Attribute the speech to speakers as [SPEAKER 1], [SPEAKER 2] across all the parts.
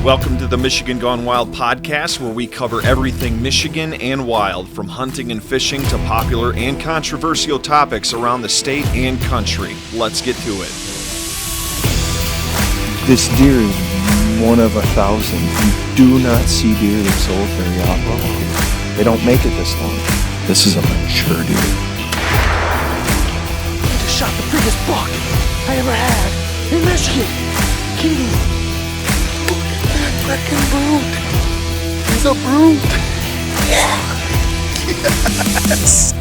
[SPEAKER 1] Welcome to the Michigan Gone Wild podcast, where we cover everything Michigan and wild, from hunting and fishing to popular and controversial topics around the state and country. Let's get to it.
[SPEAKER 2] This deer is one of 1,000. You do not see deer that sold very often. They don't make it this long. This is a mature deer.
[SPEAKER 3] I just shot the biggest buck I ever had in Michigan. King. Look at that frickin' brute. He's a brute.
[SPEAKER 1] Yes.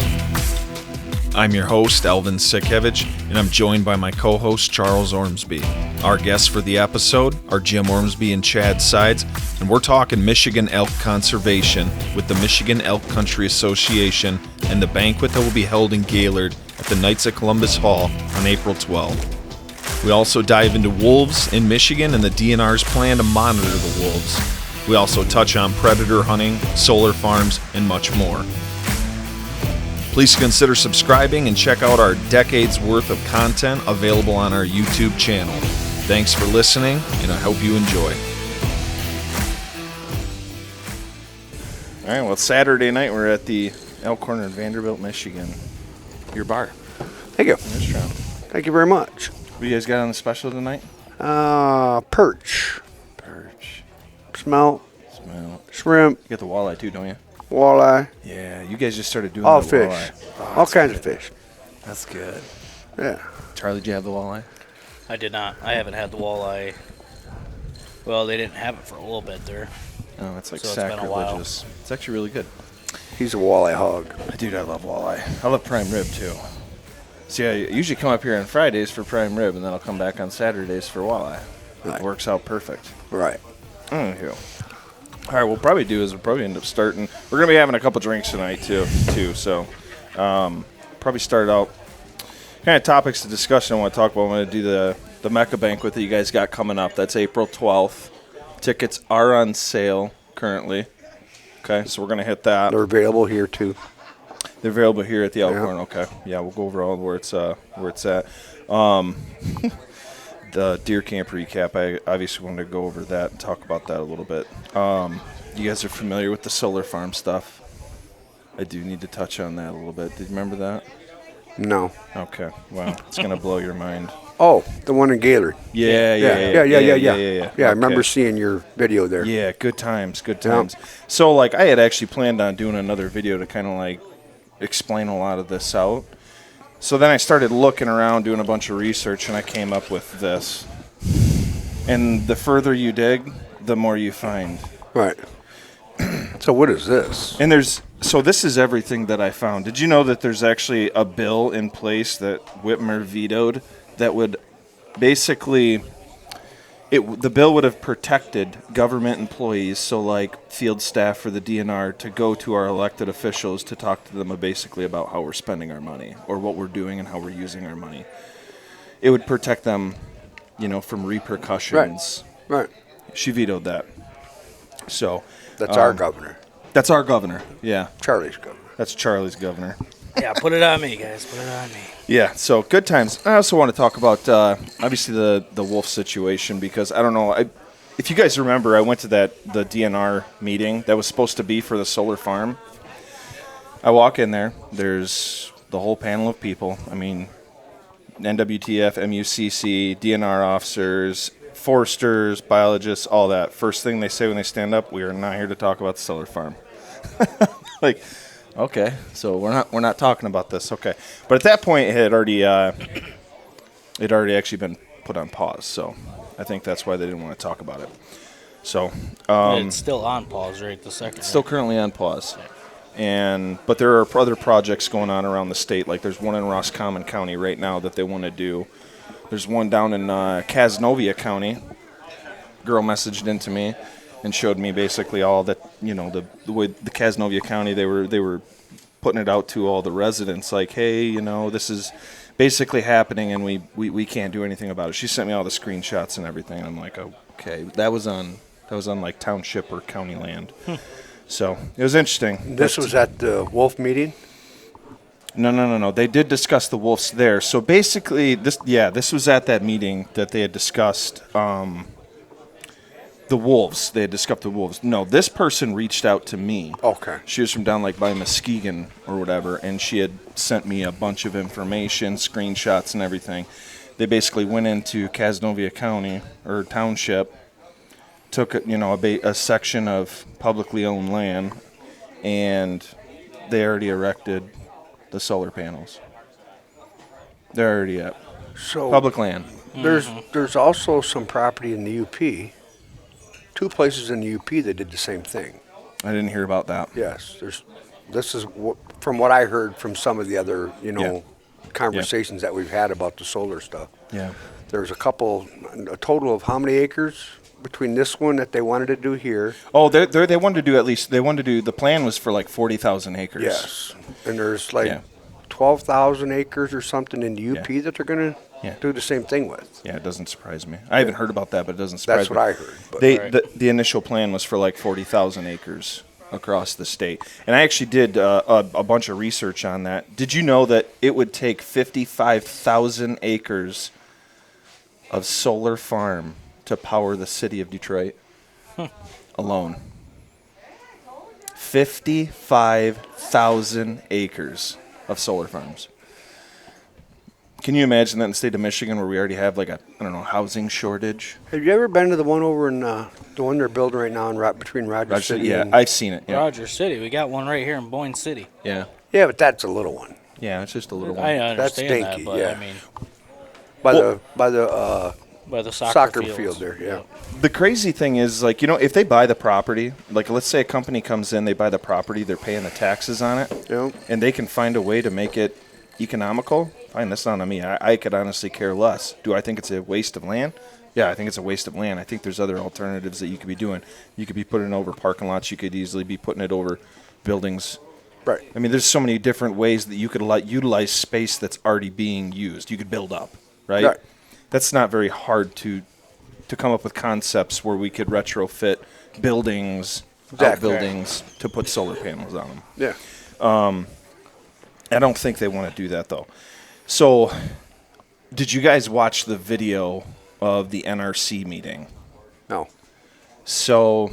[SPEAKER 1] I'm your host, Elvin Sikevich, and I'm joined by my co-host, Charles Ormsbee. Our guests for the episode are Jim Ormsbee and Chad Sides, and we're talking Michigan Elk Conservation with the Michigan Elk Country Association and the banquet that will be held in Gaylord at the Knights of Columbus Hall on April 12th. We also dive into wolves in Michigan and the DNR's plan to monitor the wolves. We also touch on predator hunting, solar farms, and much more. Please consider subscribing and check out our decades worth of content available on our YouTube channel. Thanks for listening, and I hope you enjoy. All right, well, it's Saturday night. We're at the Elk Corner in Vanderbilt, Michigan. Your bar.
[SPEAKER 4] Thank you.
[SPEAKER 1] Restaurant.
[SPEAKER 4] Thank you very much.
[SPEAKER 1] What you guys got on the special tonight?
[SPEAKER 4] Perch.
[SPEAKER 1] Perch.
[SPEAKER 4] Smelt. Shrimp.
[SPEAKER 1] You got the walleye too, don't you?
[SPEAKER 4] Walleye.
[SPEAKER 1] Yeah, you guys just started doing
[SPEAKER 4] all
[SPEAKER 1] the
[SPEAKER 4] fish.
[SPEAKER 1] walleye. Oh,
[SPEAKER 4] all kinds of fish.
[SPEAKER 1] That's good.
[SPEAKER 4] Yeah.
[SPEAKER 1] Charlie, did you have the walleye?
[SPEAKER 5] I did not. I haven't had the walleye. Well, they didn't have it for a little bit there.
[SPEAKER 1] Oh, it's like
[SPEAKER 5] So it's been a while.
[SPEAKER 1] sacrilegious. It's actually really good.
[SPEAKER 4] He's a walleye hog.
[SPEAKER 1] Dude, I love walleye. I love prime rib too. See, I usually come up here on Fridays for prime rib, and then I'll come back on Saturdays for walleye.
[SPEAKER 4] Right.
[SPEAKER 1] It works out perfect.
[SPEAKER 4] Right.
[SPEAKER 1] Anywho. All right, we'll probably do is we'll probably end up starting. We're going to be having a couple drinks tonight too. So probably start out kind of topics of discussion I want to talk about. I'm going to do the Mecca banquet that you guys got coming up. That's April 12th. Tickets are on sale currently. Okay, so we're going to hit that.
[SPEAKER 4] They're available here too.
[SPEAKER 1] They're available here at the Elk
[SPEAKER 4] Yeah.
[SPEAKER 1] Corner. Okay, yeah, we'll go over all where it's at. The deer camp recap. I obviously wanted to go over that and talk about that a little bit. You guys are familiar with the solar farm stuff? I do need to touch on that a little bit. Did you remember that?
[SPEAKER 4] No.
[SPEAKER 1] Okay. Wow, it's gonna blow your mind.
[SPEAKER 4] Oh, the one in Gaylord.
[SPEAKER 1] Yeah.
[SPEAKER 4] Yeah, I remember
[SPEAKER 1] Okay.
[SPEAKER 4] seeing your video there.
[SPEAKER 1] Yeah, good times. So, like, I had actually planned on doing another video to kind of, like, explain a lot of this out. So then I started looking around, doing a bunch of research, and I came up with this. And the further you dig, the more you find.
[SPEAKER 4] Right. So what is this?
[SPEAKER 1] And this is everything that I found. Did you know that there's actually a bill in place that Whitmer vetoed that would basically... the bill would have protected government employees, so like field staff for the DNR, to go to our elected officials to talk to them basically about how we're spending our money or what we're doing and how we're using our money. It would protect them, from repercussions.
[SPEAKER 4] Right.
[SPEAKER 1] She vetoed that. So
[SPEAKER 4] That's our governor.
[SPEAKER 1] That's our governor. Yeah,
[SPEAKER 4] Charlie's governor.
[SPEAKER 1] that's Charlie's governor.
[SPEAKER 5] Yeah, put it on me, guys. Put it on me.
[SPEAKER 1] Yeah, so good times. I also want to talk about, obviously, the wolf situation, because I don't know. If you guys remember, I went to the DNR meeting that was supposed to be for the solar farm. I walk in there. There's the whole panel of people. I mean, NWTF, MUCC, DNR officers, foresters, biologists, all that. First thing they say when they stand up, we are not here to talk about the solar farm. Like... Okay, so we're not talking about this. Okay, but at that point, it had already actually been put on pause. So I think that's why they didn't want to talk about it. So
[SPEAKER 5] It's still on pause right this second.
[SPEAKER 1] it's still currently on pause, but there are other projects going on around the state. Like there's one in Roscommon County right now that they want to do. There's one down in Cazenovia County. Girl messaged into me and showed me basically all that, the way the Cazenovia County, they were putting it out to all the residents, like, hey, this is basically happening, and we can't do anything about it. She sent me all the screenshots and everything, and I'm like, okay, that was on like township or county land. So it was interesting.
[SPEAKER 4] This was at the wolf meeting?
[SPEAKER 1] No. They did discuss the wolves there. So basically, this was at that meeting that they had discussed.
[SPEAKER 2] The wolves. They had discovered the wolves. No, this person reached out to me.
[SPEAKER 4] Okay.
[SPEAKER 2] She was from down like by Muskegon or whatever, and she had sent me a bunch of information, screenshots and everything. They basically went into Cazenovia County or township, took a section of publicly owned land, and they already erected the solar panels. They're already at
[SPEAKER 4] So
[SPEAKER 2] public land.
[SPEAKER 4] there's also some property in the UP. 2 places in the UP that did the same thing.
[SPEAKER 2] I didn't hear about that.
[SPEAKER 4] Yes, this is from what I heard from some of the other, conversations that we've had about the solar stuff.
[SPEAKER 2] Yeah.
[SPEAKER 4] There's a total of how many acres between this one that they wanted to do here?
[SPEAKER 2] Oh, they wanted to do the plan was for like 40,000 acres.
[SPEAKER 4] Yes, and there's 12,000 acres or something in the UP that they're going to do the same thing with.
[SPEAKER 2] Yeah, it doesn't surprise me. I haven't heard about that, but it doesn't surprise me.
[SPEAKER 4] That's what I heard. But
[SPEAKER 2] The initial plan was for like 40,000 acres across the state. And I actually did a bunch of research on that. Did you know that it would take 55,000 acres of solar farm to power the city of Detroit alone? 55,000 acres of solar farms. Can you imagine that in the state of Michigan, where we already have like a housing shortage?
[SPEAKER 4] have you ever been to the one over in the one they're building right now between Rogers City?
[SPEAKER 2] Yeah,
[SPEAKER 4] and
[SPEAKER 2] I've seen it. Yeah.
[SPEAKER 5] Rogers City. We got one right here in Boyne City.
[SPEAKER 2] Yeah,
[SPEAKER 4] yeah, but that's a little one
[SPEAKER 2] yeah, it's just a little one.
[SPEAKER 5] I understand
[SPEAKER 4] dinky,
[SPEAKER 5] that, but
[SPEAKER 4] yeah.
[SPEAKER 5] I mean,
[SPEAKER 4] by
[SPEAKER 5] by the
[SPEAKER 4] soccer
[SPEAKER 5] fields.
[SPEAKER 4] field there. Yeah.
[SPEAKER 2] The crazy thing is, like, if they buy the property, like let's say a company comes in, they buy the property, they're paying the taxes on it,
[SPEAKER 4] Yeah.
[SPEAKER 2] and they can find a way to make it economical. Fine, that's not on me. I could honestly care less. Do I think it's a waste of land? Yeah, I think it's a waste of land. I think there's other alternatives that you could be doing. You could be putting it over parking lots. You could easily be putting it over buildings.
[SPEAKER 4] Right.
[SPEAKER 2] I mean, there's so many different ways that you could utilize space that's already being used. You could build up, right?
[SPEAKER 4] Right.
[SPEAKER 2] That's not very hard to come up with concepts where we could retrofit buildings, outbuildings, to put solar panels on them.
[SPEAKER 4] Yeah.
[SPEAKER 2] I don't think they want to do that, though. So, did you guys watch the video of the NRC meeting?
[SPEAKER 4] No.
[SPEAKER 2] So,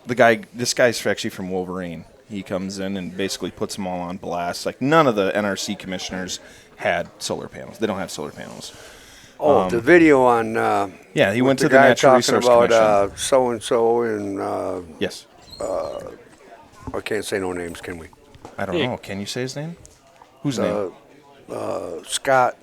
[SPEAKER 2] this guy's actually from Wolverine. He comes in and basically puts them all on blast. Like, none of the NRC commissioners had solar panels. They don't have solar panels.
[SPEAKER 4] Oh, the video on.
[SPEAKER 2] Yeah, he went to the
[SPEAKER 4] guy
[SPEAKER 2] Natural
[SPEAKER 4] talking
[SPEAKER 2] Resource
[SPEAKER 4] about
[SPEAKER 2] Commission.
[SPEAKER 4] so and so and
[SPEAKER 2] Yes.
[SPEAKER 4] I can't say no names, can we?
[SPEAKER 2] I don't know. Can you say his name? Whose name?
[SPEAKER 4] Scott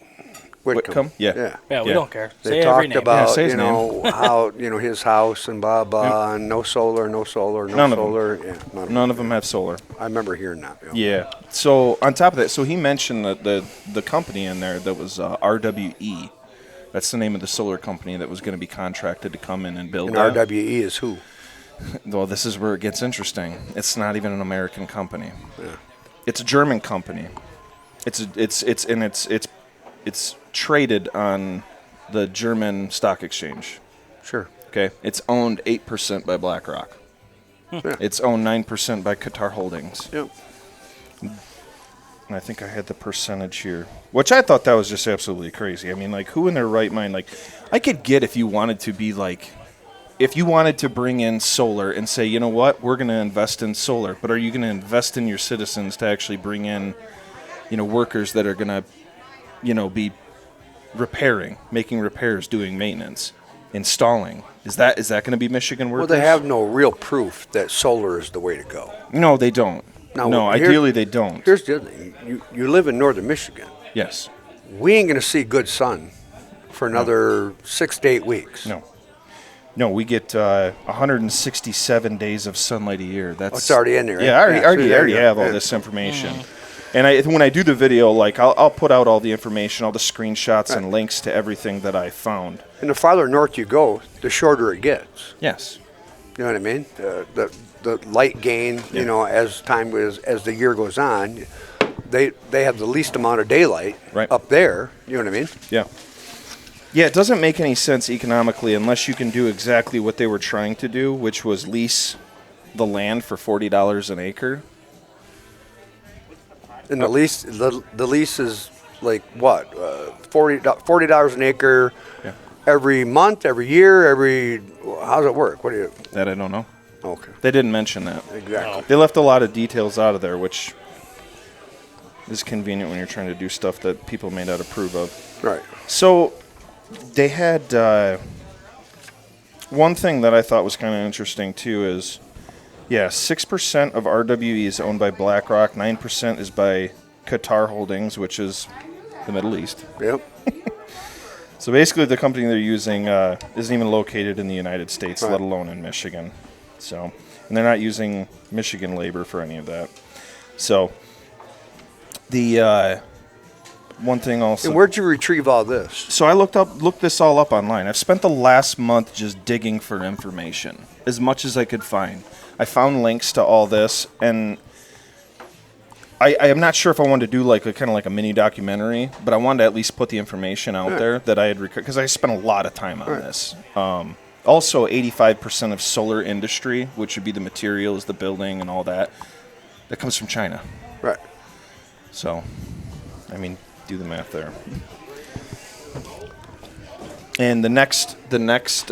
[SPEAKER 4] Whitcomb.
[SPEAKER 2] Yeah.
[SPEAKER 5] Yeah, we don't care.
[SPEAKER 4] They
[SPEAKER 5] Say every
[SPEAKER 4] talked
[SPEAKER 5] name.
[SPEAKER 4] about
[SPEAKER 2] say his
[SPEAKER 4] how his house and blah blah and no solar, no solar, no
[SPEAKER 2] None of them.
[SPEAKER 4] solar. Yeah,
[SPEAKER 2] None of them have solar.
[SPEAKER 4] I remember hearing that.
[SPEAKER 2] Yeah. So on top of that, so he mentioned that the company in there that was RWE. That's the name of the solar company that was going to be contracted to come in and build
[SPEAKER 4] And
[SPEAKER 2] that.
[SPEAKER 4] RWE is who?
[SPEAKER 2] Well, this is where it gets interesting. It's not even an American company.
[SPEAKER 4] Yeah.
[SPEAKER 2] It's a German company. It's traded on the German stock exchange.
[SPEAKER 4] Sure.
[SPEAKER 2] Okay. It's owned 8% by BlackRock.
[SPEAKER 4] Yeah.
[SPEAKER 2] It's owned 9% by Qatar Holdings.
[SPEAKER 4] Yep.
[SPEAKER 2] And I think I had the percentage here, which I thought that was just absolutely crazy. I mean, like, who in their right mind? Like, I could get if you wanted to be like, if you wanted to bring in solar and say, you know what, we're going to invest in solar, but are you going to invest in your citizens to actually bring in, workers that are going to, be repairing, making repairs, doing maintenance, installing? Is that going to be Michigan workers?
[SPEAKER 4] Well, they have no real proof that solar is the way to go.
[SPEAKER 2] No, they don't. No, ideally they don't.
[SPEAKER 4] Here's the other thing. You live in northern Michigan.
[SPEAKER 2] Yes.
[SPEAKER 4] We ain't going to see good sun for another 6 to 8 weeks.
[SPEAKER 2] No, we get 167 days of sunlight a year. That's
[SPEAKER 4] it's already in there.
[SPEAKER 2] Yeah,
[SPEAKER 4] right?
[SPEAKER 2] I already have all this information. And when I do the video, like I'll put out all the information, all the screenshots and links to everything that I found.
[SPEAKER 4] And the farther north you go, the shorter it gets.
[SPEAKER 2] Yes.
[SPEAKER 4] You know what I mean? The light gain, as the year goes on, they have the least amount of daylight up there. You know what I mean?
[SPEAKER 2] Yeah. Yeah, it doesn't make any sense economically unless you can do exactly what they were trying to do, which was lease the land for $40 an acre.
[SPEAKER 4] And the lease is like what? $40 an acre.
[SPEAKER 2] Yeah.
[SPEAKER 4] every month, every year, how does it work? What do you?
[SPEAKER 2] That I don't know.
[SPEAKER 4] Okay.
[SPEAKER 2] They didn't mention that.
[SPEAKER 4] Exactly.
[SPEAKER 2] They left a lot of details out of there, which is convenient when you're trying to do stuff that people may not approve of.
[SPEAKER 4] Right.
[SPEAKER 2] So they had one thing that I thought was kind of interesting too is, 6% of RWE is owned by BlackRock, 9% is by Qatar Holdings, which is the Middle East.
[SPEAKER 4] Yep.
[SPEAKER 2] So basically, the company they're using isn't even located in the United States,
[SPEAKER 4] Right.
[SPEAKER 2] let alone in Michigan. So, and they're not using Michigan labor for any of that. So, the one thing also.
[SPEAKER 4] And where'd you retrieve all this?
[SPEAKER 2] So I looked this all up online. I've spent the last month just digging for information as much as I could find. I found links to all this, and I am not sure if I wanted to do like a mini documentary, but I wanted to at least put the information out there that I had because I spent a lot of time on this. Also, 85% of solar industry, which would be the materials, the building, and all that, that comes from China.
[SPEAKER 4] Right.
[SPEAKER 2] So, I mean, do the math there. And the next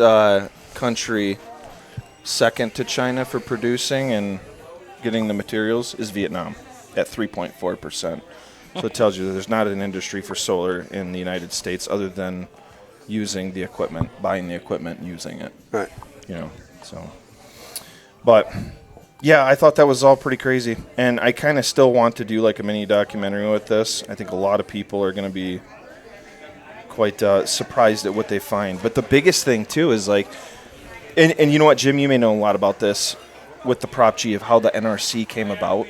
[SPEAKER 2] country second to China for producing and getting the materials is Vietnam at 3.4%. So it tells you that there's not an industry for solar in the United States other than using the equipment, buying the equipment, and using it.
[SPEAKER 4] Right.
[SPEAKER 2] So. But, yeah, I thought that was all pretty crazy. And I kind of still want to do like a mini documentary with this. I think a lot of people are going to be quite surprised at what they find. But the biggest thing, too, is like, and you know what, Jim, you may know a lot about this with the Prop G of how the NRC came about.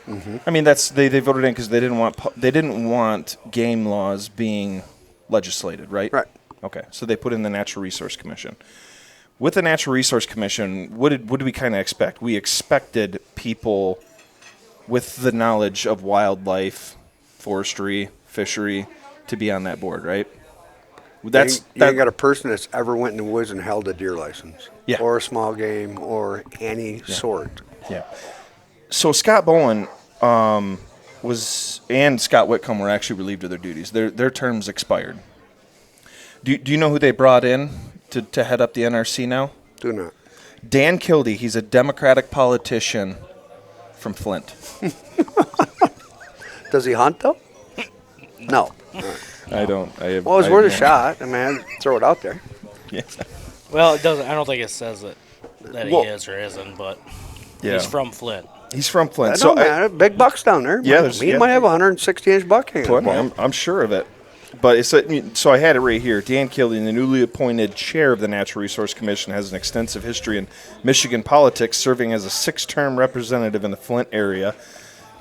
[SPEAKER 2] Mm-hmm. I mean, that's they voted in because they didn't want game laws being legislated, right?
[SPEAKER 4] Right.
[SPEAKER 2] Okay, so they put in the Natural Resource Commission. With the Natural Resource Commission, what did we kind of expect? We expected people with the knowledge of wildlife, forestry, fishery to be on that board, right?
[SPEAKER 4] You ain't got a person that's ever went in the woods and held a deer license.
[SPEAKER 2] Yeah.
[SPEAKER 4] Or a small game or any sort.
[SPEAKER 2] Yeah. So Scott Bowen and Scott Whitcomb were actually relieved of their duties. Their terms expired. Do you know who they brought in to head up the NRC now?
[SPEAKER 4] Do not.
[SPEAKER 2] Dan Kildee. He's a Democratic politician from Flint.
[SPEAKER 4] Does he hunt, though? No.
[SPEAKER 2] I don't.
[SPEAKER 4] Well, it's worth a shot. I mean, I'd throw it out there.
[SPEAKER 2] Yeah.
[SPEAKER 5] Well, it doesn't. I don't think it says that he is or isn't, but he's from Flint.
[SPEAKER 2] He's from Flint.
[SPEAKER 4] So big bucks down there.
[SPEAKER 2] Yeah,
[SPEAKER 4] he might have a 160-inch buck hanging.
[SPEAKER 2] I'm sure of it. But so I had it right here. Dan Kildee, the newly appointed chair of the Natural Resource Commission, has an extensive history in Michigan politics, serving as a 6-term representative in the Flint area.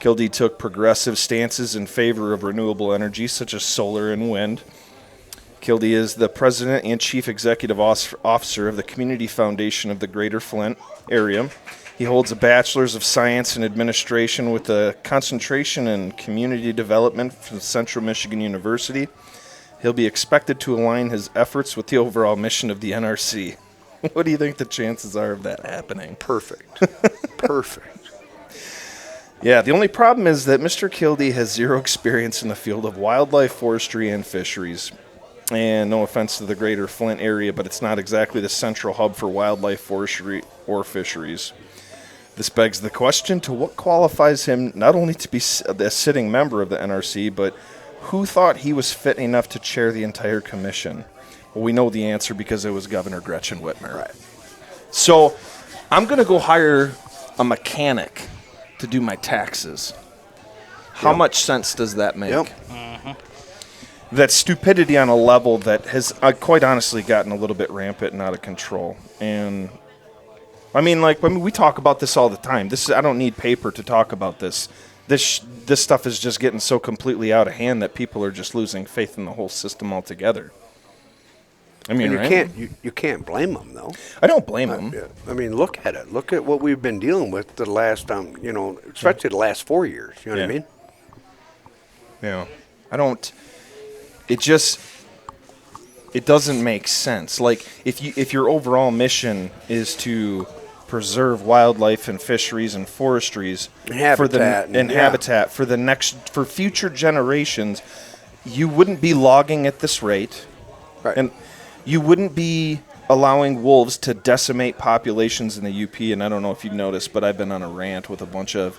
[SPEAKER 2] Kildee took progressive stances in favor of renewable energy, such as solar and wind. Kildee is the president and chief executive officer of the Community Foundation of the Greater Flint area. He holds a Bachelor's of Science in Administration with a concentration in Community Development from Central Michigan University. He'll be expected to align his efforts with the overall mission of the NRC. What do you think the chances are of that happening?
[SPEAKER 4] Perfect. Perfect.
[SPEAKER 2] Yeah, the only problem is that Mr. Kildee has zero experience in the field of wildlife, forestry, and fisheries. And no offense to the greater Flint area, but it's not exactly the central hub for wildlife, forestry, or fisheries. This begs the question to what qualifies him not only to be a sitting member of the NRC, but who thought he was fit enough to chair the entire commission? Well, we know the answer because it was Governor Gretchen Whitmer.
[SPEAKER 4] Right.
[SPEAKER 2] So I'm going to go hire a mechanic to do my taxes. How much sense does that make?
[SPEAKER 4] Yep.
[SPEAKER 2] That stupidity on a level that has quite honestly gotten a little bit rampant and out of control. And I mean, we talk about this all the time. I don't need paper to talk about this. This stuff is just getting so completely out of hand that people are just losing faith in the whole system altogether. I mean,
[SPEAKER 4] you can't blame them though.
[SPEAKER 2] I don't blame them.
[SPEAKER 4] I mean, look at it. Look at what we've been dealing with the last, especially the last 4 years. You know what I mean?
[SPEAKER 2] Yeah. I don't. It doesn't make sense. Like if your overall mission is to preserve wildlife and fisheries and forestries
[SPEAKER 4] habitat
[SPEAKER 2] for future generations, you wouldn't be logging at this rate.
[SPEAKER 4] Right.
[SPEAKER 2] And you wouldn't be allowing wolves to decimate populations in the UP, and I don't know if you've noticed, but I've been on a rant with a bunch of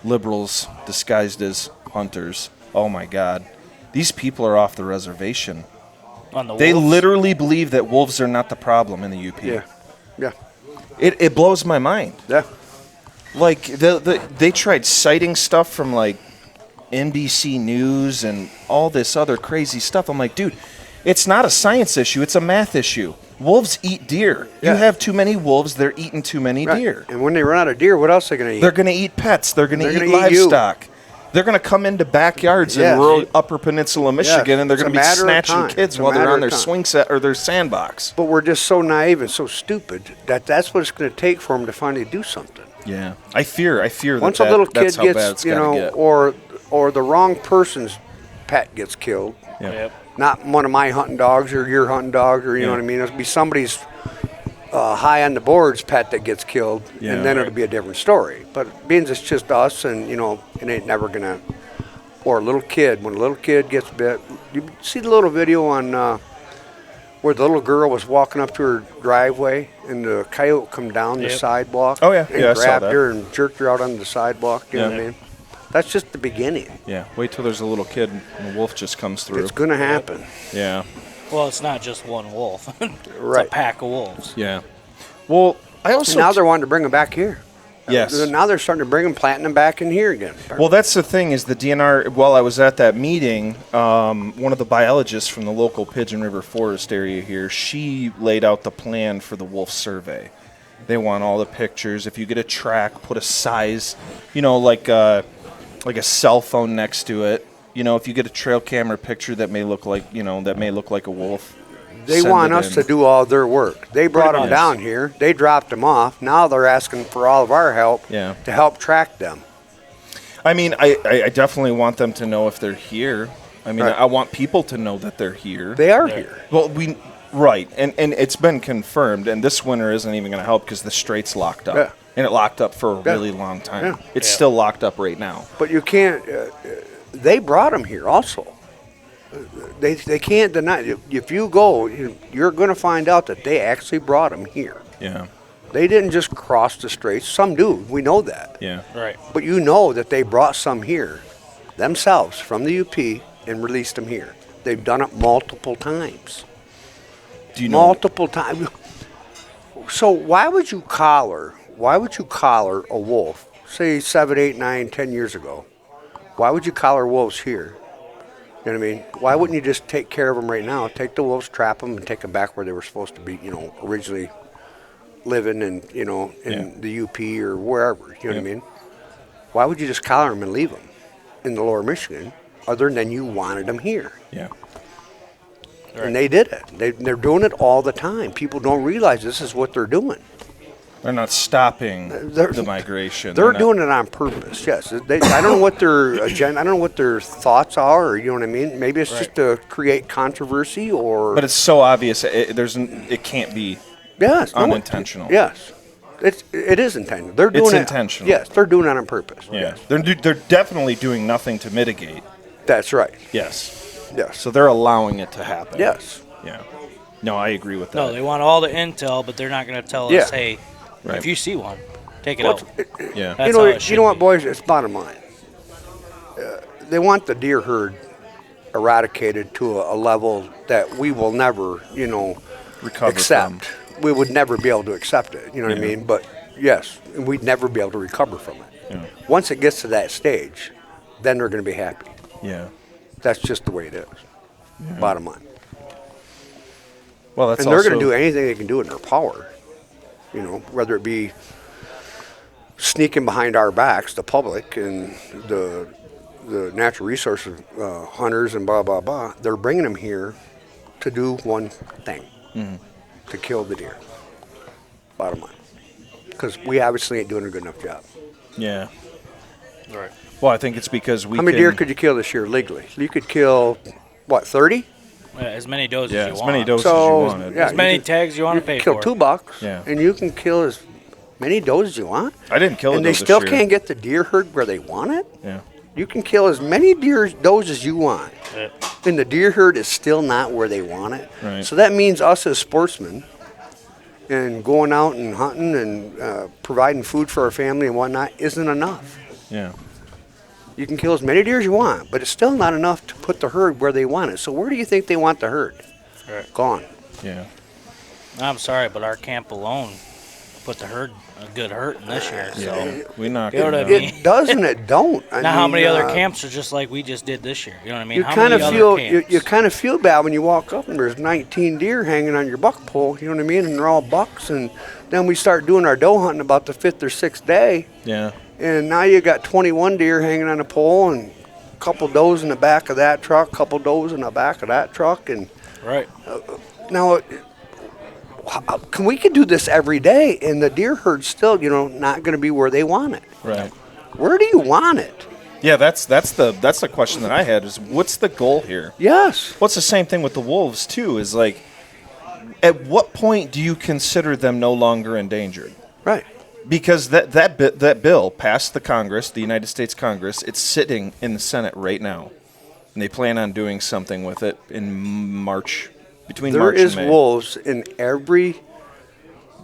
[SPEAKER 2] liberals disguised as hunters. Oh my God. These people are off the reservation.
[SPEAKER 5] On the
[SPEAKER 2] They
[SPEAKER 5] wolves?
[SPEAKER 2] literally believe that wolves are not the problem in the UP.
[SPEAKER 4] Yeah. Yeah.
[SPEAKER 2] It blows my mind.
[SPEAKER 4] Yeah.
[SPEAKER 2] Like, they tried citing stuff from, like, NBC News and all this other crazy stuff. I'm like, dude, it's not a science issue. It's a math issue. Wolves eat deer.
[SPEAKER 4] Yeah.
[SPEAKER 2] You have too many wolves, they're eating too many
[SPEAKER 4] Right.
[SPEAKER 2] deer.
[SPEAKER 4] And when they run out of deer, what else are they going to eat?
[SPEAKER 2] They're going to eat pets. They're going to
[SPEAKER 4] They're
[SPEAKER 2] eat
[SPEAKER 4] gonna eat you.
[SPEAKER 2] livestock. They're going to come into backyards
[SPEAKER 4] Yes.
[SPEAKER 2] in rural Upper Peninsula, Michigan, and they're
[SPEAKER 4] It's
[SPEAKER 2] going
[SPEAKER 4] a
[SPEAKER 2] to be
[SPEAKER 4] matter of
[SPEAKER 2] snatching
[SPEAKER 4] time.
[SPEAKER 2] kids
[SPEAKER 4] It's a
[SPEAKER 2] while they're
[SPEAKER 4] matter
[SPEAKER 2] on
[SPEAKER 4] of
[SPEAKER 2] their
[SPEAKER 4] time.
[SPEAKER 2] swing set or their sandbox.
[SPEAKER 4] But we're just so naive and so stupid that that's what it's going to take for them to finally do something.
[SPEAKER 2] Yeah, I fear
[SPEAKER 4] Once a little kid
[SPEAKER 2] that's how bad
[SPEAKER 4] gets,
[SPEAKER 2] it's
[SPEAKER 4] you
[SPEAKER 2] gotta
[SPEAKER 4] know,
[SPEAKER 2] get.
[SPEAKER 4] or the wrong person's pet gets killed,
[SPEAKER 2] Yeah.
[SPEAKER 5] Yep.
[SPEAKER 4] not one of my hunting dogs or your hunting dog, or you know
[SPEAKER 2] Yeah.
[SPEAKER 4] what I mean. It'll be somebody's high on the board's pet that gets killed,
[SPEAKER 2] Yeah.
[SPEAKER 4] and then
[SPEAKER 2] Right.
[SPEAKER 4] it'll be a different story. But being it's just us, and you know, it ain't never gonna. Or a little kid, when a little kid gets bit, you see the little video on where the little girl was walking up to her driveway, and the coyote come down the
[SPEAKER 5] Yep.
[SPEAKER 4] sidewalk.
[SPEAKER 2] Oh, yeah.
[SPEAKER 4] and
[SPEAKER 2] Yeah, I saw
[SPEAKER 4] grabbed
[SPEAKER 2] that.
[SPEAKER 4] her and jerked her out on the sidewalk. You know
[SPEAKER 2] Yeah.
[SPEAKER 4] what I mean? That's just the beginning.
[SPEAKER 2] Yeah, wait till there's a little kid and the wolf just comes through.
[SPEAKER 4] It's gonna happen.
[SPEAKER 2] Yeah,
[SPEAKER 5] Well, it's not just one wolf. It's
[SPEAKER 4] Right.
[SPEAKER 5] a pack of wolves.
[SPEAKER 2] yeah. Well, I also
[SPEAKER 4] Now they're wanting to bring them back here.
[SPEAKER 2] yes.
[SPEAKER 4] Now they're starting to bring them, planting them back in here again.
[SPEAKER 2] Well, that's the thing is the DNR. While I was at that meeting, one of the biologists from the local Pigeon River Forest area here, she laid out the plan for the wolf survey. They want all the pictures. If you get a track, put a size, you know, like a cell phone next to it. You know, if you get a trail camera picture that may look like, a wolf.
[SPEAKER 4] They
[SPEAKER 2] send
[SPEAKER 4] want
[SPEAKER 2] it
[SPEAKER 4] us
[SPEAKER 2] in.
[SPEAKER 4] to do all their work. They brought them
[SPEAKER 2] much.
[SPEAKER 4] down here. They dropped them off. Now they're asking for all of our help
[SPEAKER 2] Yeah.
[SPEAKER 4] to help track them.
[SPEAKER 2] I mean, I definitely want them to know if they're here. I mean,
[SPEAKER 4] Right.
[SPEAKER 2] I want people to know that they're here.
[SPEAKER 4] They are here.
[SPEAKER 2] Well, right, and it's been confirmed, and this winter isn't even going to help because the strait's locked up,
[SPEAKER 4] Yeah.
[SPEAKER 2] and it locked up for a
[SPEAKER 4] Yeah.
[SPEAKER 2] really long time.
[SPEAKER 4] Yeah.
[SPEAKER 2] It's
[SPEAKER 5] Yeah.
[SPEAKER 2] still locked up right now.
[SPEAKER 4] But you can't. They brought them here also. They can't deny. If you go, you're going to find out that they actually brought them here.
[SPEAKER 2] Yeah,
[SPEAKER 4] They didn't just cross the straits. Some do. We know that.
[SPEAKER 2] yeah,
[SPEAKER 5] Right.
[SPEAKER 4] But you know that they brought some here themselves from the UP and released them here. They've done it multiple times.
[SPEAKER 2] Do you know?
[SPEAKER 4] Multiple times. So why would you collar a wolf, say 7, 8, 9, 10 years ago? Why would you collar wolves here? You know what I mean? Why wouldn't you just take care of them right now? Take the wolves, trap them, and take them back where they were supposed to be, you know, originally living in the UP or wherever, you know what I mean? Why would you just collar them and leave them in the lower Michigan other than you wanted them here?
[SPEAKER 2] Yeah,
[SPEAKER 4] And they did it. They're doing it all the time. People don't realize this is what they're doing.
[SPEAKER 2] they're not stopping
[SPEAKER 4] They're-
[SPEAKER 2] the migration.
[SPEAKER 4] They're
[SPEAKER 2] not-
[SPEAKER 4] doing it on purpose. Yes. I don't know what their agenda. I don't know what their thoughts are. Or, you know what I mean? Maybe it's just to create controversy, or
[SPEAKER 2] But it's so obvious. It can't be.
[SPEAKER 4] yes,
[SPEAKER 2] unintentional.
[SPEAKER 4] Yes, it is intentional. They're doing
[SPEAKER 2] It's
[SPEAKER 4] it
[SPEAKER 2] intentional.
[SPEAKER 4] Yes, they're doing it on purpose.
[SPEAKER 2] Yeah, they're definitely doing nothing to mitigate.
[SPEAKER 4] That's right.
[SPEAKER 2] Yes,
[SPEAKER 4] Yes.
[SPEAKER 2] so they're allowing it to happen.
[SPEAKER 4] Yes.
[SPEAKER 2] Yeah. No, I agree with that.
[SPEAKER 5] No, they want all the intel, but they're not going to tell
[SPEAKER 4] Yeah.
[SPEAKER 5] us, hey,
[SPEAKER 2] Right.
[SPEAKER 5] if you see one, take it
[SPEAKER 4] Well,
[SPEAKER 5] out.
[SPEAKER 2] Yeah.
[SPEAKER 5] That's
[SPEAKER 4] you know,
[SPEAKER 5] how it should
[SPEAKER 4] what,
[SPEAKER 5] be.
[SPEAKER 4] boys? It's bottom line. They want the deer herd eradicated to a level that we will never,
[SPEAKER 2] Recover
[SPEAKER 4] accept. We would never be able to accept it. You know what I
[SPEAKER 2] Yeah.
[SPEAKER 4] mean? But yes, we'd never be able to recover from it.
[SPEAKER 2] Yeah.
[SPEAKER 4] Once it gets to that stage, then they're going to be happy.
[SPEAKER 2] Yeah.
[SPEAKER 4] That's just the way it is. Bottom line.
[SPEAKER 2] Well, that's
[SPEAKER 4] And they're going
[SPEAKER 2] also-
[SPEAKER 4] to do anything they can do in their power. Whether it be sneaking behind our backs, the public and the natural resources hunters and blah, blah, blah. They're bringing them here to do one thing, to kill the deer. Bottom line. Because we obviously ain't doing a good enough job.
[SPEAKER 2] Yeah.
[SPEAKER 5] Right.
[SPEAKER 2] Well, I think it's because we.
[SPEAKER 4] How many deer could you kill this year legally? You could kill, 30?
[SPEAKER 5] Yeah, as many doses
[SPEAKER 2] Yeah,
[SPEAKER 5] as you
[SPEAKER 2] as
[SPEAKER 5] want.
[SPEAKER 2] many doses
[SPEAKER 4] So,
[SPEAKER 2] as you wanted.
[SPEAKER 4] yeah.
[SPEAKER 5] As many
[SPEAKER 4] you can-
[SPEAKER 5] tags you want to pay
[SPEAKER 4] Kill
[SPEAKER 5] for.
[SPEAKER 4] $2,
[SPEAKER 2] Yeah.
[SPEAKER 4] and you can kill as many does as you want.
[SPEAKER 2] I didn't kill a
[SPEAKER 4] And they
[SPEAKER 2] doe this
[SPEAKER 4] still
[SPEAKER 2] year.
[SPEAKER 4] can't get the deer herd where they want it?
[SPEAKER 2] Yeah.
[SPEAKER 4] You can kill as many does as you want.
[SPEAKER 5] Yeah.
[SPEAKER 4] And the deer herd is still not where they want it.
[SPEAKER 2] Right.
[SPEAKER 4] So that means us as sportsmen and going out and hunting and providing food for our family and whatnot isn't enough.
[SPEAKER 2] Yeah.
[SPEAKER 4] You can kill as many deer as you want, but it's still not enough to put the herd where they want it. So where do you think they want the herd?
[SPEAKER 5] Right.
[SPEAKER 4] Gone.
[SPEAKER 2] Yeah.
[SPEAKER 5] I'm sorry, but our camp alone put the herd a good hurting this year. So
[SPEAKER 2] We knocked
[SPEAKER 5] You know
[SPEAKER 2] it
[SPEAKER 5] what I
[SPEAKER 2] down.
[SPEAKER 5] mean?
[SPEAKER 4] It does and it don't. I
[SPEAKER 5] now, how
[SPEAKER 4] mean,
[SPEAKER 5] many other camps are just like we just did this year? You know what I mean?
[SPEAKER 4] You
[SPEAKER 5] How
[SPEAKER 4] kind
[SPEAKER 5] many
[SPEAKER 4] of
[SPEAKER 5] other
[SPEAKER 4] feel
[SPEAKER 5] camps?
[SPEAKER 4] you kind of feel bad when you walk up and there's 19 deer hanging on your buck pole. You know what I mean? And they're all bucks. And then we start doing our doe hunting about the 5th or 6th day,
[SPEAKER 2] Yeah.
[SPEAKER 4] and now you got 21 deer hanging on a pole and a couple does in the back of that truck, couple does in the back of that truck, and
[SPEAKER 5] Right.
[SPEAKER 4] now. Can we could do this every day, and the deer herd's still, not going to be where they want it.
[SPEAKER 2] Right.
[SPEAKER 4] Where do you want it?
[SPEAKER 2] Yeah, that's the question that I had is what's the goal here?
[SPEAKER 4] Yes.
[SPEAKER 2] What's the same thing with the wolves too? Is like, at what point do you consider them no longer endangered?
[SPEAKER 4] Right.
[SPEAKER 2] Because that bill passed the Congress, the United States Congress. It's sitting in the Senate right now, and they plan on doing something with it in March, between
[SPEAKER 4] There
[SPEAKER 2] March
[SPEAKER 4] is
[SPEAKER 2] and May.
[SPEAKER 4] wolves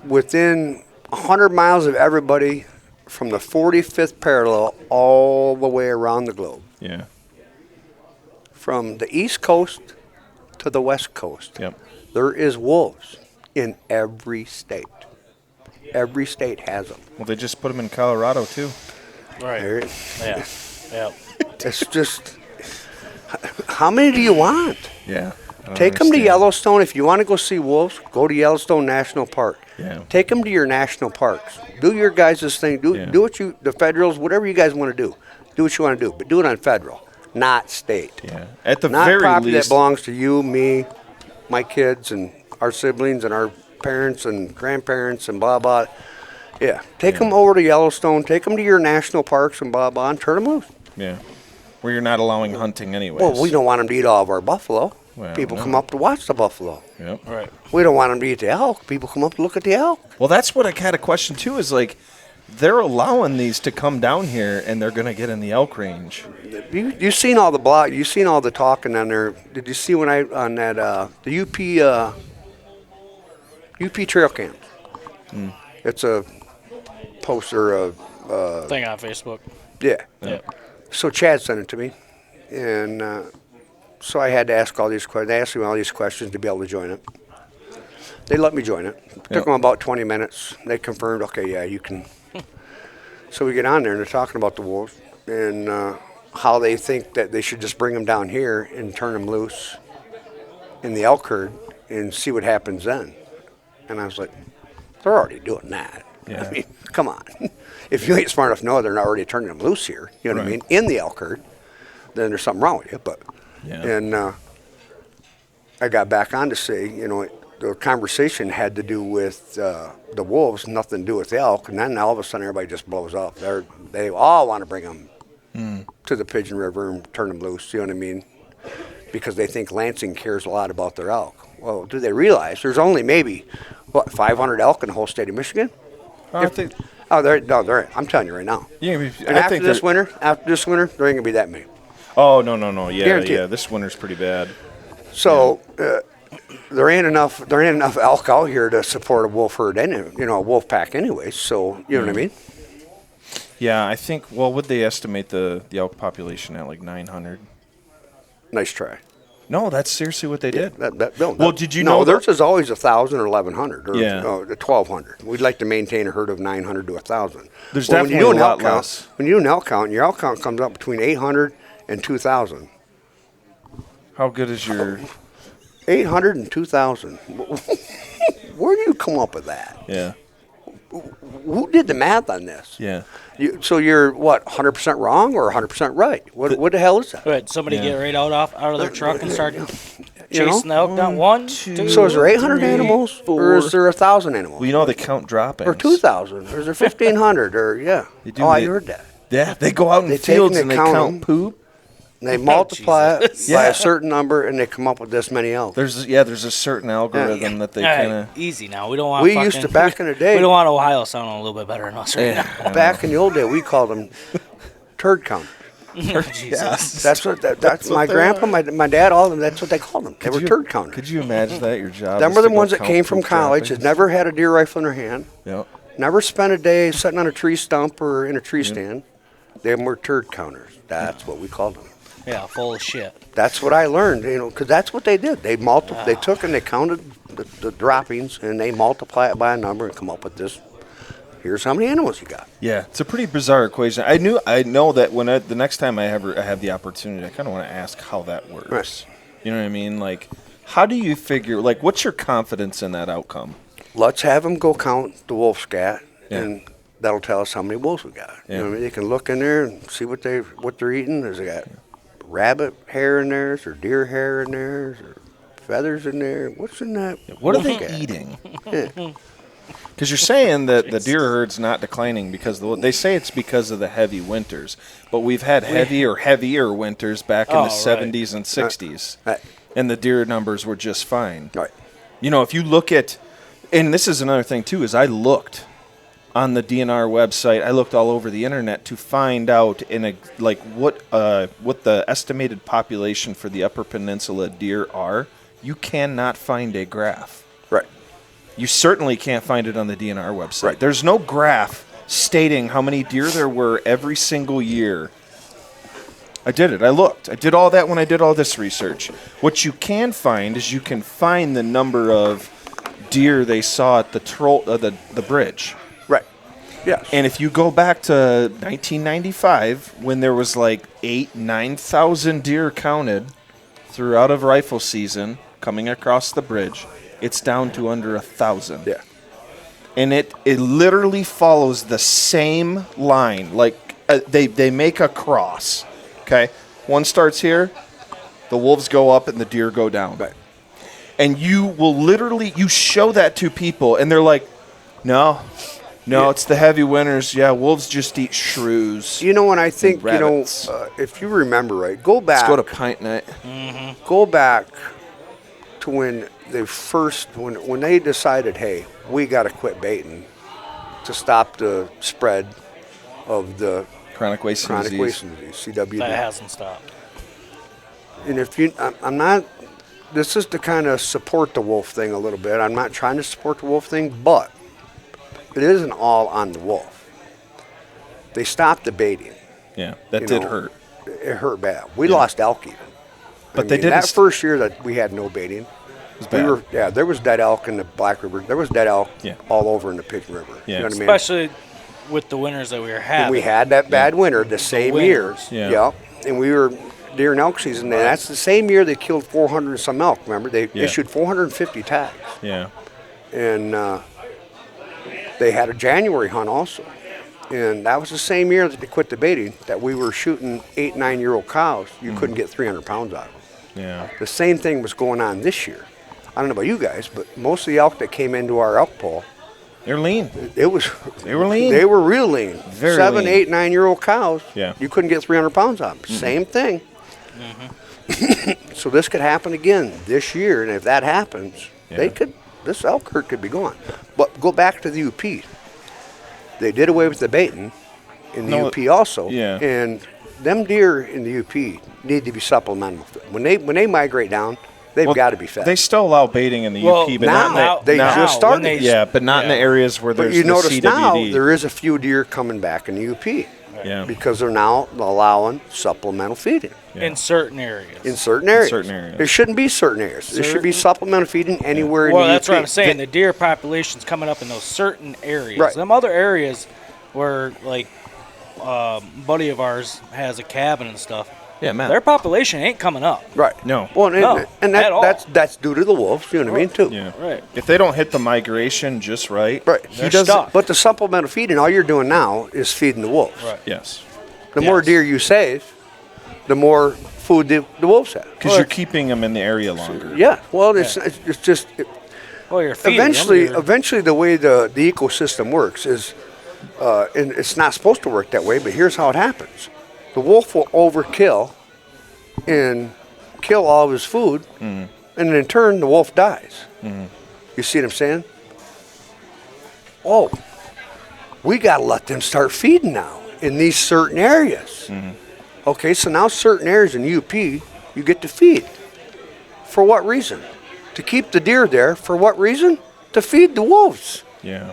[SPEAKER 4] within 100 miles of everybody from the 45th parallel all the way around the globe.
[SPEAKER 2] Yeah.
[SPEAKER 4] From the East Coast to the West Coast.
[SPEAKER 2] Yep.
[SPEAKER 4] There is wolves in every state. Every state has them.
[SPEAKER 2] Well, they just put them in Colorado too.
[SPEAKER 5] Right.
[SPEAKER 4] There-
[SPEAKER 5] Yeah. Yeah.
[SPEAKER 4] It's just, how many do you want?
[SPEAKER 2] Yeah. I don't
[SPEAKER 4] Take them to
[SPEAKER 2] understand.
[SPEAKER 4] Yellowstone. If you want to go see wolves, go to Yellowstone National Park.
[SPEAKER 2] Yeah.
[SPEAKER 4] Take them to your national parks. Do your guys' thing. Do
[SPEAKER 2] Yeah.
[SPEAKER 4] what the federals, whatever you guys want to do. Do what you want to do, but do it on federal, not state.
[SPEAKER 2] Yeah. At the
[SPEAKER 4] Not
[SPEAKER 2] very
[SPEAKER 4] property
[SPEAKER 2] least.
[SPEAKER 4] that belongs to you, me, my kids, and our siblings, and our parents and grandparents, and blah blah. Yeah. Take them over to Yellowstone. Take them to your national parks and blah blah, and turn them loose.
[SPEAKER 2] Yeah. Where you're not allowing hunting anyways.
[SPEAKER 4] Well, we don't want them to eat all of our buffalo.
[SPEAKER 2] Well,
[SPEAKER 4] People
[SPEAKER 2] no.
[SPEAKER 4] come up to watch the buffalo.
[SPEAKER 2] Yep.
[SPEAKER 5] Right.
[SPEAKER 4] We don't want them to eat the elk. People come up to look at the elk.
[SPEAKER 2] Well, that's what I had a question too. Is like, they're allowing these to come down here, and they're gonna get in the elk range.
[SPEAKER 4] You seen all the blog? You seen all the talking on there? Did you see when I on that the UP trail camp? It's a poster of
[SPEAKER 5] Thing on Facebook.
[SPEAKER 4] yeah.
[SPEAKER 5] Yeah.
[SPEAKER 4] So Chad sent it to me, and so I had to ask all these questions. They asked me all these questions to be able to join it. They let me join it. Took them about 20 minutes. They confirmed, okay, yeah, you can. So we get on there, and they're talking about the wolves and how they think that they should just bring them down here and turn them loose in the elk herd and see what happens then. And I was like, they're already doing that.
[SPEAKER 2] Yeah.
[SPEAKER 4] I mean, come on. If you ain't smart enough to know they're not already turning them loose here, you know what I mean,
[SPEAKER 2] Right.
[SPEAKER 4] in the elk herd, then there's something wrong with you. But
[SPEAKER 2] Yeah.
[SPEAKER 4] and I got back on to say, the conversation had to do with the wolves, nothing to do with the elk, and then all of a sudden everybody just blows up. They all want to bring them to the Pigeon River and turn them loose. You know what I mean? Because they think Lansing cares a lot about their elk. Well, do they realize there's only maybe 500 elk in the whole state of Michigan?
[SPEAKER 2] I think.
[SPEAKER 4] Oh, they're. I'm telling you right now.
[SPEAKER 2] Yeah.
[SPEAKER 4] And after this winter, there ain't gonna be that many.
[SPEAKER 2] Oh no. Yeah.
[SPEAKER 4] Guarantee
[SPEAKER 2] Yeah.
[SPEAKER 4] it.
[SPEAKER 2] This winter's pretty bad.
[SPEAKER 4] So there ain't enough elk out here to support a wolf herd, a wolf pack anyway. So you know what I mean?
[SPEAKER 2] Yeah. I think. Well, would they estimate the elk population at like 900?
[SPEAKER 4] Nice try.
[SPEAKER 2] No, that's seriously what they did.
[SPEAKER 4] Well,
[SPEAKER 2] did you
[SPEAKER 4] no,
[SPEAKER 2] know
[SPEAKER 4] theirs is always 1,000 or 1,100 or
[SPEAKER 2] Yeah.
[SPEAKER 4] 1,200. We'd like to maintain a herd of 900 to 1,000.
[SPEAKER 2] There's
[SPEAKER 4] when you
[SPEAKER 2] definitely
[SPEAKER 4] do an
[SPEAKER 2] a lot
[SPEAKER 4] elk count,
[SPEAKER 2] less.
[SPEAKER 4] When you do an elk count, your elk count comes up between 800 and 2,000.
[SPEAKER 2] How good is your?
[SPEAKER 4] 800 and 2,000. Where do you come up with that?
[SPEAKER 2] Yeah.
[SPEAKER 4] Who did the math on this?
[SPEAKER 2] Yeah.
[SPEAKER 4] So you're what, 100% wrong or 100% right? What the hell is that?
[SPEAKER 5] Right. Somebody
[SPEAKER 2] Yeah.
[SPEAKER 5] get right out of their truck and start
[SPEAKER 4] You know?
[SPEAKER 5] chasing the elk down. 1, 2.
[SPEAKER 4] So is there 800
[SPEAKER 2] 3,
[SPEAKER 4] animals,
[SPEAKER 2] 4.
[SPEAKER 4] or is there 1,000 animals,
[SPEAKER 2] Well, you know they count droppings.
[SPEAKER 4] or 2,000, or is there 1,500, or yeah?
[SPEAKER 2] They do.
[SPEAKER 4] Oh, I
[SPEAKER 2] They-
[SPEAKER 4] heard that.
[SPEAKER 2] Yeah, they go out in
[SPEAKER 4] They
[SPEAKER 2] the
[SPEAKER 4] take
[SPEAKER 2] fields
[SPEAKER 4] and
[SPEAKER 2] and
[SPEAKER 4] they
[SPEAKER 2] they
[SPEAKER 4] count
[SPEAKER 2] count
[SPEAKER 4] 'em.
[SPEAKER 2] poop.
[SPEAKER 4] And they multiply it
[SPEAKER 5] Jesus.
[SPEAKER 4] by
[SPEAKER 2] Yeah.
[SPEAKER 4] a certain number, and they come up with this many elk.
[SPEAKER 2] There's a certain algorithm that they
[SPEAKER 5] All
[SPEAKER 2] kind
[SPEAKER 5] right,
[SPEAKER 2] of.
[SPEAKER 5] easy now. We don't want.
[SPEAKER 4] We used to back in the day.
[SPEAKER 5] We don't want Ohio sounding a little bit better than us right now.
[SPEAKER 4] Back in the old day, we called them turd count.
[SPEAKER 5] Jesus.
[SPEAKER 4] That's
[SPEAKER 2] what
[SPEAKER 4] my
[SPEAKER 2] they
[SPEAKER 4] grandpa,
[SPEAKER 2] are.
[SPEAKER 4] my dad, all of them. That's what they called them. They were turd counters.
[SPEAKER 2] Could you imagine that your job?
[SPEAKER 4] Them
[SPEAKER 2] is
[SPEAKER 4] were the
[SPEAKER 2] to go
[SPEAKER 4] ones that
[SPEAKER 2] count
[SPEAKER 4] came from
[SPEAKER 2] poop
[SPEAKER 4] college, that
[SPEAKER 2] droppings?
[SPEAKER 4] never had a deer rifle in their hand,
[SPEAKER 2] Yep.
[SPEAKER 4] never spent a day sitting on a tree stump or in a tree stand. Them were turd counters. That's what we called them.
[SPEAKER 5] Yeah, full of shit.
[SPEAKER 4] That's what I learned, because that's what they did. They They took and they counted the droppings and they multiply it by a number and come up with this. Here's how many animals you got.
[SPEAKER 2] Yeah, it's a pretty bizarre equation. I know that when the next time I have the opportunity, I kind of want to ask how that works.
[SPEAKER 4] Right.
[SPEAKER 2] You know what I mean? Like, how do you figure? Like, what's your confidence in that outcome?
[SPEAKER 4] Let's have them go count the wolf scat,
[SPEAKER 2] Yeah.
[SPEAKER 4] and that'll tell us how many wolves we got. You know what I mean? They can look in there and see what they're eating. Is they got rabbit hair in theirs, or deer hair in theirs, or feathers in there? What's in that?
[SPEAKER 2] What are
[SPEAKER 4] wolf
[SPEAKER 2] they
[SPEAKER 4] scat?
[SPEAKER 2] eating?
[SPEAKER 4] Yeah.
[SPEAKER 2] Because you're saying that the deer herd's not declining they say it's because of the heavy winters, but we've had heavier winters back in the 70s and 60s,
[SPEAKER 4] Right.
[SPEAKER 2] and the deer numbers were just fine.
[SPEAKER 4] Right.
[SPEAKER 2] You know, if you look at, and this is another thing too, is I looked on the DNR website, I looked all over the internet to find out what the estimated population for the Upper Peninsula deer are. You cannot find a graph.
[SPEAKER 4] Right.
[SPEAKER 2] You certainly can't find it on the DNR website.
[SPEAKER 4] Right.
[SPEAKER 2] There's no graph stating how many deer there were every single year. I did it. I looked. I did all that when I did all this research. What you can find is you can find the number of deer they saw at the bridge.
[SPEAKER 4] Right. Yes.
[SPEAKER 2] And if you go back to 1995, when there was like 9,000 deer counted throughout a rifle season coming across the bridge, it's down to under 1,000.
[SPEAKER 4] Yeah.
[SPEAKER 2] And it literally follows the same line. Like they make a cross. Okay, one starts here, the wolves go up and the deer go down.
[SPEAKER 4] Right.
[SPEAKER 2] And you will literally show that to people, and they're like, "No, it's the heavy winters. Yeah, wolves just eat shrews."
[SPEAKER 4] You know, when I think,
[SPEAKER 2] rabbits.
[SPEAKER 4] if you remember right, go back.
[SPEAKER 2] Let's go to pint night.
[SPEAKER 4] Go back to when they first, when they decided, hey, we got to quit baiting to stop the spread of the
[SPEAKER 2] Chronic wasting disease.
[SPEAKER 4] wasting disease, CWD.
[SPEAKER 5] That hasn't stopped.
[SPEAKER 4] And if you, I'm not, this is to kind of support the wolf thing a little bit. I'm not trying to support the wolf thing, but it isn't all on the wolf. They stopped the baiting.
[SPEAKER 2] Yeah, that
[SPEAKER 4] You
[SPEAKER 2] did
[SPEAKER 4] know,
[SPEAKER 2] hurt.
[SPEAKER 4] It hurt bad. We lost elk even.
[SPEAKER 2] But they didn't
[SPEAKER 4] That first year that we had no baiting,
[SPEAKER 2] bad.
[SPEAKER 4] there was dead elk in the Black River. There was dead elk
[SPEAKER 2] Yeah.
[SPEAKER 4] all over in the Pigeon River.
[SPEAKER 2] Yeah.
[SPEAKER 4] You know what I mean?
[SPEAKER 5] Especially with the winters that we were having.
[SPEAKER 4] And we had that bad winter the same year.
[SPEAKER 5] winters.
[SPEAKER 2] Yeah.
[SPEAKER 4] And we were during elk season, and that's the same year they killed 400 and some elk. Remember, they issued 450 tags,
[SPEAKER 2] Yeah.
[SPEAKER 4] and they had a January hunt also. And that was the same year that they quit the baiting. That we were shooting 8, 9-year-old cows. You couldn't get 300 pounds out of them.
[SPEAKER 2] Yeah.
[SPEAKER 4] The same thing was going on this year. I don't know about you guys, but most of the elk that came into our elk pool,
[SPEAKER 2] They're lean.
[SPEAKER 4] it was
[SPEAKER 2] They were lean.
[SPEAKER 4] They were real lean.
[SPEAKER 2] Very
[SPEAKER 4] 7,
[SPEAKER 2] lean.
[SPEAKER 4] 8, 9-year-old cows.
[SPEAKER 2] Yeah.
[SPEAKER 4] You couldn't get 300 pounds out of them. Same thing. So this could happen again this year, and if that happens, this elk herd could be gone. But go back to the UP. They did away with the baiting in the UP also.
[SPEAKER 2] Yeah.
[SPEAKER 4] And them deer in the UP need to be supplemental. When they migrate down, they've got to be fed.
[SPEAKER 2] They still allow baiting in the
[SPEAKER 5] Well,
[SPEAKER 2] UP, but
[SPEAKER 4] now
[SPEAKER 2] not in
[SPEAKER 4] they
[SPEAKER 2] the,
[SPEAKER 4] just started.
[SPEAKER 2] yeah, but not in the areas where
[SPEAKER 4] But
[SPEAKER 2] there's
[SPEAKER 4] you
[SPEAKER 2] the
[SPEAKER 4] notice
[SPEAKER 2] CWD.
[SPEAKER 4] now there is a few deer coming back in the UP.
[SPEAKER 2] Yeah.
[SPEAKER 4] Because they're now allowing supplemental feeding
[SPEAKER 5] in certain areas.
[SPEAKER 4] in certain areas.
[SPEAKER 2] certain areas.
[SPEAKER 4] It shouldn't be certain areas. It should be supplemental feeding anywhere in
[SPEAKER 5] Well,
[SPEAKER 4] the
[SPEAKER 5] that's
[SPEAKER 4] UP.
[SPEAKER 5] what I'm saying. The deer population's coming up in those certain areas.
[SPEAKER 4] Right.
[SPEAKER 5] Them other areas where, like, buddy of ours has a cabin and stuff.
[SPEAKER 2] Yeah, man.
[SPEAKER 5] Their population ain't coming up.
[SPEAKER 4] Right.
[SPEAKER 2] No.
[SPEAKER 4] Well, and,
[SPEAKER 5] No,
[SPEAKER 4] and
[SPEAKER 5] at all.
[SPEAKER 4] that's due to the wolves. You know what I mean, too.
[SPEAKER 2] Yeah.
[SPEAKER 5] Right.
[SPEAKER 2] If they don't hit the migration just right.
[SPEAKER 4] Right.
[SPEAKER 5] They're stuck.
[SPEAKER 4] But the supplemental feeding, all you're doing now is feeding the wolves.
[SPEAKER 5] Right.
[SPEAKER 2] Yes.
[SPEAKER 4] The more
[SPEAKER 5] Yes.
[SPEAKER 4] deer you save, the more food the wolves have.
[SPEAKER 2] Because you're keeping them in the area longer.
[SPEAKER 4] Yeah. Well, it's just
[SPEAKER 5] Well, you're feeding them, you're-
[SPEAKER 4] eventually, the way the ecosystem works is, and it's not supposed to work that way, but here's how it happens: the wolf will overkill and kill all of his food, and in turn, the wolf dies. You see what I'm saying? Oh, we got to let them start feeding now in these certain areas. Okay, so now certain areas in UP you get to feed. For what reason? To keep the deer there. For what reason? To feed the wolves.
[SPEAKER 2] Yeah.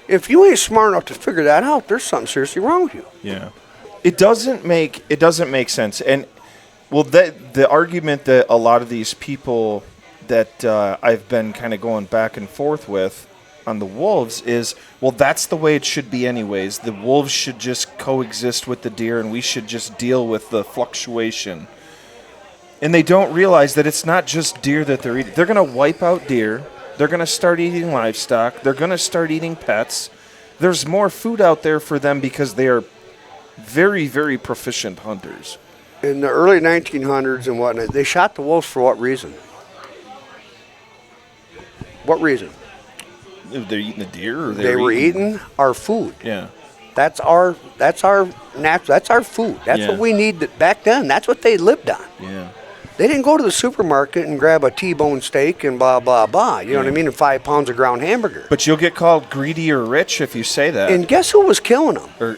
[SPEAKER 4] If you ain't smart enough to figure that out, there's something seriously wrong with you.
[SPEAKER 2] Yeah. It doesn't make sense. And well, the argument that a lot of these people that I've been kind of going back and forth with on the wolves is, well, that's the way it should be anyways. The wolves should just coexist with the deer, and we should just deal with the fluctuation. And they don't realize that it's not just deer that they're eating. They're going to wipe out deer. They're going to start eating livestock. They're going to start eating pets. There's more food out there for them because they are very, very proficient hunters.
[SPEAKER 4] In the early 1900s and whatnot, they shot the wolves for what reason? What reason?
[SPEAKER 2] They're eating the deer, or
[SPEAKER 4] they were eating our food.
[SPEAKER 2] Yeah.
[SPEAKER 4] That's our food. That's
[SPEAKER 2] Yeah.
[SPEAKER 4] what we need back then. That's what they lived on.
[SPEAKER 2] Yeah.
[SPEAKER 4] They didn't go to the supermarket and grab a T-bone steak and blah, blah, blah. You know what I mean? And 5 pounds of ground hamburger.
[SPEAKER 2] But you'll get called greedy or rich if you say that.
[SPEAKER 4] And guess who was killing them?
[SPEAKER 2] Or,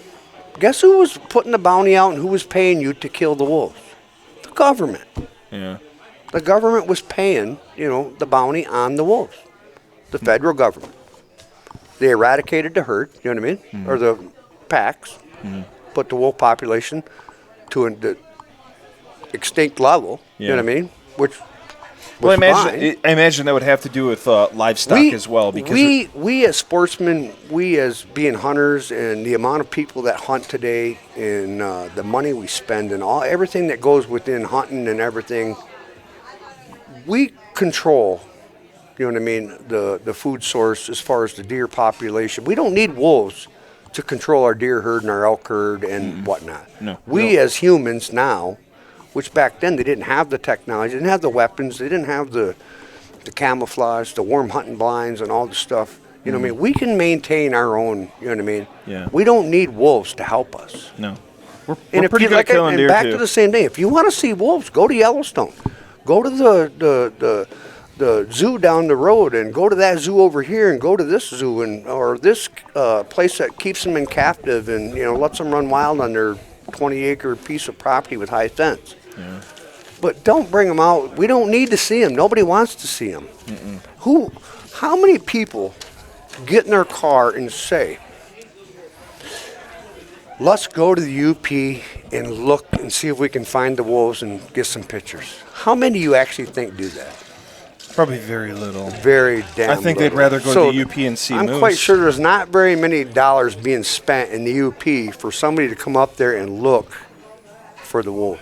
[SPEAKER 4] Guess who was putting the bounty out and who was paying you to kill the wolves? The government.
[SPEAKER 2] yeah.
[SPEAKER 4] The government was paying, the bounty on the wolves. The federal government. They eradicated the herd, you know what I mean?
[SPEAKER 2] Mm-hmm.
[SPEAKER 4] Or the packs. Mm-hmm. Put the wolf population to an extinct level, you know what I mean? Which
[SPEAKER 2] Well,
[SPEAKER 4] was fine.
[SPEAKER 2] I imagine that would have to do with livestock as well. Because
[SPEAKER 4] we as sportsmen, we as being hunters, and the amount of people that hunt today, and the money we spend, and everything that goes within hunting and everything, we control. You know what I mean? The food source as far as the deer population. We don't need wolves to control our deer herd and our elk herd and whatnot.
[SPEAKER 2] No.
[SPEAKER 4] We as humans now, which back then they didn't have the technology, they didn't have the weapons, they didn't have the camouflage, the warm hunting blinds and all the stuff. You know what I mean? We can maintain our own, you know what I mean?
[SPEAKER 2] Yeah.
[SPEAKER 4] We don't need wolves to help us.
[SPEAKER 2] No.
[SPEAKER 4] And
[SPEAKER 2] We're
[SPEAKER 4] if
[SPEAKER 2] pretty
[SPEAKER 4] you
[SPEAKER 2] good at killing deer,
[SPEAKER 4] back
[SPEAKER 2] too.
[SPEAKER 4] to the same thing. If you want to see wolves, go to Yellowstone. Go to the zoo down the road, and go to that zoo over here, and go to this zoo, or this place that keeps them in captive and lets them run wild on their 20-acre piece of property with high fence.
[SPEAKER 2] Yeah.
[SPEAKER 4] But don't bring them out. We don't need to see them. Nobody wants to see them. How many people get in their car and say, let's go to the UP and look and see if we can find the wolves and get some pictures? How many do you actually think do that?
[SPEAKER 2] Probably very little.
[SPEAKER 4] Very damn
[SPEAKER 2] I think
[SPEAKER 4] little.
[SPEAKER 2] they'd rather go to the UP and see
[SPEAKER 4] I'm
[SPEAKER 2] moose.
[SPEAKER 4] quite sure there's not very many dollars being spent in the UP for somebody to come up there and look for the wolves.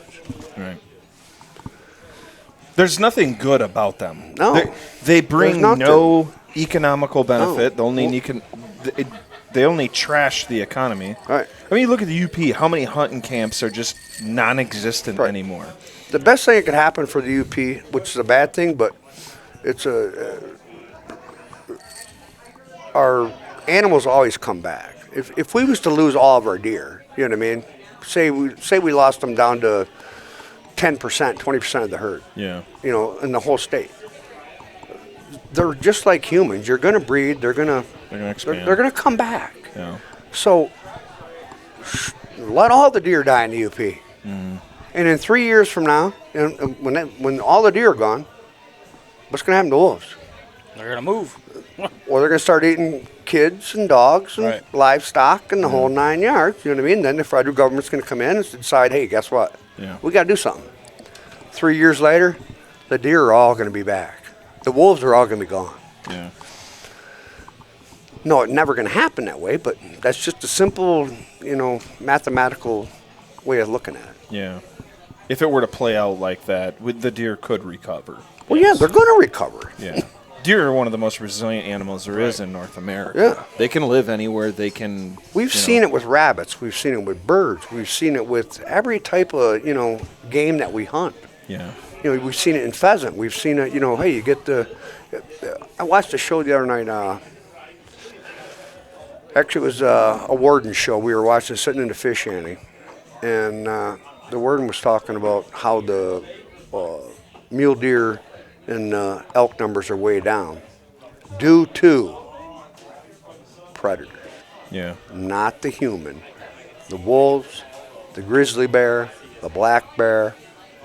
[SPEAKER 2] Right. There's nothing good about them.
[SPEAKER 4] No.
[SPEAKER 2] They bring
[SPEAKER 4] There's
[SPEAKER 2] no economical benefit.
[SPEAKER 4] No.
[SPEAKER 2] They only trash the economy.
[SPEAKER 4] Right.
[SPEAKER 2] I mean, you look at the UP, how many hunting camps are just non-existent
[SPEAKER 4] Right.
[SPEAKER 2] anymore?
[SPEAKER 4] The best thing that could happen for the UP, which is a bad thing, but it's our animals always come back. If we was to lose all of our deer, you know what I mean? Say we lost them down to 10%, 20% of the herd.
[SPEAKER 2] Yeah.
[SPEAKER 4] In the whole state. They're just like humans. You're going to breed. They're going to
[SPEAKER 2] expand.
[SPEAKER 4] they're going to come back.
[SPEAKER 2] Yeah.
[SPEAKER 4] So let all the deer die in the UP. And in 3 years from now, when all the deer are gone, what's going to happen to wolves?
[SPEAKER 5] They're going to move.
[SPEAKER 4] Well, they're going to start eating kids and dogs and
[SPEAKER 5] Right.
[SPEAKER 4] livestock and the whole 9 yards. You know what I mean? Then the federal government's going to come in and decide, hey, guess what?
[SPEAKER 2] Yeah.
[SPEAKER 4] We got to do something. 3 years later, the deer are all going to be back. The wolves are all going to be gone.
[SPEAKER 2] Yeah.
[SPEAKER 4] No, it's never going to happen that way, but that's just a simple, mathematical way of looking at it.
[SPEAKER 2] Yeah. If it were to play out like that, the deer could recover.
[SPEAKER 4] Well, yeah, they're going to recover.
[SPEAKER 2] Yeah. Deer are one of the most resilient animals there is in North America.
[SPEAKER 4] Yeah.
[SPEAKER 2] They can live anywhere. They can.
[SPEAKER 4] We've seen it with rabbits. We've seen it with birds. We've seen it with every type of, game that we hunt.
[SPEAKER 2] Yeah.
[SPEAKER 4] We've seen it in pheasant. We've seen it, hey, you get I watched a show the other night. Actually, it was a warden show. We were watching, sitting in the fish shanty. And the warden was talking about how the mule deer and elk numbers are way down due to predators,
[SPEAKER 2] Yeah.
[SPEAKER 4] not the human. The wolves, the grizzly bear, the black bear,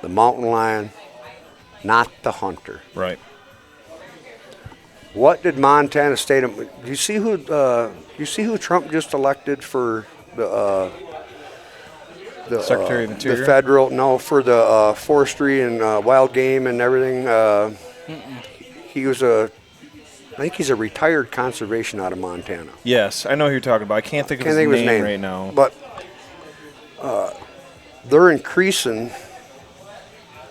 [SPEAKER 4] the mountain lion, not the hunter.
[SPEAKER 2] Right.
[SPEAKER 4] What did Montana State? Do you see who? You see who Trump just elected for the
[SPEAKER 2] Secretary of Interior?
[SPEAKER 4] The federal, for the forestry and wild game and everything. He was I think he's a retired conservation out of Montana.
[SPEAKER 2] Yes, I know who you're talking about. I can't think of his name right now.
[SPEAKER 4] But they're increasing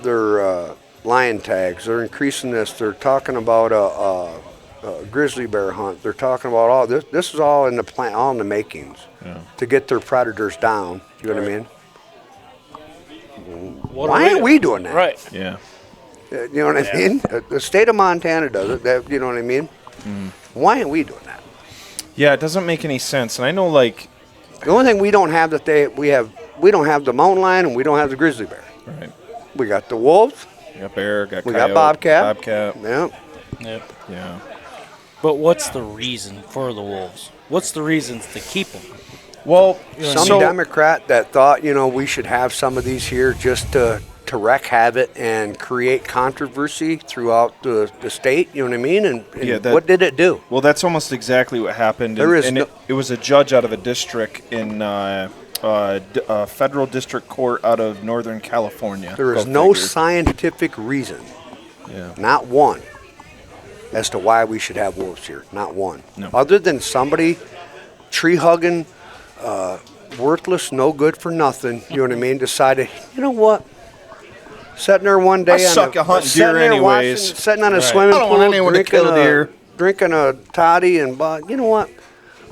[SPEAKER 4] their lion tags. They're increasing this. They're talking about a grizzly bear hunt. They're talking about all this. This is all in the plan, all in the makings to get their predators down. You know what I mean? Why aren't we doing that?
[SPEAKER 5] Right.
[SPEAKER 2] Yeah.
[SPEAKER 4] You know what I mean? The state of Montana does it. You know what I mean? Why aren't we doing that?
[SPEAKER 2] Yeah, it doesn't make any sense. And I know, like,
[SPEAKER 4] the only thing we don't have we don't have the mountain lion and we don't have the grizzly bear.
[SPEAKER 2] right.
[SPEAKER 4] We got the wolves.
[SPEAKER 2] We got bear, got
[SPEAKER 4] We
[SPEAKER 2] coyote,
[SPEAKER 4] got bobcat.
[SPEAKER 2] Bobcat.
[SPEAKER 4] Yeah.
[SPEAKER 5] Yep.
[SPEAKER 2] Yeah.
[SPEAKER 5] But what's the reason for the wolves? What's the reasons to keep them?
[SPEAKER 2] Well,
[SPEAKER 4] Some Democrat that thought, we should have some of these here just to wreak havoc and create controversy throughout the state, you know what I mean? And what did it do?
[SPEAKER 2] Well, that's almost exactly what happened. It was a judge out of a district in federal district court out of Northern California.
[SPEAKER 4] There is no scientific reason, not one, as to why we should have wolves here. Not one.
[SPEAKER 2] No.
[SPEAKER 4] Other than somebody tree-hugging, worthless, no good for nothing, you know what I mean, decided, you know what? Sitting there one day,
[SPEAKER 2] suck at hunting deer anyways.
[SPEAKER 4] Sitting on a swimming pool, drinking a toddy, and you know what?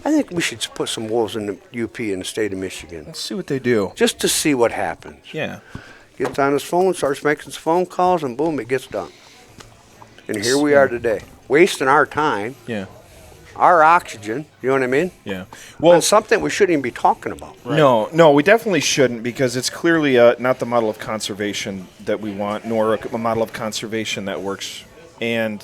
[SPEAKER 4] I think we should put some wolves in the UP in the state of Michigan.
[SPEAKER 2] Let's see what they do.
[SPEAKER 4] Just to see what happens.
[SPEAKER 2] Yeah.
[SPEAKER 4] Gets on his phone, starts making some phone calls, and boom, it gets done. And here we are today, wasting our time,
[SPEAKER 2] Yeah.
[SPEAKER 4] our oxygen, you know what I mean?
[SPEAKER 2] Yeah.
[SPEAKER 4] Well,
[SPEAKER 2] Well,
[SPEAKER 4] it's something we shouldn't even be talking about.
[SPEAKER 2] no, we definitely shouldn't, because it's clearly not the model of conservation that we want, nor a model of conservation that works. And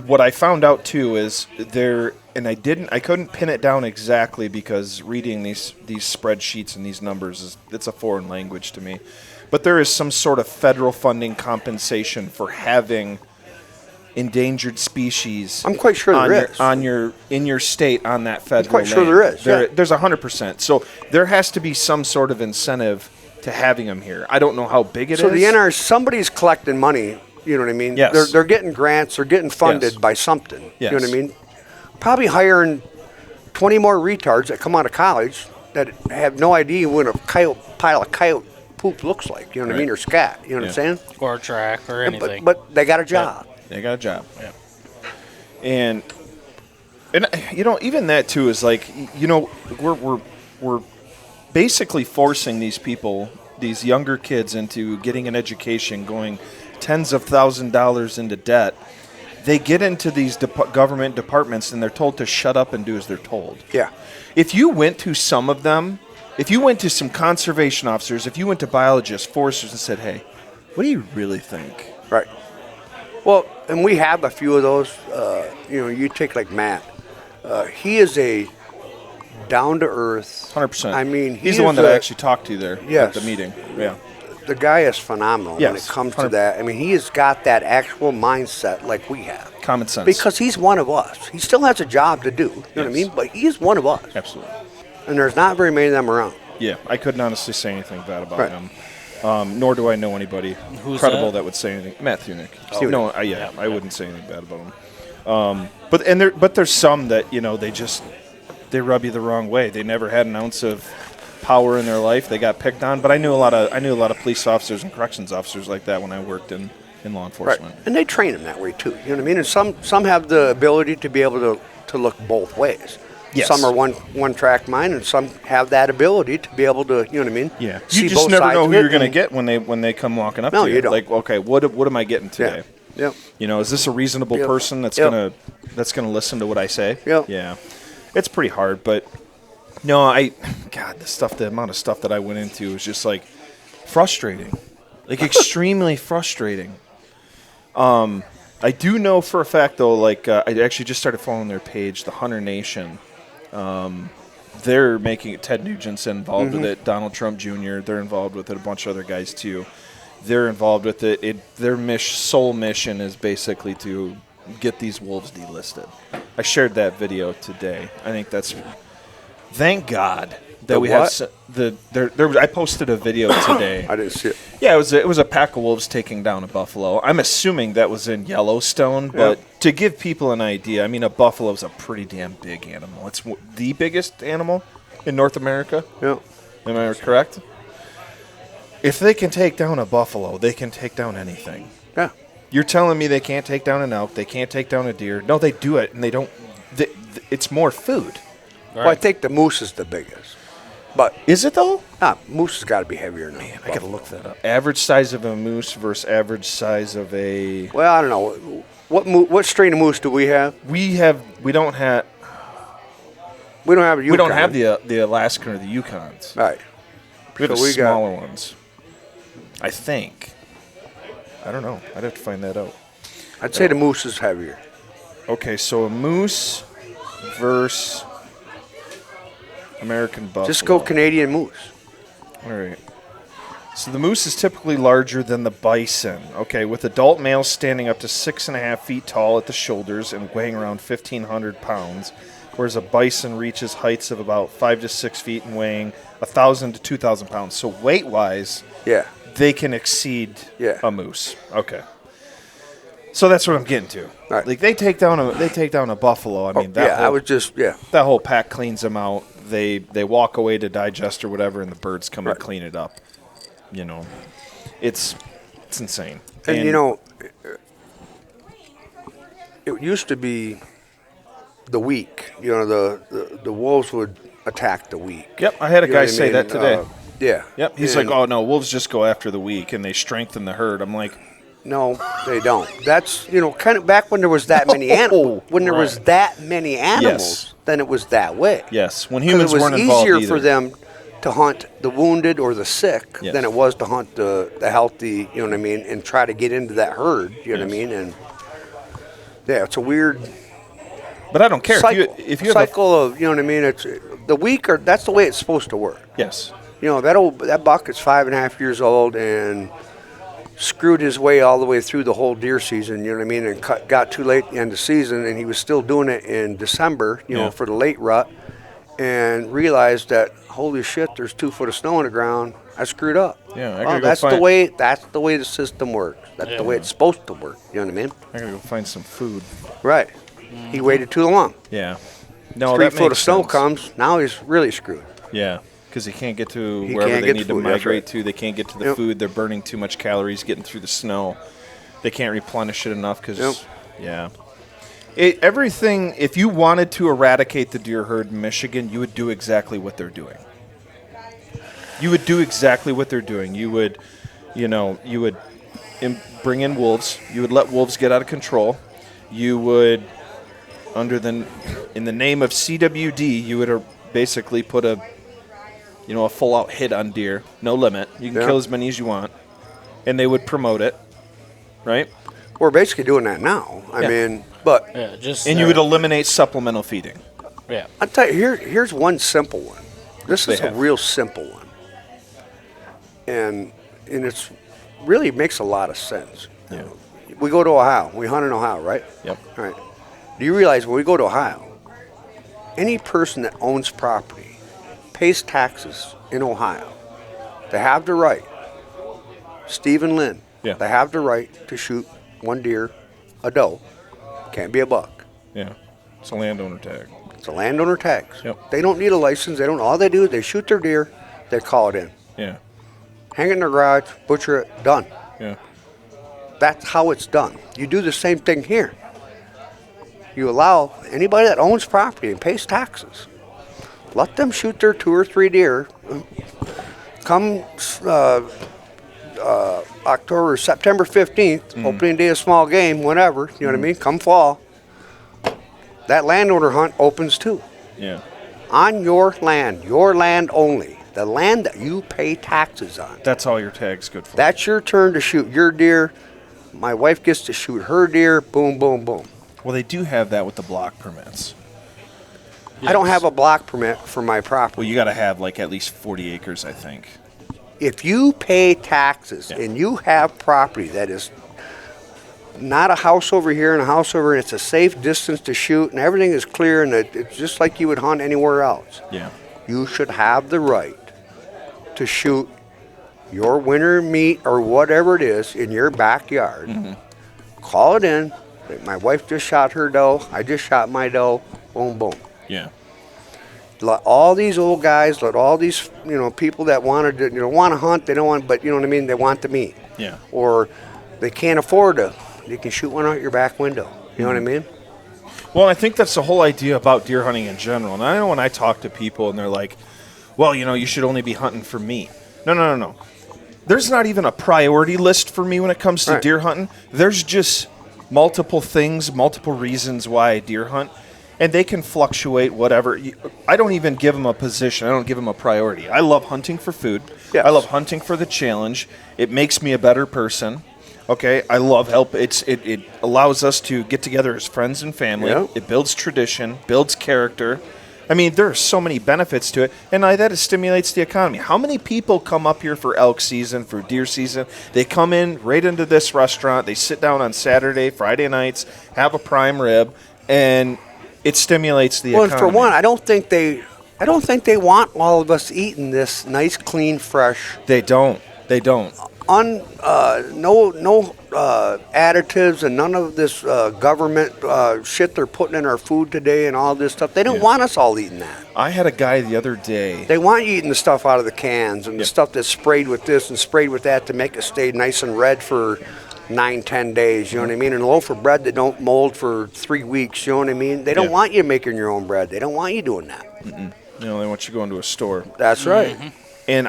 [SPEAKER 2] what I found out too is I couldn't pin it down exactly, because reading these spreadsheets and these numbers it's a foreign language to me. But there is some sort of federal funding compensation for having endangered species.
[SPEAKER 4] I'm quite sure there is.
[SPEAKER 2] In your state on that federal
[SPEAKER 4] I'm quite
[SPEAKER 2] land.
[SPEAKER 4] sure there is.
[SPEAKER 2] There's 100%. So there has to be some sort of incentive to having them here. I don't know how big it is.
[SPEAKER 4] So the NR, somebody's collecting money, you know what I mean?
[SPEAKER 2] Yes.
[SPEAKER 4] They're getting grants, they're getting funded by something.
[SPEAKER 2] Yes.
[SPEAKER 4] You know what I mean? Probably hiring 20 more retards that come out of college that have no idea what a pile of coyote poop looks like, you know what I mean, or scat, you know what I'm saying?
[SPEAKER 5] Or a track or anything.
[SPEAKER 4] But they got a job.
[SPEAKER 2] They got a job.
[SPEAKER 5] Yeah.
[SPEAKER 2] And even that too is like, we're basically forcing these people, these younger kids, into getting an education, going tens of $1,000s into debt. They get into these government departments and they're told to shut up and do as they're told.
[SPEAKER 4] Yeah.
[SPEAKER 2] If you went to some of them, if you went to some conservation officers, if you went to biologists, foresters, and said, hey, what do you really think?
[SPEAKER 4] Right. Well, and we have a few of those. You take like Matt. He is a down-to-earth.
[SPEAKER 2] 100%.
[SPEAKER 4] I mean,
[SPEAKER 2] he's the one that I actually talked to there
[SPEAKER 4] yes.
[SPEAKER 2] at the meeting. Yeah.
[SPEAKER 4] The guy is phenomenal when it
[SPEAKER 2] Yes,
[SPEAKER 4] comes
[SPEAKER 2] 100%.
[SPEAKER 4] to that. I mean, he has got that actual mindset like we have.
[SPEAKER 2] Common sense.
[SPEAKER 4] Because he's one of us. He still has a job to do. You know what I mean? But he's one of us.
[SPEAKER 2] Absolutely.
[SPEAKER 4] And there's not very many of them around.
[SPEAKER 2] Yeah, I couldn't honestly say anything bad about
[SPEAKER 4] Right.
[SPEAKER 2] him. Nor do I know anybody
[SPEAKER 5] Who's
[SPEAKER 2] credible
[SPEAKER 5] that?
[SPEAKER 2] that would say anything. Matt Thunick.
[SPEAKER 4] Oh,
[SPEAKER 2] No, I wouldn't say anything bad about him. But there's some that they rub you the wrong way. They never had an ounce of power in their life. They got picked on. But I knew a lot of police officers and corrections officers like that when I worked in law enforcement.
[SPEAKER 4] Right. And they train them that way too. You know what I mean? And some have the ability to be able to look both ways.
[SPEAKER 2] Yes.
[SPEAKER 4] Some are one track mind, and some have that ability to be able to, you know what I mean?
[SPEAKER 2] Yeah.
[SPEAKER 4] See
[SPEAKER 2] You just
[SPEAKER 4] both
[SPEAKER 2] never
[SPEAKER 4] sides
[SPEAKER 2] know
[SPEAKER 4] of
[SPEAKER 2] who
[SPEAKER 4] it
[SPEAKER 2] you're going to
[SPEAKER 4] and-
[SPEAKER 2] get when they come walking up
[SPEAKER 4] No,
[SPEAKER 2] to you.
[SPEAKER 4] you don't.
[SPEAKER 2] Like, okay, what am I getting today?
[SPEAKER 4] Yep.
[SPEAKER 2] Is this a reasonable
[SPEAKER 4] Yep.
[SPEAKER 2] person that's
[SPEAKER 4] Yep.
[SPEAKER 2] gonna listen to what I say?
[SPEAKER 4] Yep.
[SPEAKER 2] Yeah. It's pretty hard, but no, the amount of stuff that I went into was just like frustrating. Like extremely frustrating. I do know for a fact though, like I actually just started following their page, the Hunter Nation. they're making it. Ted Nugent's involved with it. Donald Trump Jr. They're involved with it. A bunch of other guys too. They're involved with it. Their sole mission is basically to get these wolves delisted. I shared that video today. I think that's. Thank God that we have I posted a video today.
[SPEAKER 4] I didn't see it.
[SPEAKER 2] Yeah, it was a pack of wolves taking down a buffalo. I'm assuming that was in Yellowstone, but to give people an idea, I mean, a buffalo is a pretty damn big animal. It's the biggest animal in North America.
[SPEAKER 4] Yeah.
[SPEAKER 2] Am I correct? If they can take down a buffalo, they can take down anything.
[SPEAKER 4] Yeah.
[SPEAKER 2] You're telling me they can't take down an elk, they can't take down a deer. No, they do it, and they don't. It's more food.
[SPEAKER 5] Right.
[SPEAKER 4] Well, I think the moose is the biggest. But
[SPEAKER 2] Is it, though?
[SPEAKER 4] moose has got to be heavier than
[SPEAKER 2] Man, I got to look that up. Average size of a moose versus average size of a...
[SPEAKER 4] Well, I don't know. What strain of moose do we have?
[SPEAKER 2] We don't have
[SPEAKER 4] We don't have a Yukon.
[SPEAKER 2] We don't have the Alaskan or the Yukons.
[SPEAKER 4] Right.
[SPEAKER 2] We have
[SPEAKER 4] So
[SPEAKER 2] the
[SPEAKER 4] we got-
[SPEAKER 2] smaller ones. I think. I don't know. I'd have to find that out.
[SPEAKER 4] I'd say the moose is heavier.
[SPEAKER 2] Okay, so a moose versus American buffalo.
[SPEAKER 4] Just go Canadian moose.
[SPEAKER 2] All right. So the moose is typically larger than the bison, okay, with adult males standing up to 6.5 feet tall at the shoulders and weighing around 1,500 pounds, whereas a bison reaches heights of about 5 to 6 feet and weighing 1,000 to 2,000 pounds. So weight-wise,
[SPEAKER 4] Yeah.
[SPEAKER 2] they can exceed
[SPEAKER 4] Yeah.
[SPEAKER 2] a moose. Okay. So that's what I'm getting to.
[SPEAKER 4] Right.
[SPEAKER 2] Like they take down a buffalo. I mean, that whole pack cleans them out. They walk away to digest or whatever, and the birds come and clean it up. You know, it's insane.
[SPEAKER 4] And you know, it used to be the weak. You know, the wolves would attack the weak.
[SPEAKER 2] Yep, I had a
[SPEAKER 4] You know
[SPEAKER 2] guy
[SPEAKER 4] what I
[SPEAKER 2] say
[SPEAKER 4] mean?
[SPEAKER 2] that today.
[SPEAKER 4] Yeah.
[SPEAKER 2] Yep, he's
[SPEAKER 4] And-
[SPEAKER 2] like, "Oh no, wolves just go after the weak and they strengthen the herd." I'm like,
[SPEAKER 4] No, they don't. That's, kind of back when there was that many animals. When there was that many animals, then it was that way.
[SPEAKER 2] yes, when
[SPEAKER 4] 'Cause
[SPEAKER 2] humans weren't
[SPEAKER 4] it was
[SPEAKER 2] involved
[SPEAKER 4] easier
[SPEAKER 2] either.
[SPEAKER 4] for them to hunt the wounded or the sick
[SPEAKER 2] Yes.
[SPEAKER 4] than it was to hunt the healthy, you know what I mean, and try to get into that herd, you know what I
[SPEAKER 2] Yes.
[SPEAKER 4] mean? And yeah, it's a weird
[SPEAKER 2] But I don't care
[SPEAKER 4] cycle,
[SPEAKER 2] if you have
[SPEAKER 4] cycle of, you know what I mean? It's the weak are, that's the way it's supposed to work.
[SPEAKER 2] yes,
[SPEAKER 4] You know, that buck is 5.5 years old and screwed his way all the way through the whole deer season, you know what I mean, and got too late at the end of the season, and he was still doing it in December, you know, for the late rut, and realized that, holy shit, there's 2 foot of snow on the ground. I screwed up.
[SPEAKER 2] Yeah, I gotta
[SPEAKER 4] Well,
[SPEAKER 2] go
[SPEAKER 4] that's
[SPEAKER 2] find-
[SPEAKER 4] the way the system works. That's the way it's supposed to work. You know what I mean?
[SPEAKER 2] I gotta go find some food.
[SPEAKER 4] Right. He waited too long.
[SPEAKER 2] Yeah, no,
[SPEAKER 4] 3
[SPEAKER 2] that
[SPEAKER 4] foot of
[SPEAKER 2] makes
[SPEAKER 4] snow
[SPEAKER 2] sense.
[SPEAKER 4] comes. Now he's really screwed.
[SPEAKER 2] Yeah, because he can't get to
[SPEAKER 4] He
[SPEAKER 2] wherever
[SPEAKER 4] can't
[SPEAKER 2] they
[SPEAKER 4] get
[SPEAKER 2] need
[SPEAKER 4] to
[SPEAKER 2] to
[SPEAKER 4] food, that's
[SPEAKER 2] migrate
[SPEAKER 4] right.
[SPEAKER 2] to. They can't get to the
[SPEAKER 4] Yep.
[SPEAKER 2] food. They're burning too much calories getting through the snow. They can't replenish it enough because,
[SPEAKER 4] Yep.
[SPEAKER 2] yeah. Everything, if you wanted to eradicate the deer herd in Michigan, you would do exactly what they're doing. You would do exactly what they're doing. You would, bring in wolves. You would let wolves get out of control. You would, in the name of CWD, you would basically put a full-out hit on deer, no limit. You can
[SPEAKER 4] Yeah.
[SPEAKER 2] kill as many as you want, and they would promote it, right?
[SPEAKER 4] We're basically doing that now. I
[SPEAKER 2] Yeah.
[SPEAKER 4] mean, but
[SPEAKER 5] Yeah, just
[SPEAKER 2] And you would eliminate supplemental feeding.
[SPEAKER 5] yeah.
[SPEAKER 4] I'll tell you, here's one simple one. This
[SPEAKER 2] They
[SPEAKER 4] is a
[SPEAKER 2] have.
[SPEAKER 4] real simple one. And it's really makes a lot of sense.
[SPEAKER 2] Yeah.
[SPEAKER 4] We go to Ohio. We hunt in Ohio, right?
[SPEAKER 2] Yep.
[SPEAKER 4] All right. Do you realize when we go to Ohio, any person that owns property pays taxes in Ohio. They have the right. Steve and Lynn.
[SPEAKER 2] Yeah.
[SPEAKER 4] They have the right to shoot one deer, a doe. Can't be a buck.
[SPEAKER 2] Yeah. It's a landowner tag.
[SPEAKER 4] It's a landowner tax.
[SPEAKER 2] Yep.
[SPEAKER 4] They don't need a license. They don't. All they do is they shoot their deer. They call it in.
[SPEAKER 2] Yeah.
[SPEAKER 4] Hang it in their garage. Butcher it. Done.
[SPEAKER 2] Yeah.
[SPEAKER 4] That's how it's done. You do the same thing here. You allow anybody that owns property and pays taxes, let them shoot their 2 or 3 deer. Come October, September 15th, opening day of small game, whenever, you know what I mean? Come fall. That landowner hunt opens too.
[SPEAKER 2] Yeah.
[SPEAKER 4] On your land only. The land that you pay taxes on.
[SPEAKER 2] That's all your tag's good for.
[SPEAKER 4] That's your turn to shoot your deer. My wife gets to shoot her deer. Boom, boom, boom.
[SPEAKER 2] Well, they do have that with the block permits.
[SPEAKER 4] I don't have a block permit for my property.
[SPEAKER 2] Well, you got to have like at least 40 acres, I think.
[SPEAKER 4] If you pay taxes and you have property that is not a house over here and a house over, and it's a safe distance to shoot, and everything is clear, and it's just like you would hunt anywhere else.
[SPEAKER 2] Yeah.
[SPEAKER 4] You should have the right to shoot your winter meat or whatever it is in your backyard. Call it in. My wife just shot her doe. I just shot my doe. Boom, boom.
[SPEAKER 2] Yeah.
[SPEAKER 4] Let all these old guys, let all these people that want to hunt. They don't want, but you know what I mean. They want the meat.
[SPEAKER 2] Yeah.
[SPEAKER 4] Or they can't afford to. You can shoot one out your back window. You know what I mean?
[SPEAKER 2] Well, I think that's the whole idea about deer hunting in general. And I know when I talk to people and they're like, well, you should only be hunting for meat. No. There's not even a priority list for me when it comes to deer hunting. There's just multiple things, multiple reasons why I deer hunt. And they can fluctuate, whatever. I don't even give them a position. I don't give them a priority. I love hunting for food.
[SPEAKER 4] Yes.
[SPEAKER 2] I love hunting for the challenge. It makes me a better person. Okay, I love help. It allows us to get together as friends and family.
[SPEAKER 4] Yep.
[SPEAKER 2] It builds tradition, builds character. I mean, there are so many benefits to it, and that it stimulates the economy. How many people come up here for elk season, for deer season? They come in right into this restaurant. They sit down on Saturday, Friday nights, have a prime rib, and it stimulates the economy.
[SPEAKER 4] Well, for one, I don't think they want all of us eating this nice, clean, fresh.
[SPEAKER 2] They don't.
[SPEAKER 4] No additives and none of this government shit they're putting in our food today and all this stuff. They don't want us all eating that.
[SPEAKER 2] I had a guy the other day.
[SPEAKER 4] They want you eating the stuff out of the cans and the stuff that's sprayed with this and sprayed with that to make it stay nice and red for 9-10 days. You know what I mean? And a loaf of bread that don't mold for 3 weeks. You know what I mean? They don't want you making your own bread. They don't want you doing that.
[SPEAKER 2] They want you going to a store.
[SPEAKER 4] That's right.
[SPEAKER 2] And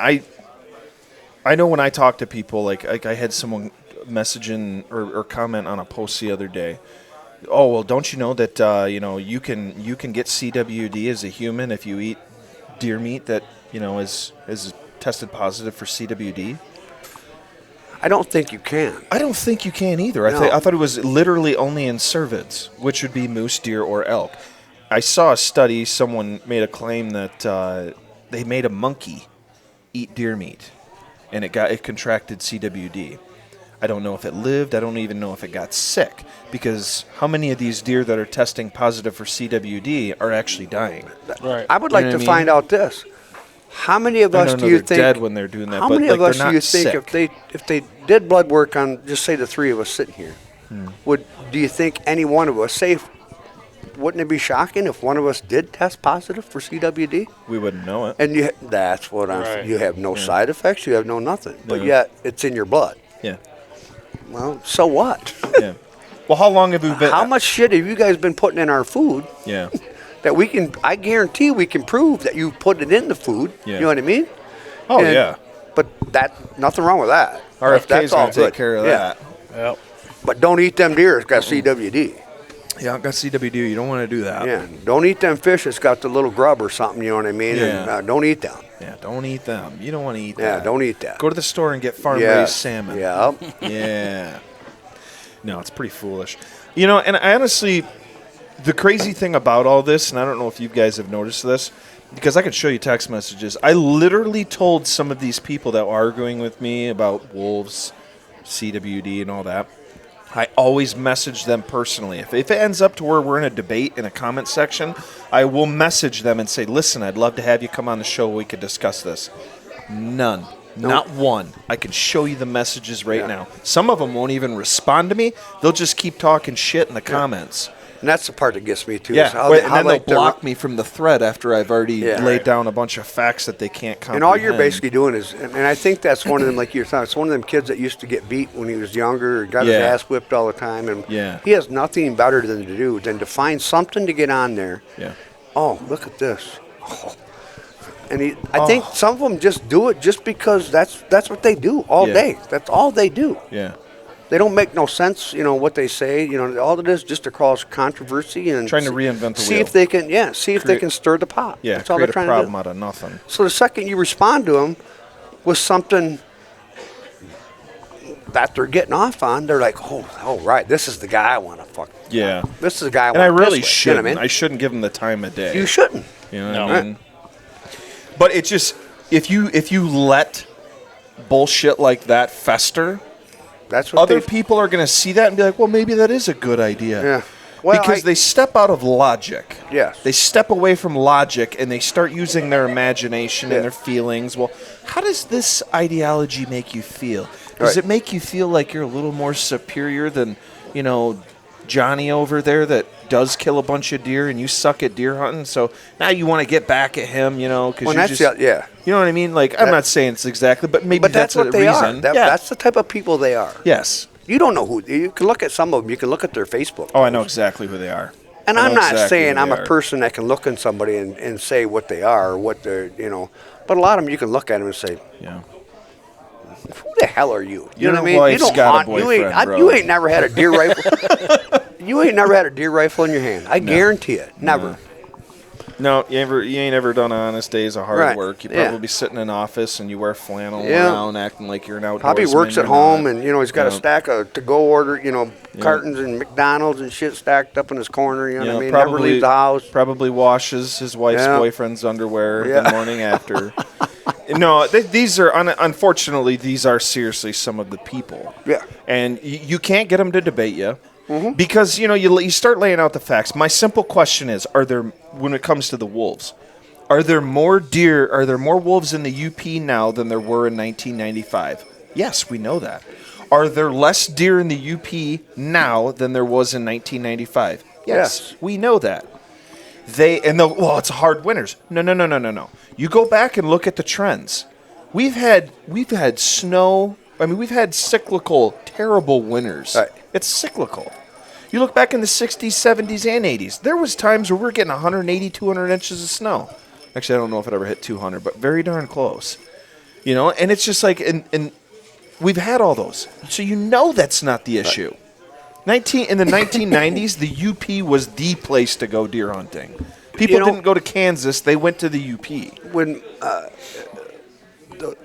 [SPEAKER 2] I know when I talk to people, like I had someone message in or comment on a post the other day. Oh, well, don't you know that you can get CWD as a human if you eat deer meat that is tested positive for CWD?
[SPEAKER 4] I don't think you can.
[SPEAKER 2] I don't think you can either.
[SPEAKER 4] No.
[SPEAKER 2] I thought it was literally only in cervids, which would be moose, deer, or elk. I saw a study. Someone made a claim that they made a monkey eat deer meat, and it contracted CWD. I don't know if it lived. I don't even know if it got sick, because how many of these deer that are testing positive for CWD are actually dying?
[SPEAKER 5] Right.
[SPEAKER 4] I would like to find out this. How many of us do you think
[SPEAKER 2] they're dead when they're doing that?
[SPEAKER 4] How
[SPEAKER 2] but
[SPEAKER 4] many of us
[SPEAKER 2] they're
[SPEAKER 4] do you
[SPEAKER 2] not
[SPEAKER 4] think
[SPEAKER 2] sick.
[SPEAKER 4] if they did blood work on, just say the three of us sitting here, do you think any one of us, wouldn't it be shocking if one of us did test positive for CWD?
[SPEAKER 2] We wouldn't know it.
[SPEAKER 4] And that's what I'm saying. You have no side effects, you have no nothing, but yet it's in your blood.
[SPEAKER 2] Yeah.
[SPEAKER 4] Well, so what?
[SPEAKER 2] Yeah. Well, how long have we been?
[SPEAKER 4] How much shit have you guys been putting in our food?
[SPEAKER 2] Yeah.
[SPEAKER 4] That I guarantee we can prove that you put it in the food.
[SPEAKER 2] Yeah.
[SPEAKER 4] You know what I mean?
[SPEAKER 2] Oh, yeah.
[SPEAKER 4] But nothing wrong with that.
[SPEAKER 2] RFK's
[SPEAKER 4] all
[SPEAKER 2] going to take
[SPEAKER 4] good.
[SPEAKER 2] care of
[SPEAKER 4] Yeah.
[SPEAKER 2] that.
[SPEAKER 5] Yep.
[SPEAKER 4] But don't eat them deer. It's got CWD.
[SPEAKER 2] Yeah, I've got CWD. You don't want to do that.
[SPEAKER 4] Yeah. Don't eat them fish. It's got the little grub or something. You know what I mean?
[SPEAKER 2] Yeah.
[SPEAKER 4] And, don't eat them.
[SPEAKER 2] Yeah, don't eat them. You don't want to eat that.
[SPEAKER 4] Yeah, don't eat that.
[SPEAKER 2] Go to the store and get farm-raised salmon.
[SPEAKER 4] Yeah.
[SPEAKER 2] Yeah. No, it's pretty foolish. And I honestly, the crazy thing about all this, and I don't know if you guys have noticed this, because I could show you text messages. I literally told some of these people that were arguing with me about wolves, CWD, and all that, I always message them personally. If it ends up to where we're in a debate in a comment section, I will message them and say, listen, I'd love to have you come on the show. We could discuss this. None. Not one. I can show you the messages right now. Some of them won't even respond to me. They'll just keep talking shit in the comments.
[SPEAKER 4] And that's the part that gets me, too.
[SPEAKER 2] Yeah,
[SPEAKER 4] is how
[SPEAKER 2] and then
[SPEAKER 4] like
[SPEAKER 2] they'll block me from the thread after I've already laid down a bunch of facts that they can't comprehend.
[SPEAKER 4] And all you're basically doing is, and I think that's one of them, like you're saying, it's one of them kids that used to get beat when he was younger, got his ass whipped all the time, and he has nothing better than to do than to find something to get on there.
[SPEAKER 2] Yeah.
[SPEAKER 4] Oh, look at this. Oh. And I think some of them just do it just because that's what they do all day. That's all they do.
[SPEAKER 2] Yeah.
[SPEAKER 4] They don't make no sense, what they say. All it is just to cause controversy and
[SPEAKER 2] trying to reinvent the wheel.
[SPEAKER 4] See if they can, they can stir the pot.
[SPEAKER 2] Yeah,
[SPEAKER 4] that's all they're
[SPEAKER 2] create
[SPEAKER 4] trying
[SPEAKER 2] a problem
[SPEAKER 4] to do.
[SPEAKER 2] out of nothing.
[SPEAKER 4] So the second you respond to them with something that they're getting off on, they're like, oh, right, this is the guy I want to fuck.
[SPEAKER 2] Yeah.
[SPEAKER 4] This is the guy I want
[SPEAKER 2] And I
[SPEAKER 4] to
[SPEAKER 2] really
[SPEAKER 4] piss with.
[SPEAKER 2] shouldn't.
[SPEAKER 4] You know what I mean?
[SPEAKER 2] I shouldn't give him the time of day.
[SPEAKER 4] You shouldn't.
[SPEAKER 2] You know
[SPEAKER 5] No.
[SPEAKER 2] what I mean? But it just, if you let bullshit like that fester,
[SPEAKER 4] That's what
[SPEAKER 2] other
[SPEAKER 4] they,
[SPEAKER 2] people are going to see that and be like, well, maybe that is a good idea.
[SPEAKER 4] Yeah. Well,
[SPEAKER 2] because they step out of logic.
[SPEAKER 4] Yes.
[SPEAKER 2] They step away from logic and they start using their imagination
[SPEAKER 4] Yeah.
[SPEAKER 2] and their feelings. Well, how does this ideology make you feel? Does
[SPEAKER 4] Right.
[SPEAKER 2] it make you feel like you're a little more superior than, Johnny over there that does kill a bunch of deer and you suck at deer hunting? So now you want to get back at him, because
[SPEAKER 4] Well,
[SPEAKER 2] you
[SPEAKER 4] that's
[SPEAKER 2] just,
[SPEAKER 4] yeah.
[SPEAKER 2] you know what I mean? Like, I'm not saying it's exactly, but maybe
[SPEAKER 4] But that's
[SPEAKER 2] a
[SPEAKER 4] what they are.
[SPEAKER 2] reason. Yeah.
[SPEAKER 4] That's the type of people they are.
[SPEAKER 2] Yes.
[SPEAKER 4] You don't know who. You can look at some of them. You can look at their Facebook.
[SPEAKER 2] Oh, I know exactly who they are.
[SPEAKER 4] And
[SPEAKER 2] I
[SPEAKER 4] I'm
[SPEAKER 2] know
[SPEAKER 4] not
[SPEAKER 2] exactly
[SPEAKER 4] saying
[SPEAKER 2] who
[SPEAKER 4] I'm
[SPEAKER 2] they
[SPEAKER 4] a
[SPEAKER 2] are.
[SPEAKER 4] person that can look at somebody and say what they are or what they're, But a lot of them, you can look at them and say,
[SPEAKER 2] Yeah.
[SPEAKER 4] who the hell are you? You
[SPEAKER 2] Your
[SPEAKER 4] know what I mean? You
[SPEAKER 2] wife's
[SPEAKER 4] don't
[SPEAKER 2] got a
[SPEAKER 4] hunt.
[SPEAKER 2] boyfriend, bro.
[SPEAKER 4] You ain't never had a deer rifle. You ain't never had a deer rifle in your hand. I guarantee it. Never.
[SPEAKER 2] No, you ain't ever done honest days of hard
[SPEAKER 4] Right.
[SPEAKER 2] work. You
[SPEAKER 4] Yeah.
[SPEAKER 2] probably sit in an office and you wear flannel
[SPEAKER 4] Yeah.
[SPEAKER 2] around acting like you're an outdoorsman.
[SPEAKER 4] Probably works at
[SPEAKER 2] You're
[SPEAKER 4] home
[SPEAKER 2] not.
[SPEAKER 4] and, he's got a stack of to-go order, cartons and McDonald's and shit stacked up in his corner. You know what I mean? Never leaves the house.
[SPEAKER 2] Probably washes his wife's
[SPEAKER 4] Yeah.
[SPEAKER 2] boyfriend's underwear
[SPEAKER 4] Yeah.
[SPEAKER 2] the morning after. No, these are, unfortunately, these are seriously some of the people.
[SPEAKER 4] Yeah.
[SPEAKER 2] And you can't get them to debate you.
[SPEAKER 4] Mm-hmm.
[SPEAKER 2] Because, you start laying out the facts. My simple question is, when it comes to the wolves, are there more wolves in the UP now than there were in 1995? Yes, we know that. Are there less deer in the UP now than there was in 1995? Yes. We know that. It's hard winters. No. You go back and look at the trends. We've had snow. I mean, we've had cyclical, terrible winters.
[SPEAKER 4] Right.
[SPEAKER 2] It's cyclical. You look back in the 60s, 70s, and 80s. There was times where we're getting 180, 200 inches of snow. Actually, I don't know if it ever hit 200, but very darn close. And it's just like, and we've had all those. So that's not the issue. In the 1990s, the UP was the place to go deer hunting. People didn't go to Kansas; they went to the UP.
[SPEAKER 4] When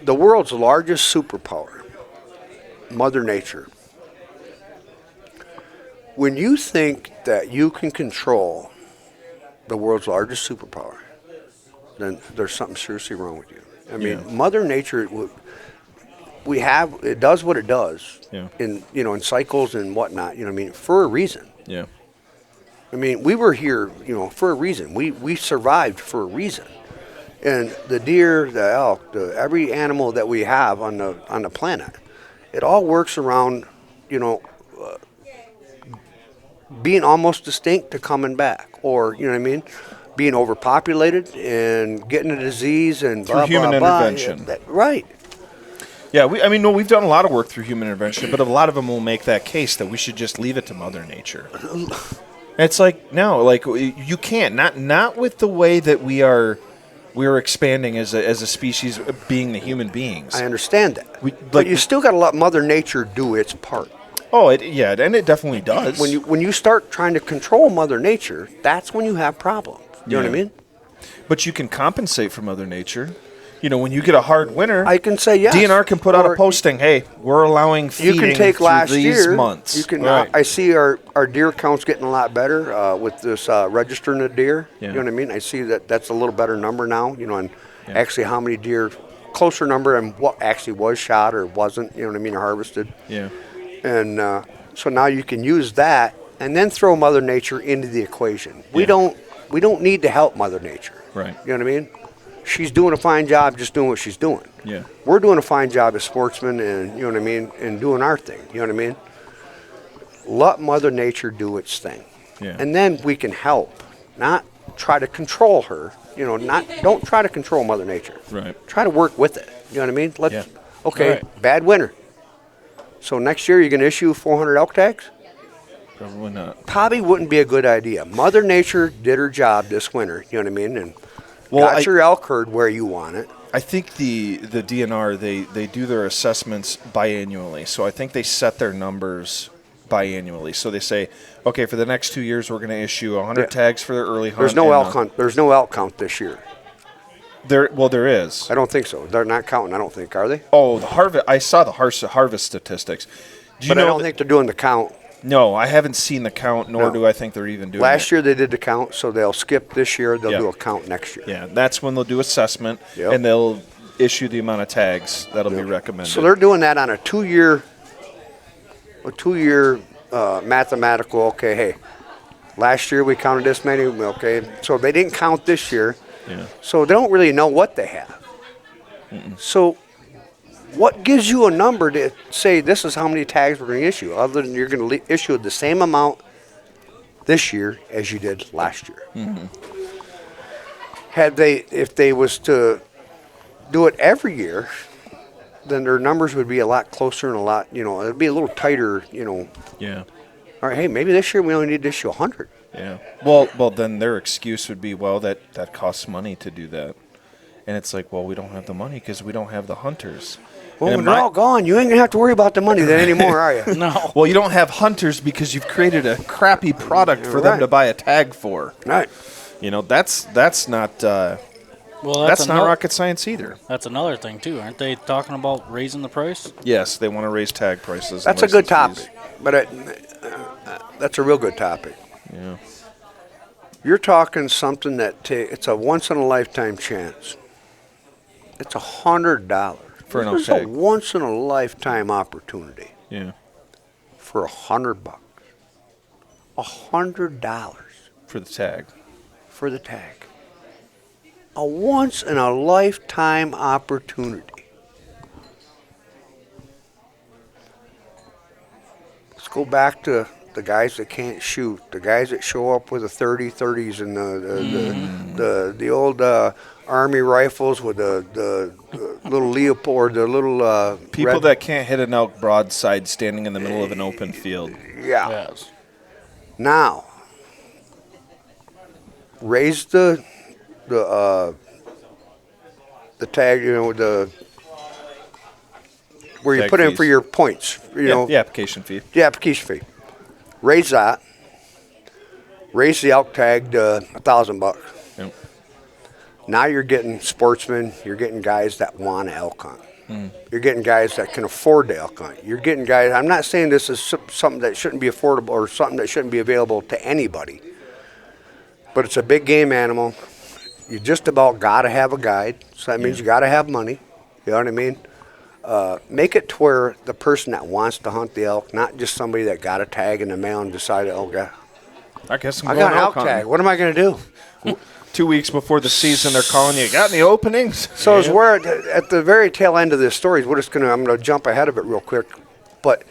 [SPEAKER 4] the world's largest superpower, Mother Nature. When you think that you can control the world's largest superpower, then there's something seriously wrong with you. I mean, Mother Nature, it does what it does in cycles and whatnot, for a reason.
[SPEAKER 2] Yeah.
[SPEAKER 4] I mean, we were here, for a reason. We survived for a reason. And the deer, the elk, every animal that we have on the planet, it all works around, being almost distinct to coming back, or being overpopulated and getting a disease and
[SPEAKER 2] Through human intervention.
[SPEAKER 4] Right.
[SPEAKER 2] Yeah, we've done a lot of work through human intervention, but a lot of them will make that case that we should just leave it to Mother Nature. It's like, no, like you can't, not with the way that we are expanding as a species, being the human beings.
[SPEAKER 4] I understand that, but you still got to let Mother Nature do its part.
[SPEAKER 2] Oh, and it definitely does.
[SPEAKER 4] When you start trying to control Mother Nature, that's when you have problems. You know what I mean?
[SPEAKER 2] But you can compensate for Mother Nature. When you get a hard winter,
[SPEAKER 4] I can say yes.
[SPEAKER 2] DNR can put out a posting. Hey, we're allowing feeding
[SPEAKER 4] you can take
[SPEAKER 2] through
[SPEAKER 4] last
[SPEAKER 2] these
[SPEAKER 4] year.
[SPEAKER 2] months.
[SPEAKER 4] You can.
[SPEAKER 2] Right.
[SPEAKER 4] I see our deer count's getting a lot better with this registering the deer.
[SPEAKER 2] Yeah.
[SPEAKER 4] You know what I mean? I see that's a little better number now. And actually how many deer, closer number, and what actually was shot or wasn't. You know what I mean? Or harvested.
[SPEAKER 2] Yeah.
[SPEAKER 4] And so now you can use that and then throw Mother Nature into the equation. We don't need to help Mother Nature.
[SPEAKER 2] Right.
[SPEAKER 4] You know what I mean? She's doing a fine job just doing what she's doing.
[SPEAKER 2] Yeah.
[SPEAKER 4] We're doing a fine job as sportsmen and, you know what I mean, and doing our thing. You know what I mean? Let Mother Nature do its thing.
[SPEAKER 2] Yeah.
[SPEAKER 4] And then we can help, not try to control her. Don't try to control Mother Nature.
[SPEAKER 2] Right.
[SPEAKER 4] Try to work with it. You know what I mean? Okay,
[SPEAKER 2] Right.
[SPEAKER 4] bad winter. So next year you're going to issue 400 elk tags?
[SPEAKER 2] Probably not.
[SPEAKER 4] Probably wouldn't be a good idea. Mother Nature did her job this winter, you know what I mean? And got your elk herd where you want it.
[SPEAKER 2] I think the DNR, they do their assessments biannually. So I think they set their numbers biannually. So they say, okay, for the next 2 years, we're going to issue 100 tags for their early hunt.
[SPEAKER 4] There's no elk hunt. There's no elk count this year.
[SPEAKER 2] There is.
[SPEAKER 4] I don't think so. They're not counting, I don't think, are they?
[SPEAKER 2] Oh, the harvest. I saw the harvest statistics. Do you
[SPEAKER 4] But
[SPEAKER 2] know
[SPEAKER 4] I don't think they're doing the count.
[SPEAKER 2] No, I haven't seen the count, nor
[SPEAKER 4] No.
[SPEAKER 2] do I think they're even doing
[SPEAKER 4] Last
[SPEAKER 2] it.
[SPEAKER 4] year they did the count, so they'll skip this year. They'll
[SPEAKER 2] Yeah.
[SPEAKER 4] do a count next year.
[SPEAKER 2] Yeah, that's when they'll do assessment,
[SPEAKER 4] Yep.
[SPEAKER 2] and they'll issue the amount of tags that'll be recommended.
[SPEAKER 4] So they're doing that on a two-year mathematical. Okay, hey, last year we counted this many. Okay, so they didn't count this year,
[SPEAKER 2] Yeah.
[SPEAKER 4] so they don't really know what they have. So, what gives you a number to say this is how many tags we're going to issue? Other than you're going to issue the same amount this year as you did last year. If they was to do it every year, then their numbers would be a lot closer and a lot, it'd be a little tighter,
[SPEAKER 2] Yeah.
[SPEAKER 4] All right, hey, maybe this year we only need to issue 100.
[SPEAKER 2] Yeah. Well, then their excuse would be, well, that costs money to do that. And it's like, well, we don't have the money because we don't have the hunters.
[SPEAKER 4] Well,
[SPEAKER 2] And
[SPEAKER 4] when they're all gone, you ain't going to have to worry about the money then anymore, are you?
[SPEAKER 5] No.
[SPEAKER 2] Well, you don't have hunters because you've created a crappy product for them
[SPEAKER 4] Right.
[SPEAKER 2] to buy a tag for.
[SPEAKER 4] Right.
[SPEAKER 2] That's not
[SPEAKER 5] Well,
[SPEAKER 2] that's not rocket science either.
[SPEAKER 5] That's another thing too. Aren't they talking about raising the price?
[SPEAKER 2] Yes, they want to raise tag prices.
[SPEAKER 4] That's
[SPEAKER 2] and
[SPEAKER 4] a good
[SPEAKER 2] license
[SPEAKER 4] topic. But that's a real good topic.
[SPEAKER 2] fees. Yeah.
[SPEAKER 4] You're talking something that it's a once-in-a-lifetime chance. It's $100.
[SPEAKER 2] For an elk
[SPEAKER 4] This is
[SPEAKER 2] tag.
[SPEAKER 4] a once-in-a-lifetime opportunity
[SPEAKER 2] Yeah.
[SPEAKER 4] for $100. $100
[SPEAKER 2] For the tag.
[SPEAKER 4] for the tag. A once-in-a-lifetime opportunity. Let's go back to the guys that can't shoot, the guys that show up with the 30s and the old Army rifles with the little Leopold, the little
[SPEAKER 2] People
[SPEAKER 4] red,
[SPEAKER 2] that can't hit an elk broadside standing in the middle of an open field.
[SPEAKER 4] yeah.
[SPEAKER 5] Yes.
[SPEAKER 4] Now, raise the tag, where you
[SPEAKER 2] Tag
[SPEAKER 4] put in
[SPEAKER 2] fees.
[SPEAKER 4] for your points,
[SPEAKER 2] The application fee.
[SPEAKER 4] the application fee. Raise that. Raise the elk tag to $1,000.
[SPEAKER 2] Yep.
[SPEAKER 4] Now you're getting sportsmen. You're getting guys that want to elk hunt. You're getting guys that can afford to elk hunt. You're getting guys. I'm not saying this is something that shouldn't be affordable or something that shouldn't be available to anybody. But it's a big game animal. You just about got to have a guide. So that means you got to have money. You know what I mean? Make it to where the person that wants to hunt the elk, not just somebody that got a tag in the mail and decided, oh, God,
[SPEAKER 2] I guess
[SPEAKER 4] I got an elk
[SPEAKER 2] hunting.
[SPEAKER 4] tag. What am I going to do?
[SPEAKER 2] 2 weeks before the season, they're calling you. Got any openings?
[SPEAKER 4] So it's where at the very tail end of this story is what it's going to. I'm going to jump ahead of it real quick, but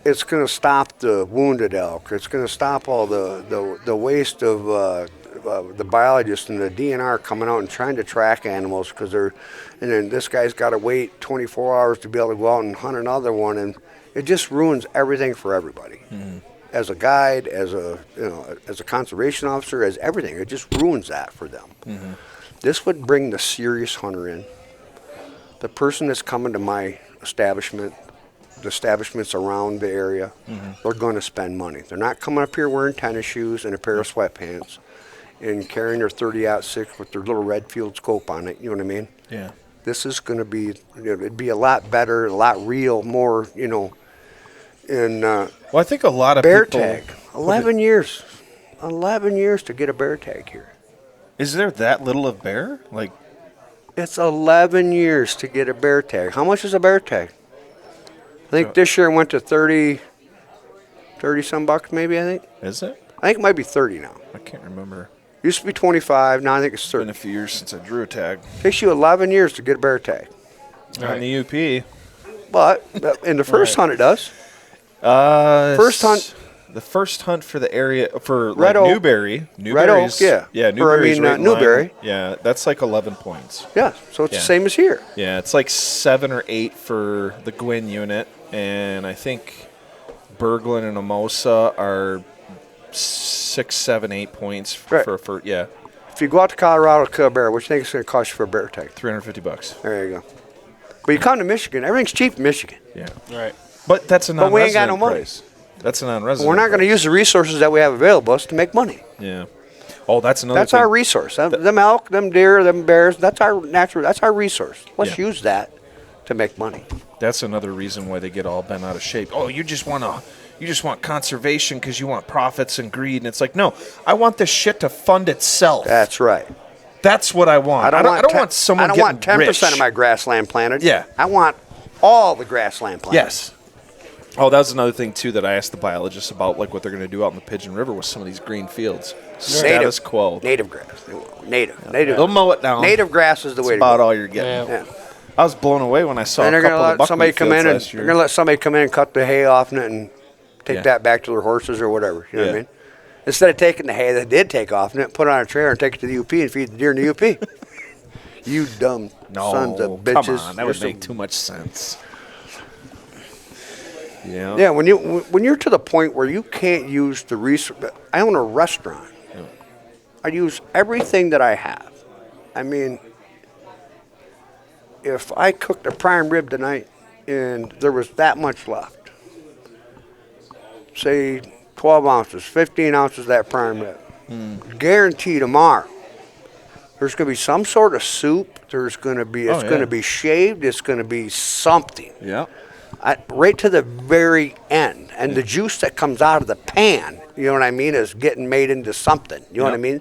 [SPEAKER 4] it's going to stop the wounded elk. It's going to stop all the waste of the biologists and the DNR coming out and trying to track animals and then this guy's got to wait 24 hours to be able to go out and hunt another one, and it just ruins everything for everybody. As a guide, as a conservation officer, as everything, it just ruins that for them. This would bring the serious hunter in, the person that's coming to my establishment, the establishments around the area. They're going to spend money. They're not coming up here wearing tennis shoes and a pair of sweatpants and carrying their 30-06 with their little red field scope on it. You know what I mean?
[SPEAKER 2] Yeah.
[SPEAKER 4] This is going to be, it'd be a lot better, a lot real, more, in
[SPEAKER 2] Well, I think a lot of
[SPEAKER 4] bear
[SPEAKER 2] people.
[SPEAKER 4] tag. 11 years. 11 years to get a bear tag here.
[SPEAKER 2] Is there that little of bear? Like,
[SPEAKER 4] It's 11 years to get a bear tag. How much is a bear tag? I think this year it went to 30 some bucks maybe, I think.
[SPEAKER 2] is it?
[SPEAKER 4] I think it might be 30 now.
[SPEAKER 2] I can't remember.
[SPEAKER 4] Used to be 25, now I think it's
[SPEAKER 2] It's been
[SPEAKER 4] 30.
[SPEAKER 2] a few years since I drew a tag.
[SPEAKER 4] Takes you 11 years to get a bear tag.
[SPEAKER 2] On the UP.
[SPEAKER 4] But in the first hunt it does. First hunt.
[SPEAKER 2] The first hunt for the area for
[SPEAKER 4] Red
[SPEAKER 2] like
[SPEAKER 4] Oak.
[SPEAKER 2] Newberry.
[SPEAKER 4] Red Oak,
[SPEAKER 2] Newberry's-
[SPEAKER 4] yeah.
[SPEAKER 2] Yeah,
[SPEAKER 4] Or, I
[SPEAKER 2] Newberry's
[SPEAKER 4] mean,
[SPEAKER 2] right in line.
[SPEAKER 4] Newberry.
[SPEAKER 2] Yeah, that's like 11 points.
[SPEAKER 4] Yeah, so it's
[SPEAKER 2] Yeah.
[SPEAKER 4] the same as here.
[SPEAKER 2] Yeah, it's like 7 or 8 for the Gwyn unit, and I think Berglund and Amosa are 6, 7, 8 points
[SPEAKER 4] Right.
[SPEAKER 2] for yeah,
[SPEAKER 4] If you go out to Colorado to kill a bear, what do you think it's going to cost you for a bear tag?
[SPEAKER 2] $350.
[SPEAKER 4] There you go. But you come to Michigan, everything's cheap in Michigan.
[SPEAKER 2] Yeah,
[SPEAKER 5] Right.
[SPEAKER 2] but that's a
[SPEAKER 4] But we ain't got
[SPEAKER 2] non-resident
[SPEAKER 4] no money.
[SPEAKER 2] price. That's a non-resident.
[SPEAKER 4] We're not going to
[SPEAKER 2] price.
[SPEAKER 4] use the resources that we have available to us to make money.
[SPEAKER 2] Yeah. Oh, that's another
[SPEAKER 4] That's
[SPEAKER 2] thing.
[SPEAKER 4] our resource. Them elk, them deer, them bears, that's our resource. Let's
[SPEAKER 2] Yeah.
[SPEAKER 4] use that to make money.
[SPEAKER 2] That's another reason why they get all bent out of shape. Oh, you just want conservation because you want profits and greed. And it's like, no, I want this shit to fund itself.
[SPEAKER 4] That's right.
[SPEAKER 2] That's what I want. I don't want someone
[SPEAKER 4] I don't
[SPEAKER 2] getting
[SPEAKER 4] want 10%
[SPEAKER 2] rich.
[SPEAKER 4] of my grassland planted.
[SPEAKER 2] Yeah.
[SPEAKER 4] I want all the grassland planted.
[SPEAKER 2] Yes. Oh, that was another thing, too, that I asked the biologists about, like what they're going to do out in the Pigeon River with some of these green fields. Status quo.
[SPEAKER 4] Native grass. Native.
[SPEAKER 2] They'll mow it down.
[SPEAKER 4] Native grass is the way to
[SPEAKER 2] about
[SPEAKER 4] go.
[SPEAKER 2] all you're getting.
[SPEAKER 5] Yeah.
[SPEAKER 4] Yeah.
[SPEAKER 2] I was blown away when I saw
[SPEAKER 4] And
[SPEAKER 2] a
[SPEAKER 4] they're
[SPEAKER 2] couple
[SPEAKER 4] gonna
[SPEAKER 2] of
[SPEAKER 4] let somebody
[SPEAKER 2] buckwheat
[SPEAKER 4] come
[SPEAKER 2] fields
[SPEAKER 4] in and
[SPEAKER 2] last year.
[SPEAKER 4] they're gonna let somebody come in and cut the hay off it and take
[SPEAKER 2] Yeah.
[SPEAKER 4] that back to their horses or whatever. You know what I
[SPEAKER 2] Yeah.
[SPEAKER 4] mean? Instead of taking the hay that did take off it, put it on a trailer and take it to the UP and feed the deer in the UP. You dumb sons of bitches.
[SPEAKER 2] Come on, that would
[SPEAKER 4] You're
[SPEAKER 2] make too much sense. Yeah.
[SPEAKER 4] Yeah, when you're to the point where you can't use the resource. I own a restaurant. I use everything that I have. I mean, if I cooked a prime rib tonight and there was that much left, say 12 ounces, 15 ounces of that prime rib, guarantee tomorrow there's going to be some sort of soup. There's going to be, it's going to be shaved. It's going to be something.
[SPEAKER 2] Yeah.
[SPEAKER 4] Right to the very end. And the juice that comes out of the pan, you know what I mean, is getting made into something. You know what I mean?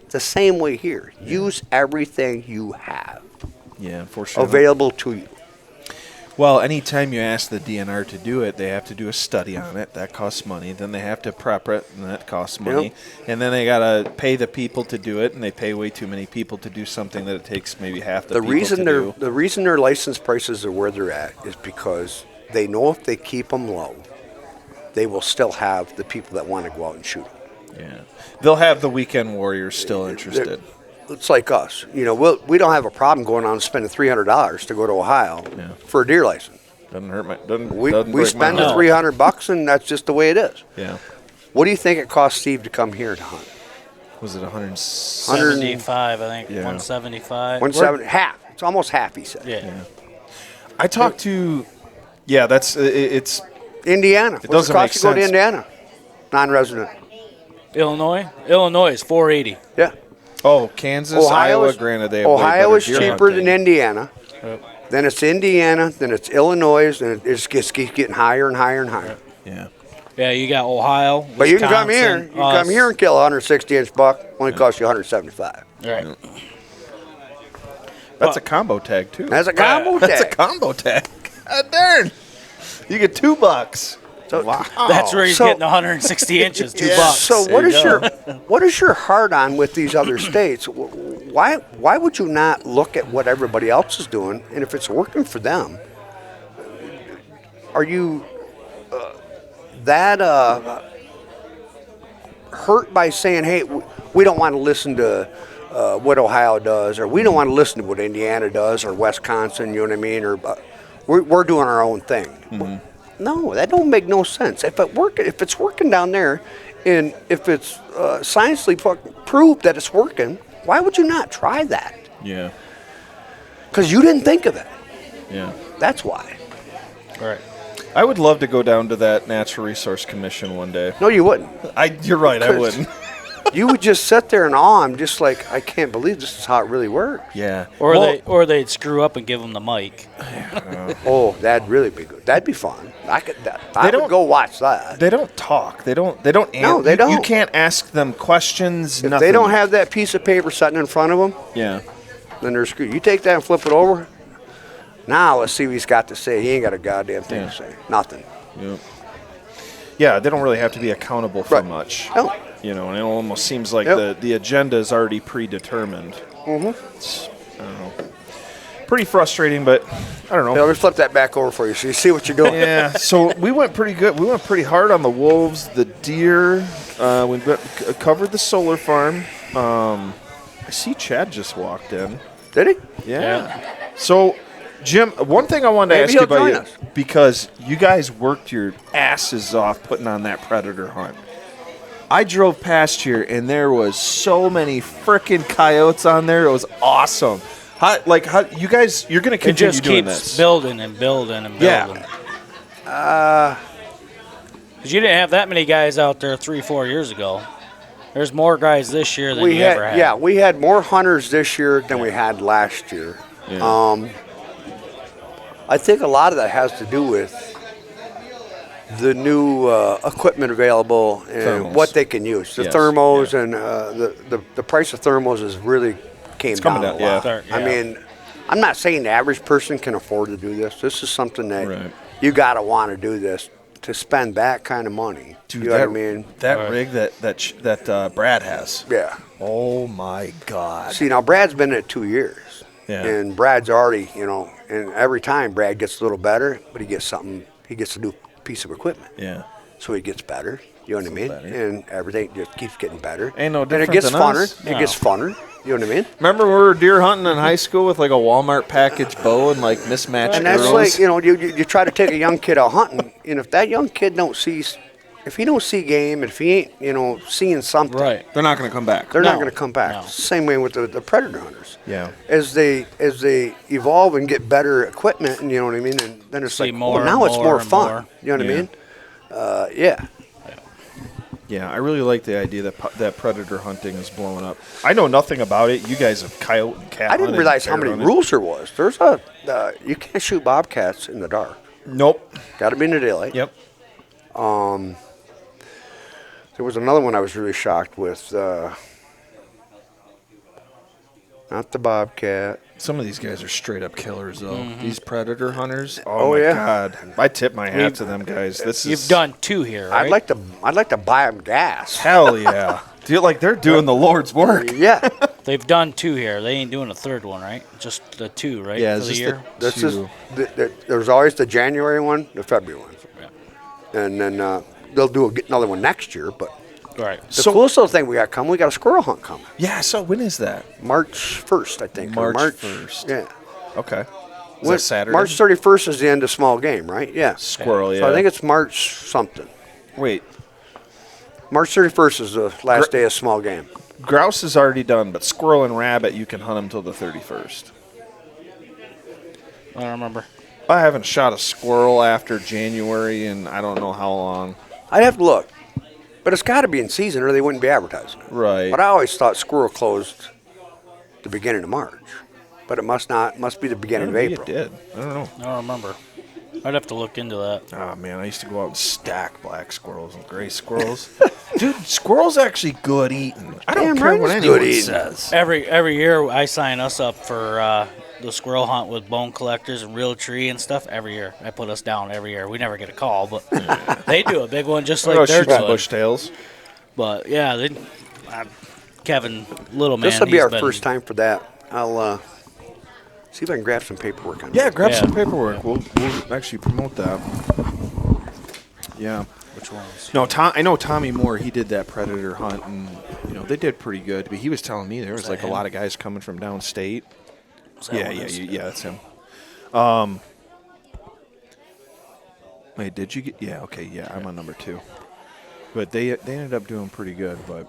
[SPEAKER 4] It's the same way here. Use everything you have
[SPEAKER 2] Yeah, for sure.
[SPEAKER 4] available to you.
[SPEAKER 2] Well, anytime you ask the DNR to do it, they have to do a study on it. That costs money. Then they have to prep it, and that costs money.
[SPEAKER 4] Yep.
[SPEAKER 2] And then they got to pay the people to do it, and they pay way too many people to do something that it takes maybe half the people to do.
[SPEAKER 4] The reason their license prices are where they're at is because they know if they keep them low, they will still have the people that want to go out and shoot them.
[SPEAKER 2] Yeah. They'll have the weekend warriors still interested.
[SPEAKER 4] It's like us. You know, we don't have a problem going out and spending $300 to go to Ohio for a deer license.
[SPEAKER 2] Doesn't hurt my. Doesn't
[SPEAKER 4] We
[SPEAKER 2] break my
[SPEAKER 4] spend the
[SPEAKER 2] heart.
[SPEAKER 4] $300 and that's just the way it is.
[SPEAKER 2] Yeah.
[SPEAKER 4] What do you think it cost Steve to come here to hunt?
[SPEAKER 2] Was it 100?
[SPEAKER 5] 75, I think.
[SPEAKER 2] Yeah.
[SPEAKER 5] 175.
[SPEAKER 4] 170, half. It's almost half, he said.
[SPEAKER 5] Yeah.
[SPEAKER 2] I talked to. Yeah, that's it's.
[SPEAKER 4] Indiana. What does
[SPEAKER 2] doesn't
[SPEAKER 4] it cost
[SPEAKER 2] make
[SPEAKER 4] to go to
[SPEAKER 2] sense.
[SPEAKER 4] Indiana? Non-resident.
[SPEAKER 5] Illinois is 480.
[SPEAKER 4] Yeah.
[SPEAKER 2] Oh, Kansas, Iowa. Granted, they have
[SPEAKER 4] Ohio
[SPEAKER 2] way
[SPEAKER 4] is
[SPEAKER 2] better deer
[SPEAKER 4] cheaper
[SPEAKER 2] hunting.
[SPEAKER 4] than Indiana.
[SPEAKER 5] Yep.
[SPEAKER 4] Then it's Indiana. Then it's Illinois. Then it just keeps getting higher and higher and higher.
[SPEAKER 2] Yeah.
[SPEAKER 5] Yeah, you got Ohio.
[SPEAKER 4] But you can come here.
[SPEAKER 5] Wisconsin,
[SPEAKER 4] You can come here and kill a 160-inch buck. Only cost you 175.
[SPEAKER 5] Right.
[SPEAKER 2] That's a combo tag too.
[SPEAKER 4] That's a combo
[SPEAKER 2] That's a
[SPEAKER 4] tag.
[SPEAKER 2] combo tag. God darn. You get $2.
[SPEAKER 4] So-
[SPEAKER 2] Wow.
[SPEAKER 5] That's where he's
[SPEAKER 4] So-
[SPEAKER 5] getting 160 inches, $2.
[SPEAKER 4] So
[SPEAKER 2] There
[SPEAKER 4] what
[SPEAKER 2] you
[SPEAKER 4] is
[SPEAKER 2] go.
[SPEAKER 4] what is your heart on with these other states? Why would you not look at what everybody else is doing, and if it's working for them, are you that hurt by saying, hey, we don't want to listen to what Ohio does, or we don't want to listen to what Indiana does, or Wisconsin, you know what I mean, or we're doing our own thing?
[SPEAKER 2] Mm-hmm.
[SPEAKER 4] No, that don't make no sense. If it's working down there, and if it's scientifically proved that it's working, why would you not try that?
[SPEAKER 2] Yeah.
[SPEAKER 4] Because you didn't think of it.
[SPEAKER 2] Yeah.
[SPEAKER 4] That's why.
[SPEAKER 5] Right.
[SPEAKER 2] I would love to go down to that Natural Resource Commission one day.
[SPEAKER 4] No, you wouldn't.
[SPEAKER 2] You're right, I wouldn't.
[SPEAKER 4] You would just sit there in awe. I'm just like, I can't believe this is how it really works.
[SPEAKER 2] Yeah.
[SPEAKER 5] Or they'd screw up and give him the mic.
[SPEAKER 4] Oh, that'd really be good. That'd be fun. I would
[SPEAKER 2] don't-
[SPEAKER 4] go watch that.
[SPEAKER 2] They don't talk. They don't.
[SPEAKER 4] No, they
[SPEAKER 2] You
[SPEAKER 4] don't.
[SPEAKER 2] can't ask them questions.
[SPEAKER 4] If
[SPEAKER 2] nothing.
[SPEAKER 4] they don't have that piece of paper sitting in front of them,
[SPEAKER 2] Yeah.
[SPEAKER 4] then they're screwed. You take that and flip it over. Now let's see what he's got to say. He ain't got a goddamn thing to say. Nothing.
[SPEAKER 2] Yep. Yeah, they don't really have to be accountable for
[SPEAKER 4] Right.
[SPEAKER 2] much.
[SPEAKER 4] No.
[SPEAKER 2] You know, and it almost seems like
[SPEAKER 4] Yep.
[SPEAKER 2] the agenda is already predetermined. Mm-hmm. I don't know. Pretty frustrating, but I don't know.
[SPEAKER 4] Let me flip that back over for you so you see what you're doing.
[SPEAKER 2] Yeah, so we went pretty good. We went pretty hard on the wolves, the deer. We covered the solar farm. I see Chad just walked in.
[SPEAKER 4] Did he?
[SPEAKER 2] Yeah. So, Jim, one thing I wanted to
[SPEAKER 4] Maybe
[SPEAKER 2] ask you
[SPEAKER 4] he'll
[SPEAKER 2] about
[SPEAKER 4] join
[SPEAKER 2] you,
[SPEAKER 4] us.
[SPEAKER 2] because you guys worked your asses off putting on that predator hunt. I drove past here, and there was so many frickin' coyotes on there. It was awesome. How you guys, you're going to
[SPEAKER 5] It
[SPEAKER 2] continue
[SPEAKER 5] just
[SPEAKER 2] doing
[SPEAKER 5] keeps
[SPEAKER 2] this.
[SPEAKER 5] building and building and
[SPEAKER 2] Yeah.
[SPEAKER 5] building. Because you didn't have that many guys out there 3-4 years ago. There's more guys this year than
[SPEAKER 4] we
[SPEAKER 5] you
[SPEAKER 4] had,
[SPEAKER 5] ever had.
[SPEAKER 4] yeah, we had more hunters this year than we had last year.
[SPEAKER 2] Yeah.
[SPEAKER 4] I think a lot of that has to do with the new equipment available and
[SPEAKER 2] Thermals.
[SPEAKER 4] what they can use. The
[SPEAKER 2] Yes,
[SPEAKER 4] thermals
[SPEAKER 2] yeah.
[SPEAKER 4] and the price of thermals has really came
[SPEAKER 2] coming
[SPEAKER 4] down a
[SPEAKER 2] down,
[SPEAKER 4] lot.
[SPEAKER 5] yeah.
[SPEAKER 4] I mean, I'm not saying the average person can afford to do this. This is something that
[SPEAKER 2] Right.
[SPEAKER 4] you got to want to do this to spend that kind of money.
[SPEAKER 2] Dude,
[SPEAKER 4] you know what I mean?
[SPEAKER 2] That rig that Brad has.
[SPEAKER 4] Yeah.
[SPEAKER 2] Oh my God.
[SPEAKER 4] See, now Brad's been in it 2 years.
[SPEAKER 2] Yeah.
[SPEAKER 4] And Brad's already, and every time Brad gets a little better, but he gets a new piece of equipment.
[SPEAKER 2] Yeah.
[SPEAKER 4] So he gets better. You know what I mean?
[SPEAKER 2] better.
[SPEAKER 4] And everything just keeps getting better.
[SPEAKER 2] Ain't no
[SPEAKER 4] And
[SPEAKER 2] different
[SPEAKER 4] it gets
[SPEAKER 2] than
[SPEAKER 4] funner.
[SPEAKER 2] us.
[SPEAKER 4] It gets funner. You know what I mean?
[SPEAKER 2] Remember we were deer hunting in high school with like a Walmart package bow and like mismatched
[SPEAKER 4] And that's
[SPEAKER 2] arrows?
[SPEAKER 4] like, you try to take a young kid out hunting, and if that young kid if he don't see game, if he ain't, seeing something,
[SPEAKER 5] Right.
[SPEAKER 2] They're not going to come back.
[SPEAKER 4] they're not
[SPEAKER 5] No.
[SPEAKER 4] going to come back.
[SPEAKER 5] No.
[SPEAKER 4] Same way with the predator hunters.
[SPEAKER 2] Yeah.
[SPEAKER 4] As they evolve and get better equipment, and you know what I mean, and then it's
[SPEAKER 5] See
[SPEAKER 4] like,
[SPEAKER 5] more
[SPEAKER 4] now
[SPEAKER 5] and
[SPEAKER 4] it's
[SPEAKER 5] more
[SPEAKER 4] more
[SPEAKER 5] and
[SPEAKER 4] fun.
[SPEAKER 5] more.
[SPEAKER 4] You know what
[SPEAKER 2] Yeah.
[SPEAKER 4] I mean? Yeah.
[SPEAKER 2] Yeah, I really like the idea that predator hunting is blowing up. I know nothing about it. You guys have coyote and cat
[SPEAKER 4] I didn't
[SPEAKER 2] hunted,
[SPEAKER 4] realize how
[SPEAKER 2] bear
[SPEAKER 4] many
[SPEAKER 2] hunted.
[SPEAKER 4] rules there was. There's you can't shoot bobcats in the dark.
[SPEAKER 2] Nope.
[SPEAKER 4] Got to be in the daylight.
[SPEAKER 2] Yep.
[SPEAKER 4] There was another one I was really shocked with. Not the bobcat.
[SPEAKER 2] Some of these guys are straight up killers, though. These predator hunters.
[SPEAKER 4] Oh,
[SPEAKER 2] my
[SPEAKER 4] yeah.
[SPEAKER 2] God! I tip my hat to them guys. This
[SPEAKER 5] You've
[SPEAKER 2] is
[SPEAKER 5] done 2 here, right?
[SPEAKER 4] I'd like to buy them gas.
[SPEAKER 2] hell yeah. Dude, like they're doing the Lord's work.
[SPEAKER 4] Yeah.
[SPEAKER 5] They've done 2 here. They ain't doing a third one, right? Just the 2, right?
[SPEAKER 2] Yeah,
[SPEAKER 5] for
[SPEAKER 2] it's
[SPEAKER 5] the
[SPEAKER 2] just
[SPEAKER 5] year.
[SPEAKER 4] This
[SPEAKER 2] Two.
[SPEAKER 4] is there's always the January one, the February one, and then they'll do another one next year. But
[SPEAKER 5] Right.
[SPEAKER 4] the coolest little thing we got coming, we got a squirrel hunt coming,
[SPEAKER 2] Yeah. So when is that?
[SPEAKER 4] March 1st, I think. or
[SPEAKER 2] March 1st.
[SPEAKER 4] Yeah.
[SPEAKER 2] Okay. Is
[SPEAKER 4] When-
[SPEAKER 2] that Saturday?
[SPEAKER 4] March 31st is the end of small game, right? Yeah.
[SPEAKER 2] Squirrel. Yeah.
[SPEAKER 4] So I think it's March something.
[SPEAKER 2] Wait.
[SPEAKER 4] March 31st is the last day of small game.
[SPEAKER 2] Grouse is already done, but squirrel and rabbit you can hunt them till the 31st.
[SPEAKER 5] I don't remember.
[SPEAKER 2] I haven't shot a squirrel after January, and I don't know how long.
[SPEAKER 4] I'd have to look. But it's got to be in season or they wouldn't be advertising it.
[SPEAKER 2] Right.
[SPEAKER 4] But I always thought squirrel closed the beginning of March. But it must be the beginning of
[SPEAKER 2] Maybe
[SPEAKER 4] April.
[SPEAKER 2] it did. I don't know.
[SPEAKER 5] I don't remember. I'd have to look into that.
[SPEAKER 2] Oh man, I used to go out and stack black squirrels and gray squirrels. Dude, squirrel's actually good eating. I don't
[SPEAKER 4] Damn
[SPEAKER 2] care
[SPEAKER 4] right
[SPEAKER 2] what
[SPEAKER 4] it's
[SPEAKER 2] anyone
[SPEAKER 4] good eating.
[SPEAKER 2] says.
[SPEAKER 5] Every year I sign us up for the squirrel hunt with bone collectors and real tree and stuff. Every year I put us down every year. We never get a call, but they do a big one just
[SPEAKER 2] I go
[SPEAKER 5] like they're
[SPEAKER 2] shoot some
[SPEAKER 5] doing.
[SPEAKER 2] bushtails.
[SPEAKER 5] But yeah, Kevin Little Man.
[SPEAKER 4] This will be
[SPEAKER 5] he's
[SPEAKER 4] our
[SPEAKER 5] been-
[SPEAKER 4] first time for that. I'll see if I can grab some paperwork on
[SPEAKER 2] Yeah,
[SPEAKER 4] that.
[SPEAKER 2] grab
[SPEAKER 5] Yeah.
[SPEAKER 2] some paperwork. We'll actually promote that. Yeah.
[SPEAKER 5] Which ones?
[SPEAKER 2] No, I know Tommy Moore. He did that predator hunt, and they did pretty good. But he was telling me there was like a lot of guys coming from downstate. Yeah, that's him. Wait, did you get? Yeah, okay, yeah, I'm on number 2. But they ended up doing pretty good. But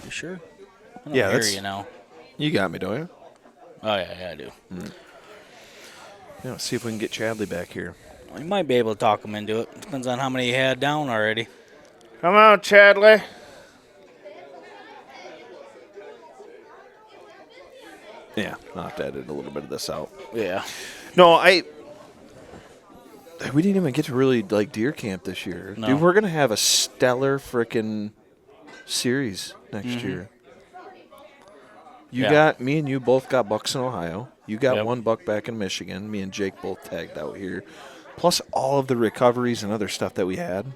[SPEAKER 5] You sure? I don't
[SPEAKER 2] Yeah,
[SPEAKER 5] hear
[SPEAKER 2] that's-
[SPEAKER 5] you now.
[SPEAKER 2] you got me, don't you?
[SPEAKER 5] Oh yeah, I do.
[SPEAKER 2] Yeah, see if we can get Chadley back here.
[SPEAKER 5] You might be able to talk him into it. Depends on how many you had down already.
[SPEAKER 2] Come on, Chadley. Yeah, I'll have to edit a little bit of this out.
[SPEAKER 5] Yeah.
[SPEAKER 2] No, we didn't even get to really like deer camp this year.
[SPEAKER 5] No.
[SPEAKER 2] Dude, we're gonna have a stellar frickin' series next year. Me and you both got bucks in Ohio. You got
[SPEAKER 5] Yep.
[SPEAKER 2] one buck back in Michigan. Me and Jake both tagged out here. Plus all of the recoveries and other stuff that we had.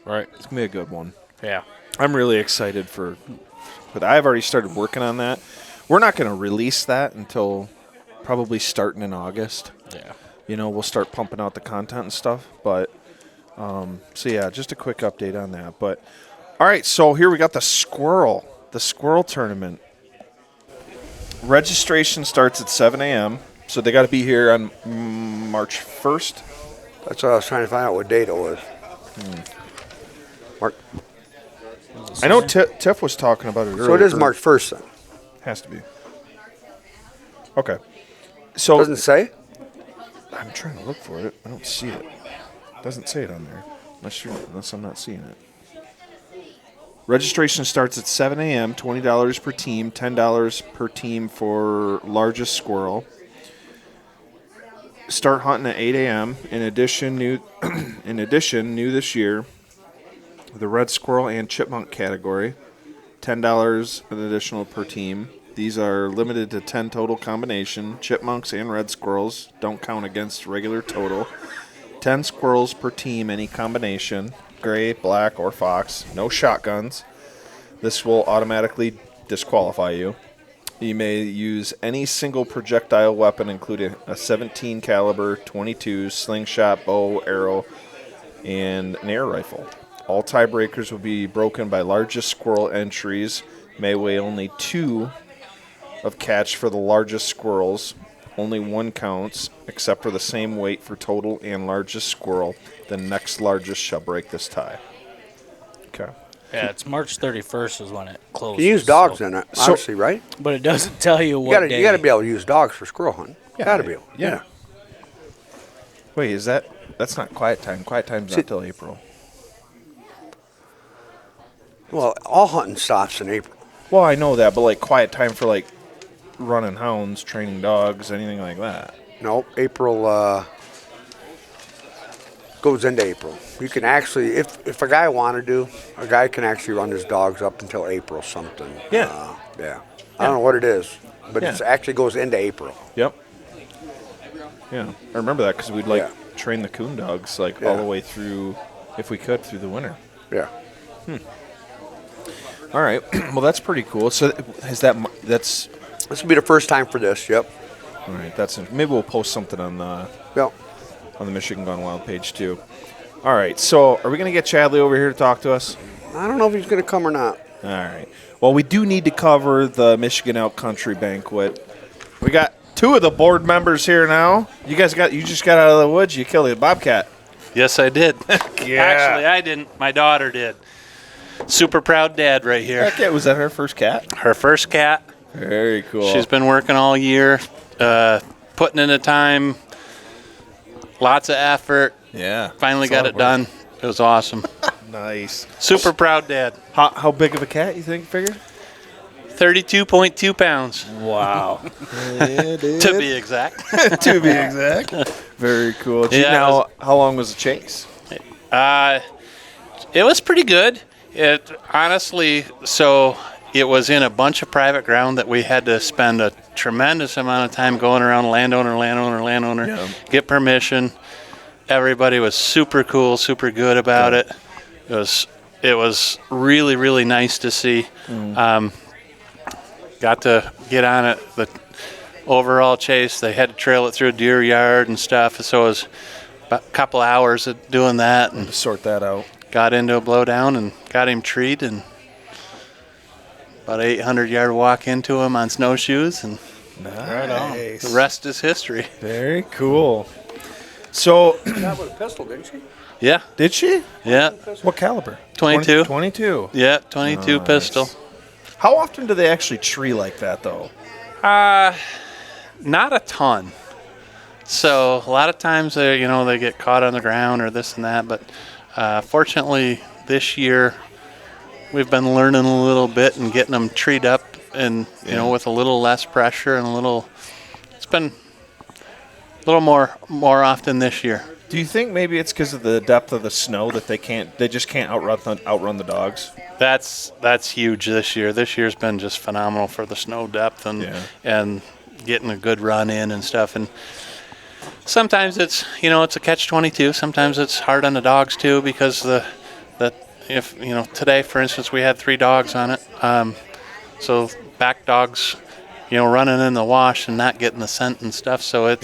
[SPEAKER 5] Right.
[SPEAKER 2] It's gonna be a good one.
[SPEAKER 5] Yeah.
[SPEAKER 2] I'm really excited for that. I've already started working on that. We're not gonna release that until probably starting in August.
[SPEAKER 5] Yeah.
[SPEAKER 2] We'll start pumping out the content and stuff. But, so yeah, just a quick update on that. But, all right, so here we got the squirrel tournament. Registration starts at 7 a.m., so they got to be here on March 1st.
[SPEAKER 4] That's what I was trying to find out what date it was. March.
[SPEAKER 2] I know Tiff was talking about it earlier.
[SPEAKER 4] So it is March 1st then.
[SPEAKER 2] Has to be. Okay. So
[SPEAKER 4] Doesn't say?
[SPEAKER 2] I'm trying to look for it. I don't see it. It doesn't say it on there. Unless I'm not seeing it. Registration starts at 7 a.m., $20 per team, $10 per team for largest squirrel. Start hunting at 8 a.m. In addition, new this year, the red squirrel and chipmunk category, $10 an additional per team. These are limited to 10 total combination. Chipmunks and red squirrels don't count against regular total. 10 squirrels per team, any combination. Gray, black, or fox. No shotguns. This will automatically disqualify you. You may use any single projectile weapon, including a 17 caliber, 22, slingshot, bow, arrow, and an air rifle. All tiebreakers will be broken by largest squirrel entries. May weigh only 2 of catch for the largest squirrels. Only 1 counts, except for the same weight for total and largest squirrel. The next largest shall break this tie. Okay.
[SPEAKER 5] Yeah, it's March 31st is when it closes.
[SPEAKER 4] You use dogs in it, obviously, right?
[SPEAKER 5] But it doesn't tell you what day.
[SPEAKER 4] You got to be able to use dogs for squirrel hunting. Got to be able.
[SPEAKER 2] Yeah. Wait, that's not quiet time. Quiet time's not till April.
[SPEAKER 4] Well, all hunting stops in April.
[SPEAKER 2] Well, I know that, but like quiet time for like running hounds, training dogs, anything like that.
[SPEAKER 4] Nope, April goes into April. You can actually, if a guy wanted to, a guy can actually run his dogs up until April something.
[SPEAKER 2] Yeah.
[SPEAKER 4] Yeah. I don't know what it is, but it actually goes into April.
[SPEAKER 2] Yep. Yeah, I remember that because we'd train the coon dogs all the way through, if we could, through the winter.
[SPEAKER 4] Yeah.
[SPEAKER 2] All right. Well, that's pretty cool. So that's
[SPEAKER 4] This will be the first time for this. Yep.
[SPEAKER 2] all right. Maybe we'll post something on the
[SPEAKER 4] Yep.
[SPEAKER 2] Michigan Gone Wild page too. All right. So are we gonna get Chadley over here to talk to us?
[SPEAKER 4] I don't know if he's going to come or not.
[SPEAKER 2] All right. Well, we do need to cover the Michigan Elk Country banquet. We got 2 of the board members here now. You just got out of the woods. You killed a bobcat.
[SPEAKER 6] Yes, I did.
[SPEAKER 2] Yeah.
[SPEAKER 6] Actually, I didn't. My daughter did. Super proud dad right here.
[SPEAKER 2] Okay, was that her first cat?
[SPEAKER 6] Her first cat.
[SPEAKER 2] Very cool.
[SPEAKER 6] She's been working all year, putting in the time, lots of effort.
[SPEAKER 2] Yeah.
[SPEAKER 6] Finally got it done. It was awesome.
[SPEAKER 2] Nice.
[SPEAKER 6] Super proud dad.
[SPEAKER 2] How big of a cat you think? Figure?
[SPEAKER 6] 32.2 pounds.
[SPEAKER 2] Wow.
[SPEAKER 6] To be exact.
[SPEAKER 2] To be exact. Very cool. How long was the chase?
[SPEAKER 6] It was pretty good. It honestly, so it was in a bunch of private ground that we had to spend a tremendous amount of time going around landowner, get permission. Everybody was super cool, super good about it. It was really, really nice to see. Got to get on it. The overall chase, they had to trail it through a deer yard and stuff, so it was about a couple hours of doing that and
[SPEAKER 2] sort that out.
[SPEAKER 6] Got into a blowdown and got him treed, and about an 800-yard walk into him on snowshoes, and
[SPEAKER 2] Nice.
[SPEAKER 6] the rest is history.
[SPEAKER 2] Very cool. So,
[SPEAKER 4] That was a pistol, didn't she?
[SPEAKER 6] Yeah,
[SPEAKER 2] did she?
[SPEAKER 6] yeah,
[SPEAKER 2] What caliber?
[SPEAKER 6] 22.
[SPEAKER 2] 22.
[SPEAKER 6] Yeah, 22
[SPEAKER 2] Nice.
[SPEAKER 6] pistol.
[SPEAKER 2] How often do they actually tree like that, though?
[SPEAKER 6] Not a ton. So a lot of times they get caught on the ground or this and that, but fortunately this year we've been learning a little bit and getting them treed up and with a little less pressure and it's been a little more often this year.
[SPEAKER 2] Do you think maybe it's because of the depth of the snow that they just can't outrun the dogs?
[SPEAKER 6] That's huge this year. This year's been just phenomenal for the snow depth and getting a good run in and stuff. And sometimes it's a catch-22. Sometimes it's hard on the dogs too because today for instance we had 3 dogs on it. So back dogs, running in the wash and not getting the scent and stuff. So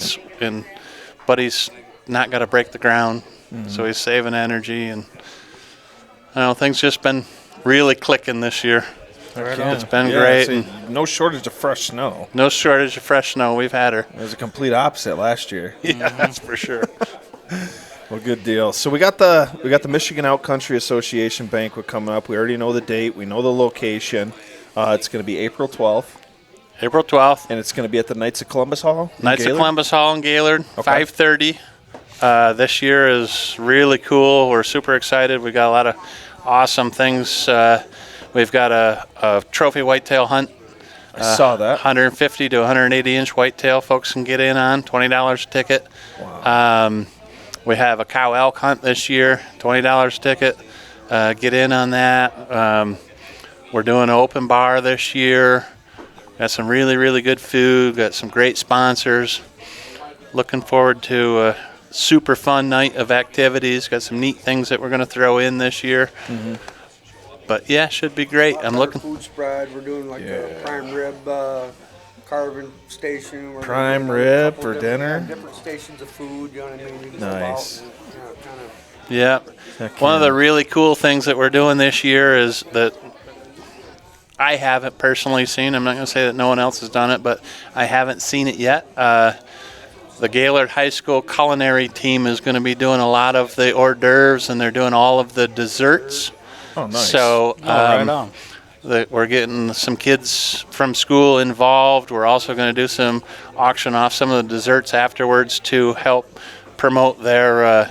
[SPEAKER 6] but he's not got to break the ground, so he's saving energy, and things just been really clicking this year. It's been great.
[SPEAKER 2] So no shortage of fresh snow.
[SPEAKER 6] No shortage of fresh snow. We've had her.
[SPEAKER 2] It was a complete opposite last year.
[SPEAKER 6] Yeah, that's for sure.
[SPEAKER 2] Well, good deal. So we got the Michigan Elk Country Association banquet coming up. We already know the date. We know the location. It's going to be April 12th.
[SPEAKER 6] April 12th.
[SPEAKER 2] And it's going to be at the Knights of Columbus Hall?
[SPEAKER 6] Knights of Columbus Hall in Gaylord,
[SPEAKER 2] Okay.
[SPEAKER 6] 5:30. This year is really cool. We're super excited. We got a lot of awesome things We've got a trophy whitetail hunt.
[SPEAKER 2] I saw that.
[SPEAKER 6] 150 to 180 inch whitetail folks can get in on, $20 a ticket.
[SPEAKER 2] Wow.
[SPEAKER 6] We have a cow elk hunt this year, $20 a ticket. Get in on that. We're doing an open bar this year. Got some really, really good food. Got some great sponsors. Looking forward to a super fun night of activities. Got some neat things that we're going to throw in this year.
[SPEAKER 2] Mm-hmm.
[SPEAKER 6] But yeah, should be great. I'm looking.
[SPEAKER 4] Food spread. We're doing like a prime rib carving station. We're
[SPEAKER 2] Prime
[SPEAKER 4] doing a
[SPEAKER 2] rib
[SPEAKER 4] couple
[SPEAKER 2] for
[SPEAKER 4] different-
[SPEAKER 2] dinner?
[SPEAKER 4] Different stations of food. You know what I mean? We can
[SPEAKER 2] Nice.
[SPEAKER 4] go out and, kind of.
[SPEAKER 6] Yeah. One of the really cool things that we're doing this year is that I haven't personally seen. I'm not going to say that no one else has done it, but I haven't seen it yet. The Gaylord High School culinary team is going to be doing a lot of the hors d'oeuvres, and they're doing all of the desserts.
[SPEAKER 2] Oh, nice.
[SPEAKER 6] So
[SPEAKER 5] right on.
[SPEAKER 6] we're getting some kids from school involved. We're also going to do some auction off some of the desserts afterwards to help promote their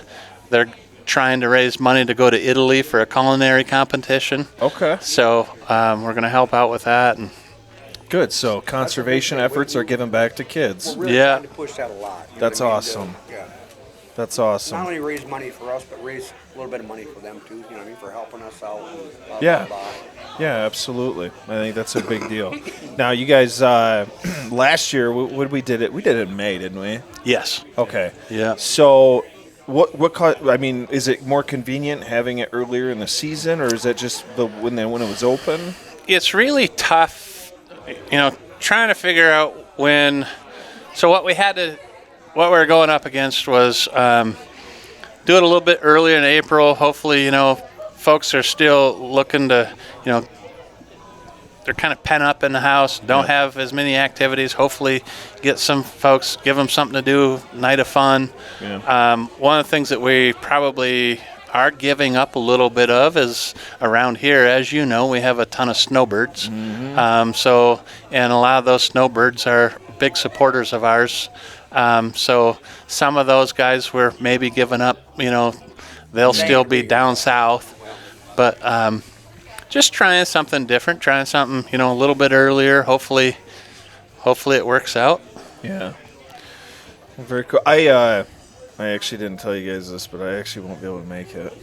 [SPEAKER 6] trying to raise money to go to Italy for a culinary competition.
[SPEAKER 2] Okay.
[SPEAKER 6] So we're going to help out with that. And
[SPEAKER 2] Good. So conservation efforts are given back to kids.
[SPEAKER 4] We're really
[SPEAKER 6] Yeah.
[SPEAKER 4] trying to push that a lot. You know
[SPEAKER 2] That's
[SPEAKER 4] what I mean?
[SPEAKER 2] awesome.
[SPEAKER 4] Yeah.
[SPEAKER 2] That's
[SPEAKER 4] Not
[SPEAKER 2] awesome.
[SPEAKER 4] only raise money for us, but raise a little bit of money for them too. You know what I mean? For helping us out. And blah,
[SPEAKER 2] Yeah.
[SPEAKER 4] Blah, blah.
[SPEAKER 2] Yeah, absolutely. I think that's a big deal. Now, you guys, last year, we did it in May, didn't we?
[SPEAKER 6] yes.
[SPEAKER 2] Okay.
[SPEAKER 6] Yeah.
[SPEAKER 2] So, I mean, is it more convenient having it earlier in the season, or is that just when it was open?
[SPEAKER 6] It's really tough, trying to figure out when. So what we were going up against was do it a little bit earlier in April. Hopefully, folks are still looking to, they're kind of pent up in the house, don't have as many activities. Hopefully, get some folks, give them something to do, night of fun.
[SPEAKER 2] Yeah.
[SPEAKER 6] One of the things that we probably are giving up a little bit of is around here, as you know, we have a ton of snowbirds. Mm-hmm. And a lot of those snowbirds are big supporters of ours. So some of those guys we're maybe giving up, they'll still be down south. But just trying something different, trying something, a little bit earlier. Hopefully it works out.
[SPEAKER 2] Yeah. Very cool. I actually didn't tell you guys this, but I actually won't be able to make it.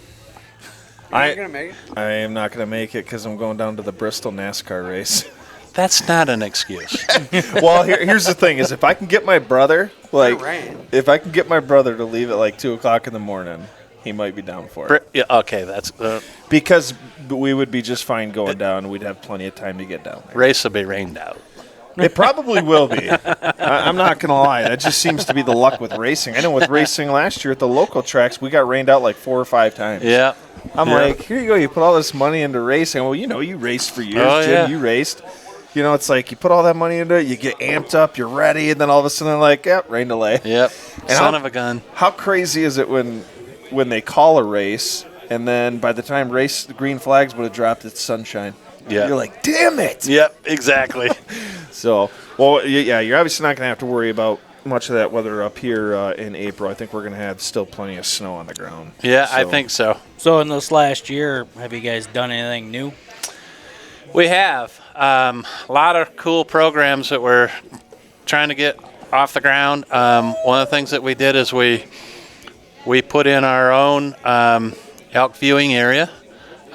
[SPEAKER 4] You're not gonna make it?
[SPEAKER 2] I am not going to make it because I'm going down to the Bristol NASCAR race.
[SPEAKER 6] That's not an excuse.
[SPEAKER 2] Well, here's the thing: is if I can get my brother,
[SPEAKER 4] rain.
[SPEAKER 2] if I can get my brother to leave at 2:00 in the morning, he might be down for it.
[SPEAKER 6] Yeah, okay, that's
[SPEAKER 2] Because we would be just fine going down. We'd have plenty of time to get down there.
[SPEAKER 6] race will be rained out.
[SPEAKER 2] It probably will be. I'm not going to lie. That just seems to be the luck with racing. I know with racing last year at the local tracks, we got rained out 4 or 5 times.
[SPEAKER 6] Yeah.
[SPEAKER 2] I'm like, here you go. You put all this money into racing. Well, you raced for years,
[SPEAKER 6] Oh,
[SPEAKER 2] Jim.
[SPEAKER 6] yeah.
[SPEAKER 2] You raced. It's like you put all that money into it, you get amped up, you're ready, and then all of a sudden, rain delay.
[SPEAKER 6] Yep.
[SPEAKER 2] And
[SPEAKER 6] Son of a gun.
[SPEAKER 2] How crazy is it when they call a race, and then by the time the green flags would have dropped, it's sunshine.
[SPEAKER 6] Yeah.
[SPEAKER 2] You're like, damn it.
[SPEAKER 6] Yep, exactly.
[SPEAKER 2] So, well, yeah, you're obviously not going to have to worry about much of that weather up here in April. I think we're going to have still plenty of snow on the ground.
[SPEAKER 6] Yeah, I think so.
[SPEAKER 5] So in this last year, have you guys done anything new?
[SPEAKER 6] We have a lot of cool programs that we're trying to get off the ground. One of the things that we did is we put in our own elk viewing area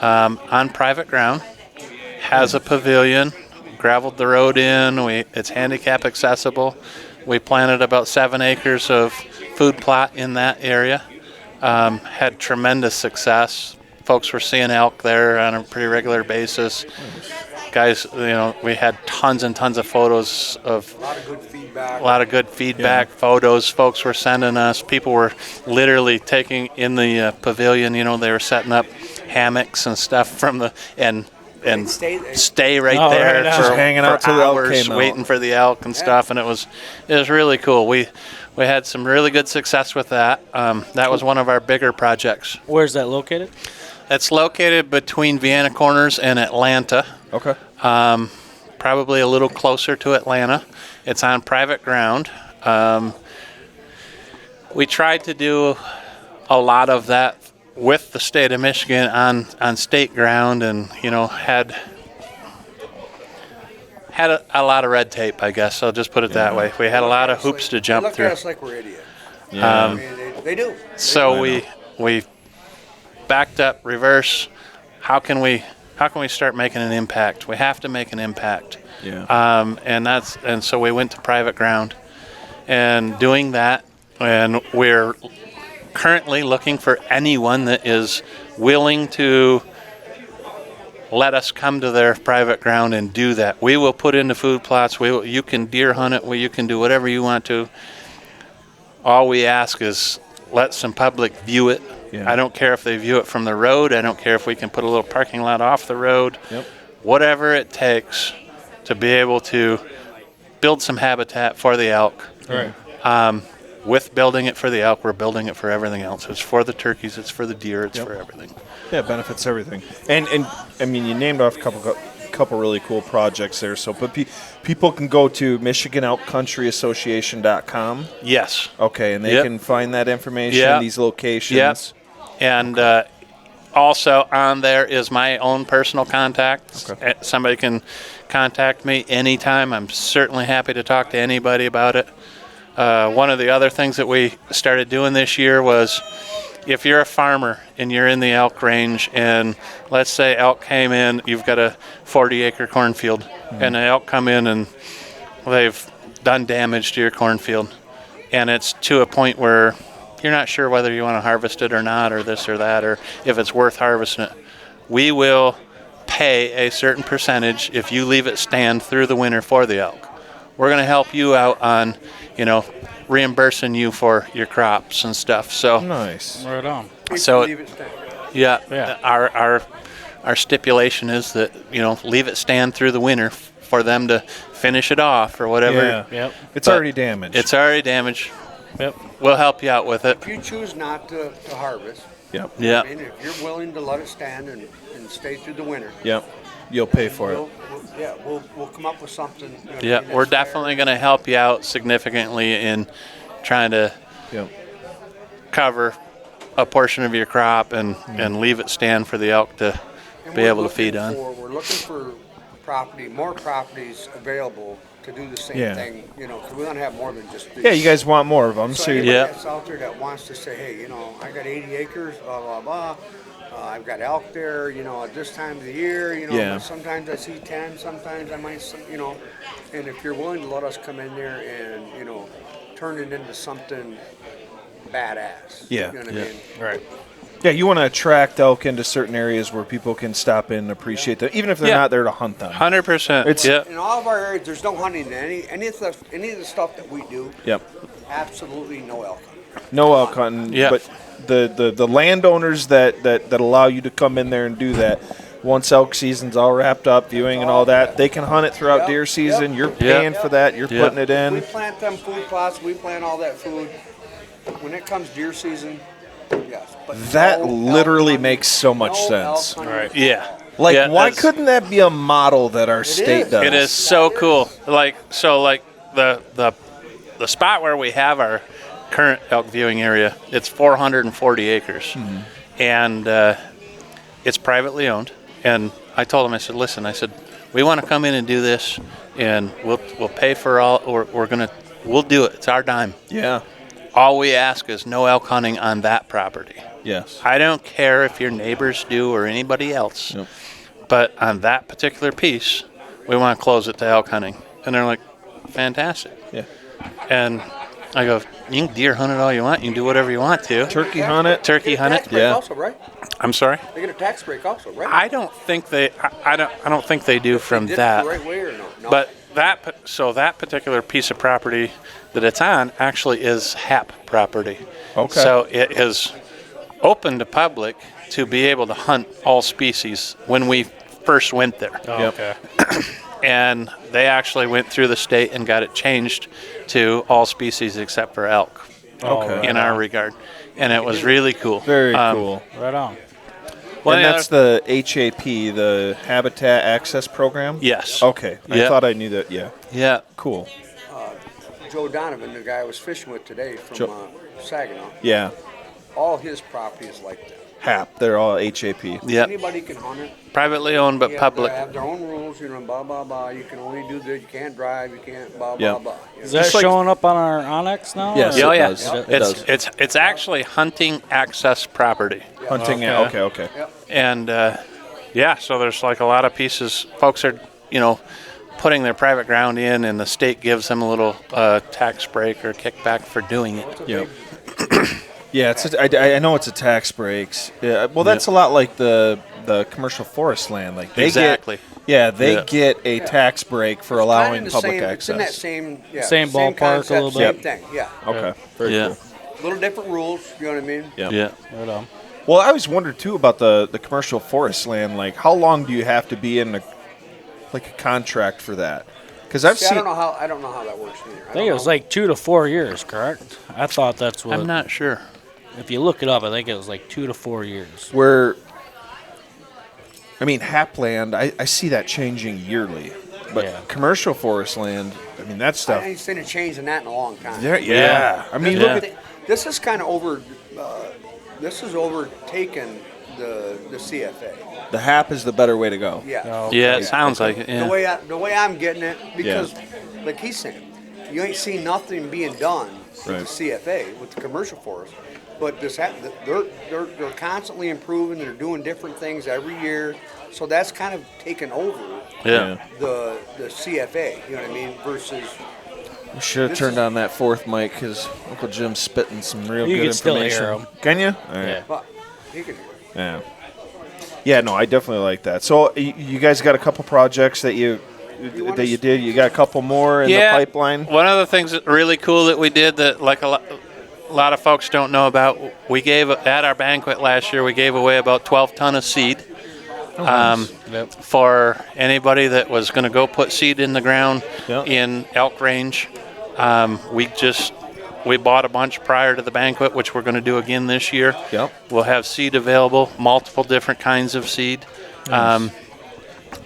[SPEAKER 6] on private ground. Has a pavilion, graveled the road in. It's handicap accessible. We planted about 7 acres of food plot in that area. Had tremendous success. Folks were seeing elk there on a pretty regular basis. Guys, we had tons and tons of photos of
[SPEAKER 4] A lot of good feedback.
[SPEAKER 6] a lot of good feedback, photos folks were sending us. People were literally taking in the pavilion, they were setting up hammocks and stuff and stay right
[SPEAKER 5] Oh,
[SPEAKER 6] there
[SPEAKER 5] right now.
[SPEAKER 6] for,
[SPEAKER 2] Just hanging out
[SPEAKER 6] for
[SPEAKER 2] till the elk
[SPEAKER 6] hours
[SPEAKER 2] came out.
[SPEAKER 6] waiting for the elk and stuff, and it was really cool. We had some really good success with that. That was one of our bigger projects.
[SPEAKER 5] Where's that located?
[SPEAKER 6] It's located between Vienna Corners and Atlanta.
[SPEAKER 2] Okay.
[SPEAKER 6] Probably a little closer to Atlanta. It's on private ground. We tried to do a lot of that with the state of Michigan on state ground, and had a lot of red tape, I guess. I'll just put it that way. We had a lot of hoops to jump
[SPEAKER 4] They
[SPEAKER 6] through.
[SPEAKER 4] look at us like we're idiots.
[SPEAKER 1] Yeah.
[SPEAKER 4] I mean, they do.
[SPEAKER 6] So we backed up, reverse. How can we start making an impact? We have to make an impact.
[SPEAKER 1] Yeah.
[SPEAKER 6] And so we went to private ground and doing that, and we're currently looking for anyone that is willing to let us come to their private ground and do that. We will put in the food plots. You can deer hunt it. You can do whatever you want to. All we ask is let some public view it.
[SPEAKER 1] Yeah.
[SPEAKER 6] I don't care if they view it from the road. I don't care if we can put a little parking lot off the road.
[SPEAKER 1] Yep.
[SPEAKER 6] Whatever it takes to be able to build some habitat for the elk.
[SPEAKER 1] Right.
[SPEAKER 6] With building it for the elk, we're building it for everything else. It's for the turkeys, it's for the deer, it's for everything.
[SPEAKER 1] Yeah, it benefits everything. And I mean, you named off a couple really cool projects there. So, but people can go to Michigan Elk Country Association.com.
[SPEAKER 6] Yes.
[SPEAKER 1] Okay, and they can find that information, these locations.
[SPEAKER 6] Yep. And also on there is my own personal contact.
[SPEAKER 1] Okay.
[SPEAKER 6] Somebody can contact me anytime. I'm certainly happy to talk to anybody about it. One of the other things that we started doing this year was, if you're a farmer and you're in the elk range, and let's say elk came in, you've got a 40-acre cornfield, and the elk come in and they've done damage to your cornfield, and it's to a point where you're not sure whether you want to harvest it or not, or this or that, or if it's worth harvesting it. We will pay a certain percentage if you leave it stand through the winter for the elk. We're going to help you out on, reimbursing you for your crops and stuff. So
[SPEAKER 1] Nice.
[SPEAKER 5] Right on.
[SPEAKER 6] So
[SPEAKER 4] Leave it stand.
[SPEAKER 6] yeah. Our stipulation is that leave it stand through the winter for them to finish it off or whatever.
[SPEAKER 1] Yeah.
[SPEAKER 5] Yep.
[SPEAKER 1] It's
[SPEAKER 6] But
[SPEAKER 1] already damaged.
[SPEAKER 6] It's already damaged.
[SPEAKER 5] Yep.
[SPEAKER 6] We'll help you out with it.
[SPEAKER 4] If you choose not to harvest,
[SPEAKER 1] Yep.
[SPEAKER 6] Yeah.
[SPEAKER 4] I mean, if you're willing to let it stand and stay through the winter,
[SPEAKER 1] Yep. You'll pay for it.
[SPEAKER 4] we'll come up with something.
[SPEAKER 6] Yeah,
[SPEAKER 4] that's
[SPEAKER 6] we're
[SPEAKER 4] fair.
[SPEAKER 6] definitely going to help you out significantly in trying to
[SPEAKER 1] Yep.
[SPEAKER 6] cover a portion of your crop and leave it stand for the elk to
[SPEAKER 4] And
[SPEAKER 6] be
[SPEAKER 4] we're
[SPEAKER 6] able to feed
[SPEAKER 4] looking
[SPEAKER 6] on.
[SPEAKER 4] We're looking for more properties available to do the same
[SPEAKER 1] Yeah.
[SPEAKER 4] thing. Because we want to have more than just these.
[SPEAKER 1] Yeah, you guys want more of them,
[SPEAKER 4] So
[SPEAKER 1] so
[SPEAKER 4] anybody
[SPEAKER 6] Yeah.
[SPEAKER 4] that's out there that wants to say, hey, I got 80 acres, blah blah blah. I've got elk there, at this time of the year,
[SPEAKER 1] Yeah.
[SPEAKER 4] sometimes I see 10, sometimes I might, and if you're willing to let us come in there and, turn it into something badass.
[SPEAKER 1] Yeah.
[SPEAKER 4] You know what
[SPEAKER 6] Yeah.
[SPEAKER 4] I mean?
[SPEAKER 5] Right.
[SPEAKER 1] Yeah, you want to attract elk into certain areas where people can stop in and appreciate them, even if they're
[SPEAKER 6] Yeah.
[SPEAKER 1] not there to hunt them.
[SPEAKER 6] 100%.
[SPEAKER 1] It's-
[SPEAKER 6] Yeah.
[SPEAKER 4] In all of our areas, there's no hunting in any of the stuff that we do.
[SPEAKER 1] Yep.
[SPEAKER 4] Absolutely no elk hunting.
[SPEAKER 1] No elk hunting,
[SPEAKER 6] Yeah.
[SPEAKER 1] but the landowners that allow you to come in there and do that, once elk season's all wrapped up, viewing and all that, they can hunt it throughout
[SPEAKER 4] Yep,
[SPEAKER 1] deer season.
[SPEAKER 4] yep.
[SPEAKER 1] You're paying for that. You're
[SPEAKER 6] Yep.
[SPEAKER 1] putting it
[SPEAKER 4] We
[SPEAKER 1] in.
[SPEAKER 4] plant them food plots, we plant all that food. When it comes deer season, yes. But
[SPEAKER 1] That
[SPEAKER 4] no elk
[SPEAKER 1] literally
[SPEAKER 4] hunting.
[SPEAKER 1] makes so much
[SPEAKER 4] No elk
[SPEAKER 1] sense.
[SPEAKER 4] hunting.
[SPEAKER 5] Right.
[SPEAKER 6] Yeah.
[SPEAKER 1] Like,
[SPEAKER 6] Yeah,
[SPEAKER 1] why
[SPEAKER 6] that's-
[SPEAKER 1] couldn't that be a model that our state
[SPEAKER 4] is.
[SPEAKER 1] does?
[SPEAKER 6] It is so cool. Like the spot where we have our current elk viewing area, it's 440 acres, and it's privately owned. And I told him, I said, listen, we want to come in and do this, and we'll pay for all. We'll do it. It's our dime.
[SPEAKER 1] Yeah.
[SPEAKER 6] All we ask is no elk hunting on that property.
[SPEAKER 1] Yes.
[SPEAKER 6] I don't care if your neighbors do or anybody else,
[SPEAKER 1] Yep.
[SPEAKER 6] but on that particular piece, we want to close it to elk hunting. And they're like, fantastic.
[SPEAKER 1] Yeah.
[SPEAKER 6] And I go, you can deer hunt it all you want. You can do whatever you want to.
[SPEAKER 1] Turkey hunt it.
[SPEAKER 6] Turkey hunt
[SPEAKER 4] Tax
[SPEAKER 6] it.
[SPEAKER 4] break
[SPEAKER 1] Yeah.
[SPEAKER 4] also, right?
[SPEAKER 6] I'm sorry.
[SPEAKER 4] They get a tax break also, right?
[SPEAKER 6] I don't think they. I don't think they do from
[SPEAKER 4] Did it
[SPEAKER 6] that.
[SPEAKER 4] the right way or no? No.
[SPEAKER 6] But that particular piece of property that it's on actually is HAP property.
[SPEAKER 1] Okay.
[SPEAKER 6] So it is open to public to be able to hunt all species when we first went there.
[SPEAKER 5] Oh,
[SPEAKER 1] Yep.
[SPEAKER 5] okay.
[SPEAKER 6] And they actually went through the state and got it changed to all species except for elk
[SPEAKER 1] Okay.
[SPEAKER 6] in our regard. And it was really cool.
[SPEAKER 1] Very cool.
[SPEAKER 5] Right on.
[SPEAKER 6] Well,
[SPEAKER 1] And
[SPEAKER 6] the
[SPEAKER 1] that's
[SPEAKER 6] other-
[SPEAKER 1] the HAP, the Habitat Access Program?
[SPEAKER 6] Yes.
[SPEAKER 1] Okay. I
[SPEAKER 6] Yeah.
[SPEAKER 1] thought I knew that. Yeah.
[SPEAKER 6] Yeah.
[SPEAKER 1] Cool.
[SPEAKER 4] Joe Donovan, the guy I was fishing with today from
[SPEAKER 1] Joe-
[SPEAKER 4] Saginaw,
[SPEAKER 1] Yeah.
[SPEAKER 4] all his property is like that.
[SPEAKER 2] HAP. They're all HAP.
[SPEAKER 6] Yep.
[SPEAKER 4] Anybody can hunt it.
[SPEAKER 6] Privately owned, but
[SPEAKER 4] Yeah,
[SPEAKER 6] public.
[SPEAKER 4] They have their own rules, blah, blah, blah. You can only do this, you can't drive, you can't, blah,
[SPEAKER 2] Yeah.
[SPEAKER 4] blah, blah.
[SPEAKER 5] Is that
[SPEAKER 2] Just like-
[SPEAKER 5] showing up on our Onyx now?
[SPEAKER 2] Yes.
[SPEAKER 5] or-
[SPEAKER 6] Oh,
[SPEAKER 2] It
[SPEAKER 6] yeah.
[SPEAKER 2] does. It does.
[SPEAKER 6] It's actually hunting access property.
[SPEAKER 2] Hunting. Okay.
[SPEAKER 6] And, so there's like a lot of pieces. Folks are, putting their private ground in, and the state gives them a little tax break or kickback for doing it.
[SPEAKER 2] Yep. Yeah, I know it's a tax breaks. Yeah, well, that's a lot like the commercial forest land. Like they
[SPEAKER 6] Exactly.
[SPEAKER 2] get a tax break for allowing public
[SPEAKER 4] It's in that
[SPEAKER 2] access.
[SPEAKER 4] same
[SPEAKER 5] ballpark
[SPEAKER 4] concept,
[SPEAKER 5] a little
[SPEAKER 4] same
[SPEAKER 5] bit.
[SPEAKER 4] thing, yeah.
[SPEAKER 2] Okay. Very
[SPEAKER 6] Yeah.
[SPEAKER 2] cool.
[SPEAKER 4] Little different rules, you know what I mean?
[SPEAKER 2] Yeah.
[SPEAKER 6] Yeah.
[SPEAKER 5] Right on.
[SPEAKER 2] Well, I always wondered too about the commercial forest land. Like, how long do you have to be in a contract for that? Because I've
[SPEAKER 4] See, I
[SPEAKER 2] seen.
[SPEAKER 4] don't know how that works either.
[SPEAKER 5] I think it was like 2 to 4 years, correct? I thought that's what.
[SPEAKER 6] I'm not sure.
[SPEAKER 5] If you look it up, I think it was like 2 to 4 years.
[SPEAKER 2] Where, I mean, HAP land, I see that changing yearly. But
[SPEAKER 5] Yeah.
[SPEAKER 2] commercial forest land, I mean, that stuff.
[SPEAKER 4] I ain't seen a change in that in a long time.
[SPEAKER 2] Yeah. I mean,
[SPEAKER 6] Yeah.
[SPEAKER 2] look at.
[SPEAKER 4] This is kind of this has overtaken the CFA.
[SPEAKER 2] The HAP is the better way to go.
[SPEAKER 4] Yeah.
[SPEAKER 5] Oh,
[SPEAKER 6] Yeah, it sounds like it. Yeah.
[SPEAKER 4] The way I'm getting it, because like he's saying, you ain't seen nothing being done with
[SPEAKER 2] Right.
[SPEAKER 4] the CFA, with the commercial forest. But they're constantly improving. They're doing different things every year. So that's kind of taken over
[SPEAKER 6] Yeah.
[SPEAKER 4] the CFA. You know what I mean? Versus
[SPEAKER 2] We should have
[SPEAKER 4] This
[SPEAKER 2] turned
[SPEAKER 4] is-
[SPEAKER 2] on that fourth mic because Uncle Jim's spitting some real
[SPEAKER 5] You
[SPEAKER 2] good
[SPEAKER 5] can still
[SPEAKER 2] information.
[SPEAKER 5] hear him.
[SPEAKER 2] Can you? All right.
[SPEAKER 5] Yeah.
[SPEAKER 4] but he can.
[SPEAKER 2] Yeah. Yeah, no, I definitely like that. So you guys got a couple projects that you did. You got a couple more in the pipeline.
[SPEAKER 6] One of the things that's really cool that we did that like a lot of folks don't know about, we gave at our banquet last year, we gave away about 12 ton of seed.
[SPEAKER 5] Yep.
[SPEAKER 6] For anybody that was going to go put seed in the ground
[SPEAKER 2] Yep.
[SPEAKER 6] in elk range. We bought a bunch prior to the banquet, which we're going to do again this year.
[SPEAKER 2] Yep.
[SPEAKER 6] We'll have seed available, multiple different kinds of seed.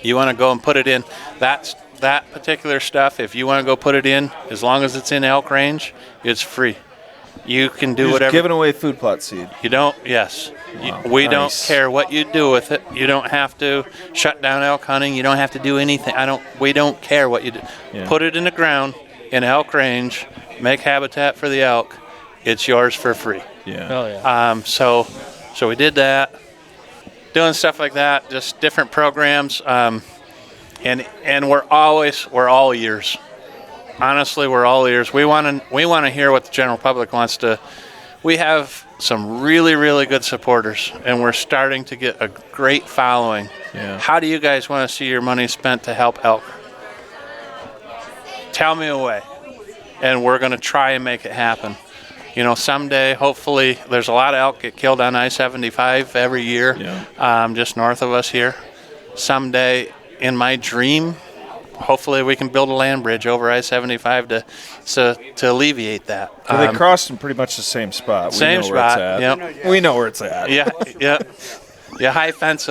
[SPEAKER 6] You want to go and put it in. That particular stuff, if you want to go put it in, as long as it's in elk range, it's free. You can do
[SPEAKER 2] You're just
[SPEAKER 6] whatever.
[SPEAKER 2] giving away food plot seed.
[SPEAKER 6] You don't, yes.
[SPEAKER 2] Wow,
[SPEAKER 6] We
[SPEAKER 2] nice.
[SPEAKER 6] don't care what you do with it. You don't have to shut down elk hunting. You don't have to do anything. We don't care what you do.
[SPEAKER 2] Yeah.
[SPEAKER 6] Put it in the ground in elk range, make habitat for the elk. It's yours for free.
[SPEAKER 2] Yeah.
[SPEAKER 5] Oh, yeah.
[SPEAKER 6] So we did that. Doing stuff like that, just different programs. And we're all ears. Honestly, we're all ears. We want to hear what the general public wants to. We have some really, really good supporters, and we're starting to get a great following.
[SPEAKER 2] Yeah.
[SPEAKER 6] How do you guys want to see your money spent to help elk? Tell me a way, and we're going to try and make it happen. Someday, hopefully, there's a lot of elk get killed on I-75 every year, just north of us here. Someday, in my dream, hopefully we can build a land bridge over I-75 to alleviate that.
[SPEAKER 2] So they crossed in pretty much the same spot.
[SPEAKER 6] Same
[SPEAKER 2] we know where
[SPEAKER 6] spot,
[SPEAKER 2] it's at.
[SPEAKER 6] yep.
[SPEAKER 2] We know where it's at.
[SPEAKER 6] Yeah. You high fence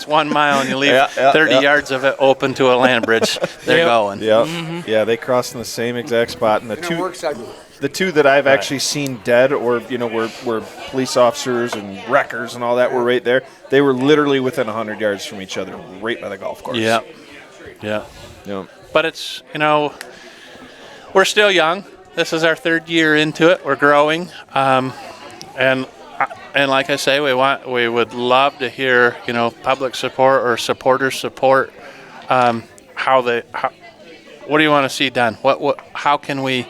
[SPEAKER 6] 1 mile and you leave 30 yards of it open to a land bridge. They're going.
[SPEAKER 2] Yep. Yeah, they crossed in the same exact spot. And
[SPEAKER 4] And it works everywhere.
[SPEAKER 2] the two that I've actually seen dead or, where police officers and wreckers and all that were right there, they were literally within 100 yards from each other, right by the golf course.
[SPEAKER 6] Yep. Yeah.
[SPEAKER 2] Yep.
[SPEAKER 6] But it's, we're still young. This is our 3rd year into it. We're growing. And like I say, we would love to hear, public support or supporters support. What do you want to see done? How can we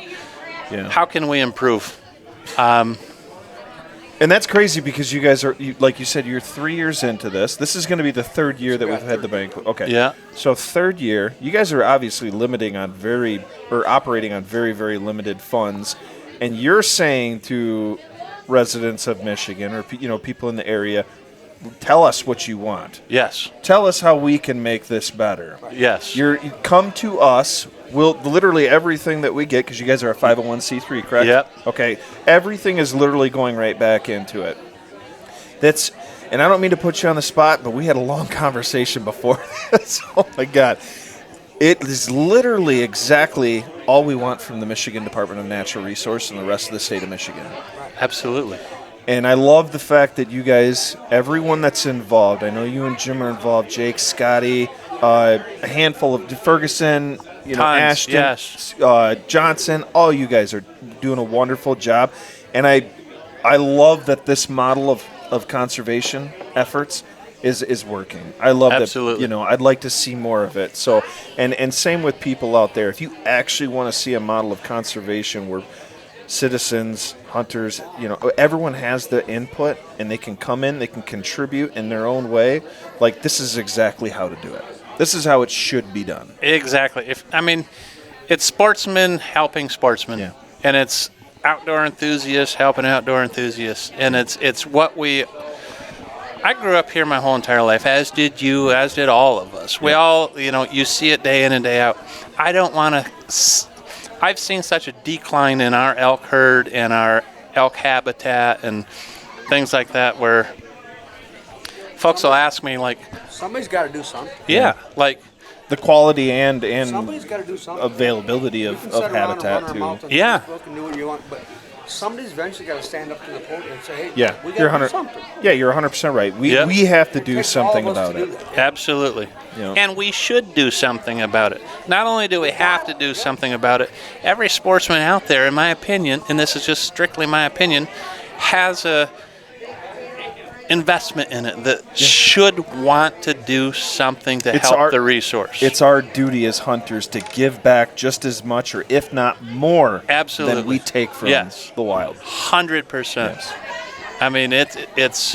[SPEAKER 6] improve?
[SPEAKER 2] And that's crazy because you guys are, like you said, you're 3 years into this. This is going to be the 3rd year that we've had the banquet. Okay.
[SPEAKER 6] Yeah.
[SPEAKER 2] So 3rd year, you guys are obviously operating on very, very limited funds, and you're saying to residents of Michigan or people in the area, tell us what you want.
[SPEAKER 6] Yes.
[SPEAKER 2] Tell us how we can make this better.
[SPEAKER 6] Yes.
[SPEAKER 2] You come to us. We'll literally everything that we get, because you guys are a 501c3, correct?
[SPEAKER 6] Yep.
[SPEAKER 2] Okay. Everything is literally going right back into it. And I don't mean to put you on the spot, but we had a long conversation before this. Oh my God. It is literally exactly all we want from the Michigan Department of Natural Resources and the rest of the state of Michigan.
[SPEAKER 6] Absolutely.
[SPEAKER 2] And I love the fact that you guys, everyone that's involved, I know you and Jim are involved, Jake, Scotty, a handful of Ferguson,
[SPEAKER 6] Tons,
[SPEAKER 2] Ashton,
[SPEAKER 6] yes.
[SPEAKER 2] Johnson, all you guys are doing a wonderful job. And I love that this model of conservation efforts is working. I love
[SPEAKER 6] Absolutely.
[SPEAKER 2] that. I'd like to see more of it. So, and same with people out there. If you actually want to see a model of conservation where citizens, hunters, everyone has the input and they can come in, they can contribute in their own way. Like, this is exactly how to do it. This is how it should be done.
[SPEAKER 6] Exactly. It's sportsmen helping sportsmen.
[SPEAKER 2] Yeah.
[SPEAKER 6] And it's outdoor enthusiasts helping outdoor enthusiasts. And it's what I grew up here my whole entire life, as did you, as did all of us. We all, you see it day in and day out. I don't want to... I've seen such a decline in our elk herd and our elk habitat and things like that where folks will ask me, like...
[SPEAKER 4] Somebody's got to do something.
[SPEAKER 6] Yeah, like...
[SPEAKER 2] The quality and
[SPEAKER 4] Somebody's got to do something.
[SPEAKER 2] availability of habitat, too.
[SPEAKER 4] Yeah. And do what you want, but somebody's eventually got to stand up to the podium and say, hey,
[SPEAKER 2] Yeah,
[SPEAKER 4] we
[SPEAKER 2] you're
[SPEAKER 4] got to do something.
[SPEAKER 2] Yeah, you're 100% right. We have to do something about it.
[SPEAKER 6] Absolutely.
[SPEAKER 2] Yeah.
[SPEAKER 6] And we should do something about it. Not only do we have to do something about it, every sportsman out there, in my opinion, and this is just strictly my opinion, has a investment in it that should want to do something to help the resource.
[SPEAKER 2] It's our duty as hunters to give back just as much, or if not more,
[SPEAKER 6] Absolutely.
[SPEAKER 2] than we take from the wild.
[SPEAKER 6] 100%.
[SPEAKER 2] Yes.
[SPEAKER 6] It's...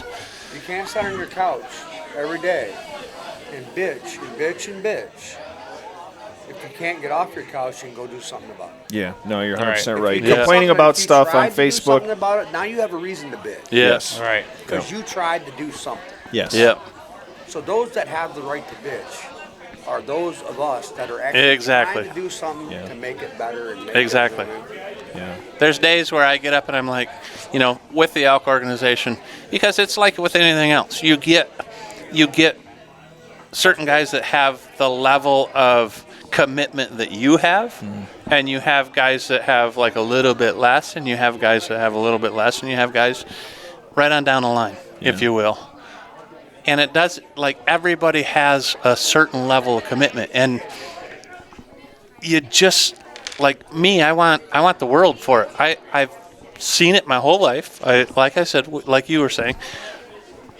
[SPEAKER 4] You can't sit on your couch every day and bitch and bitch and bitch. If you can't get off your couch, you can go do something about it.
[SPEAKER 2] Yeah, no, you're 100% right.
[SPEAKER 4] If you
[SPEAKER 2] Complaining
[SPEAKER 4] do
[SPEAKER 2] about
[SPEAKER 4] something-
[SPEAKER 2] stuff
[SPEAKER 4] if you
[SPEAKER 2] on
[SPEAKER 4] tried to do
[SPEAKER 2] Facebook.
[SPEAKER 4] something about it, now you have a reason to bitch.
[SPEAKER 6] Yes.
[SPEAKER 5] All right.
[SPEAKER 4] Because you tried to do something.
[SPEAKER 2] Yes.
[SPEAKER 6] Yep.
[SPEAKER 4] So those that have the right to bitch are those of us that are actually
[SPEAKER 6] Exactly.
[SPEAKER 4] trying to do something to make it better. And make
[SPEAKER 6] Exactly.
[SPEAKER 2] Yeah.
[SPEAKER 6] There's days where I get up and I'm like, with the elk organization, because it's like with anything else. You get certain guys that have the level of commitment that you have, and you have guys that have like a little bit less, and you have guys that have a little bit less, and you have guys right on down the line, if you will. And it does, like, everybody has a certain level of commitment, and you just, like me, I want the world for it. I've seen it my whole life. Like I said, like you were saying,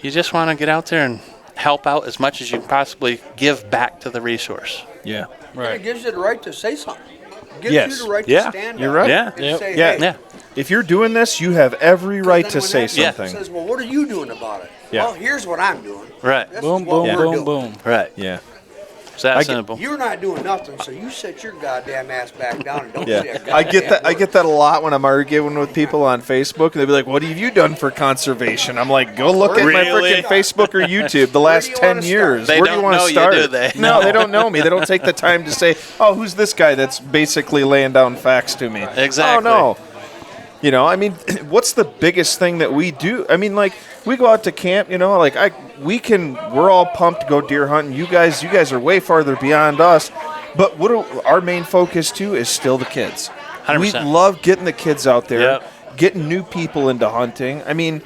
[SPEAKER 6] you just want to get out there and help out as much as you can possibly give back to the resource.
[SPEAKER 2] Yeah.
[SPEAKER 4] Right. It gives you the right to say something. It gives
[SPEAKER 2] Yes.
[SPEAKER 4] you the right
[SPEAKER 6] Yeah.
[SPEAKER 4] to stand
[SPEAKER 2] You're
[SPEAKER 4] up
[SPEAKER 2] right.
[SPEAKER 6] Yeah.
[SPEAKER 4] and say,
[SPEAKER 2] Yeah.
[SPEAKER 4] hey.
[SPEAKER 6] Yeah.
[SPEAKER 2] If you're doing this, you have every right
[SPEAKER 4] Then
[SPEAKER 2] to
[SPEAKER 4] when
[SPEAKER 2] say
[SPEAKER 4] that
[SPEAKER 2] something.
[SPEAKER 4] Says, well, what are you doing about it?
[SPEAKER 2] Yeah.
[SPEAKER 4] Well, here's what I'm doing.
[SPEAKER 6] Right.
[SPEAKER 4] This
[SPEAKER 5] Boom,
[SPEAKER 4] is what
[SPEAKER 5] boom,
[SPEAKER 4] we're
[SPEAKER 5] boom,
[SPEAKER 4] doing.
[SPEAKER 5] boom.
[SPEAKER 6] Right.
[SPEAKER 2] Yeah.
[SPEAKER 6] It's that
[SPEAKER 2] I get-
[SPEAKER 6] simple.
[SPEAKER 4] You're not doing nothing, so you sit your goddamn ass back down and don't say a
[SPEAKER 2] Yeah,
[SPEAKER 4] goddamn
[SPEAKER 2] I get that. I
[SPEAKER 4] word.
[SPEAKER 2] get that a lot when I'm arguing with people on Facebook. They'll be like, "What have you done for conservation?" I'm like, "Go look at my
[SPEAKER 6] Really?
[SPEAKER 2] freaking Facebook or YouTube the
[SPEAKER 4] Where
[SPEAKER 2] last
[SPEAKER 4] do you
[SPEAKER 2] 10
[SPEAKER 4] wanna
[SPEAKER 2] years.
[SPEAKER 4] start?
[SPEAKER 6] They
[SPEAKER 2] Where do you
[SPEAKER 6] don't
[SPEAKER 2] want
[SPEAKER 6] know
[SPEAKER 2] to
[SPEAKER 6] you,
[SPEAKER 2] start?"
[SPEAKER 6] do they?
[SPEAKER 2] No, they don't know me. They don't take the time to say, "Oh, who's this guy that's basically laying down facts to me?"
[SPEAKER 6] Exactly.
[SPEAKER 2] Oh no. I mean, what's the biggest thing that we do? I mean, like, we go out to camp, we're all pumped to go deer hunting. You guys are way farther beyond us. But our main focus, too, is still the kids.
[SPEAKER 6] 100%.
[SPEAKER 2] We love getting the kids out there,
[SPEAKER 6] Yep.
[SPEAKER 2] getting new people into hunting. I mean,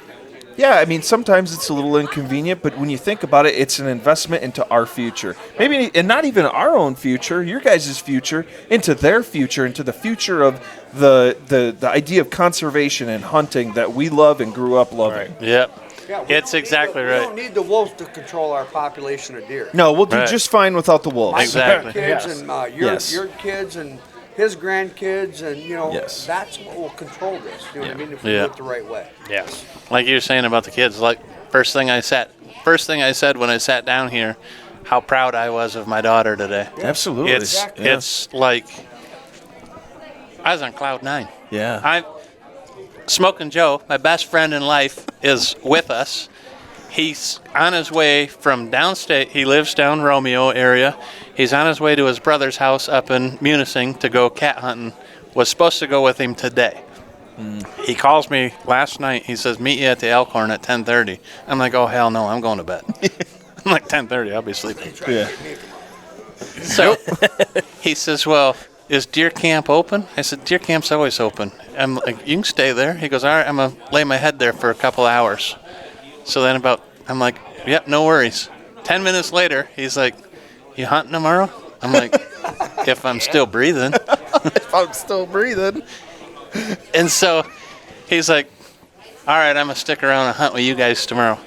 [SPEAKER 2] sometimes it's a little inconvenient, but when you think about it, it's an investment into our future. Maybe, and not even our own future, your guys' future, into their future, into the future of the idea of conservation and hunting that we love and grew up loving.
[SPEAKER 6] Yep.
[SPEAKER 4] Yeah, we
[SPEAKER 6] It's
[SPEAKER 4] don't need
[SPEAKER 6] exactly
[SPEAKER 4] We
[SPEAKER 6] right.
[SPEAKER 4] don't need the wolves to control our population of deer.
[SPEAKER 2] No, we'll do
[SPEAKER 6] Right.
[SPEAKER 2] just fine without the wolves.
[SPEAKER 4] My
[SPEAKER 6] Exactly.
[SPEAKER 4] kids
[SPEAKER 5] Yes.
[SPEAKER 4] and
[SPEAKER 2] Yes.
[SPEAKER 4] your kids and his grandkids, and
[SPEAKER 2] Yes.
[SPEAKER 4] that's what will control this. You know what I mean? If we
[SPEAKER 6] Yeah.
[SPEAKER 4] do it the right way.
[SPEAKER 5] Yes.
[SPEAKER 6] Like you were saying about the kids, like first thing I said when I sat down here, how proud I was of my daughter today.
[SPEAKER 2] Absolutely.
[SPEAKER 6] It's like I was on cloud 9.
[SPEAKER 2] Yeah.
[SPEAKER 6] Smoking Joe, my best friend in life, is with us. He's on his way from downstate. He lives down Romeo area. He's on his way to his brother's house up in Munising to go cat hunting. Was supposed to go with him today. He calls me last night. He says, meet you at the Elkhorn at 10:30. I'm like, oh, hell no, I'm going to bed. I'm like, 10:30, I'll be sleeping.
[SPEAKER 2] Yeah.
[SPEAKER 6] So he says, well, is deer camp open? I said, deer camp's always open. I'm like, you can stay there. He goes, all right, I'm going to lay my head there for a couple hours. So then I'm like, yep, no worries. 10 minutes later, he's like, you hunting tomorrow? I'm like, if I'm still breathing.
[SPEAKER 2] If I'm still breathing.
[SPEAKER 6] And so he's like, all right, I'm going to stick around and hunt with you guys tomorrow.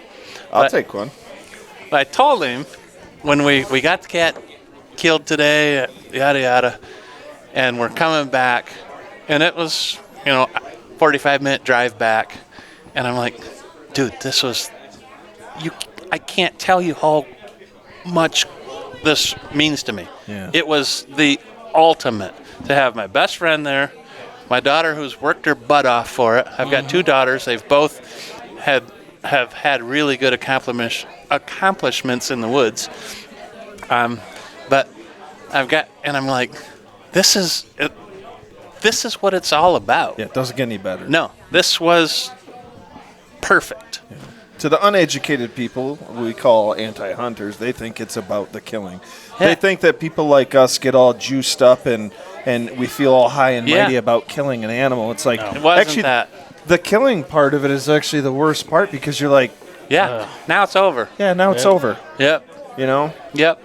[SPEAKER 2] I'll take one.
[SPEAKER 6] But I told him when we got the cat killed today, yada, yada, and we're coming back, and it was, 45-minute drive back. And I'm like, dude, this was, I can't tell you how much this means to me.
[SPEAKER 1] Yeah.
[SPEAKER 6] It was the ultimate to have my best friend there, my daughter who's worked her butt off for it. I've got two daughters. They've both have had really good accomplishments in the woods. But I'm like, this is what it's all about.
[SPEAKER 2] Yeah, it doesn't get any better.
[SPEAKER 6] No, this was perfect.
[SPEAKER 2] Yeah. To the uneducated people we call anti-hunters, they think it's about the killing.
[SPEAKER 6] Yeah.
[SPEAKER 2] They think that people like us get all juiced up and we feel all high and mighty about killing an animal. It's like,
[SPEAKER 6] It wasn't
[SPEAKER 2] actually,
[SPEAKER 6] that.
[SPEAKER 2] the killing part of it is actually the worst part because you're like,
[SPEAKER 6] Now it's over.
[SPEAKER 2] yeah, now it's over.
[SPEAKER 6] Yep.
[SPEAKER 2] You know?
[SPEAKER 6] Yep.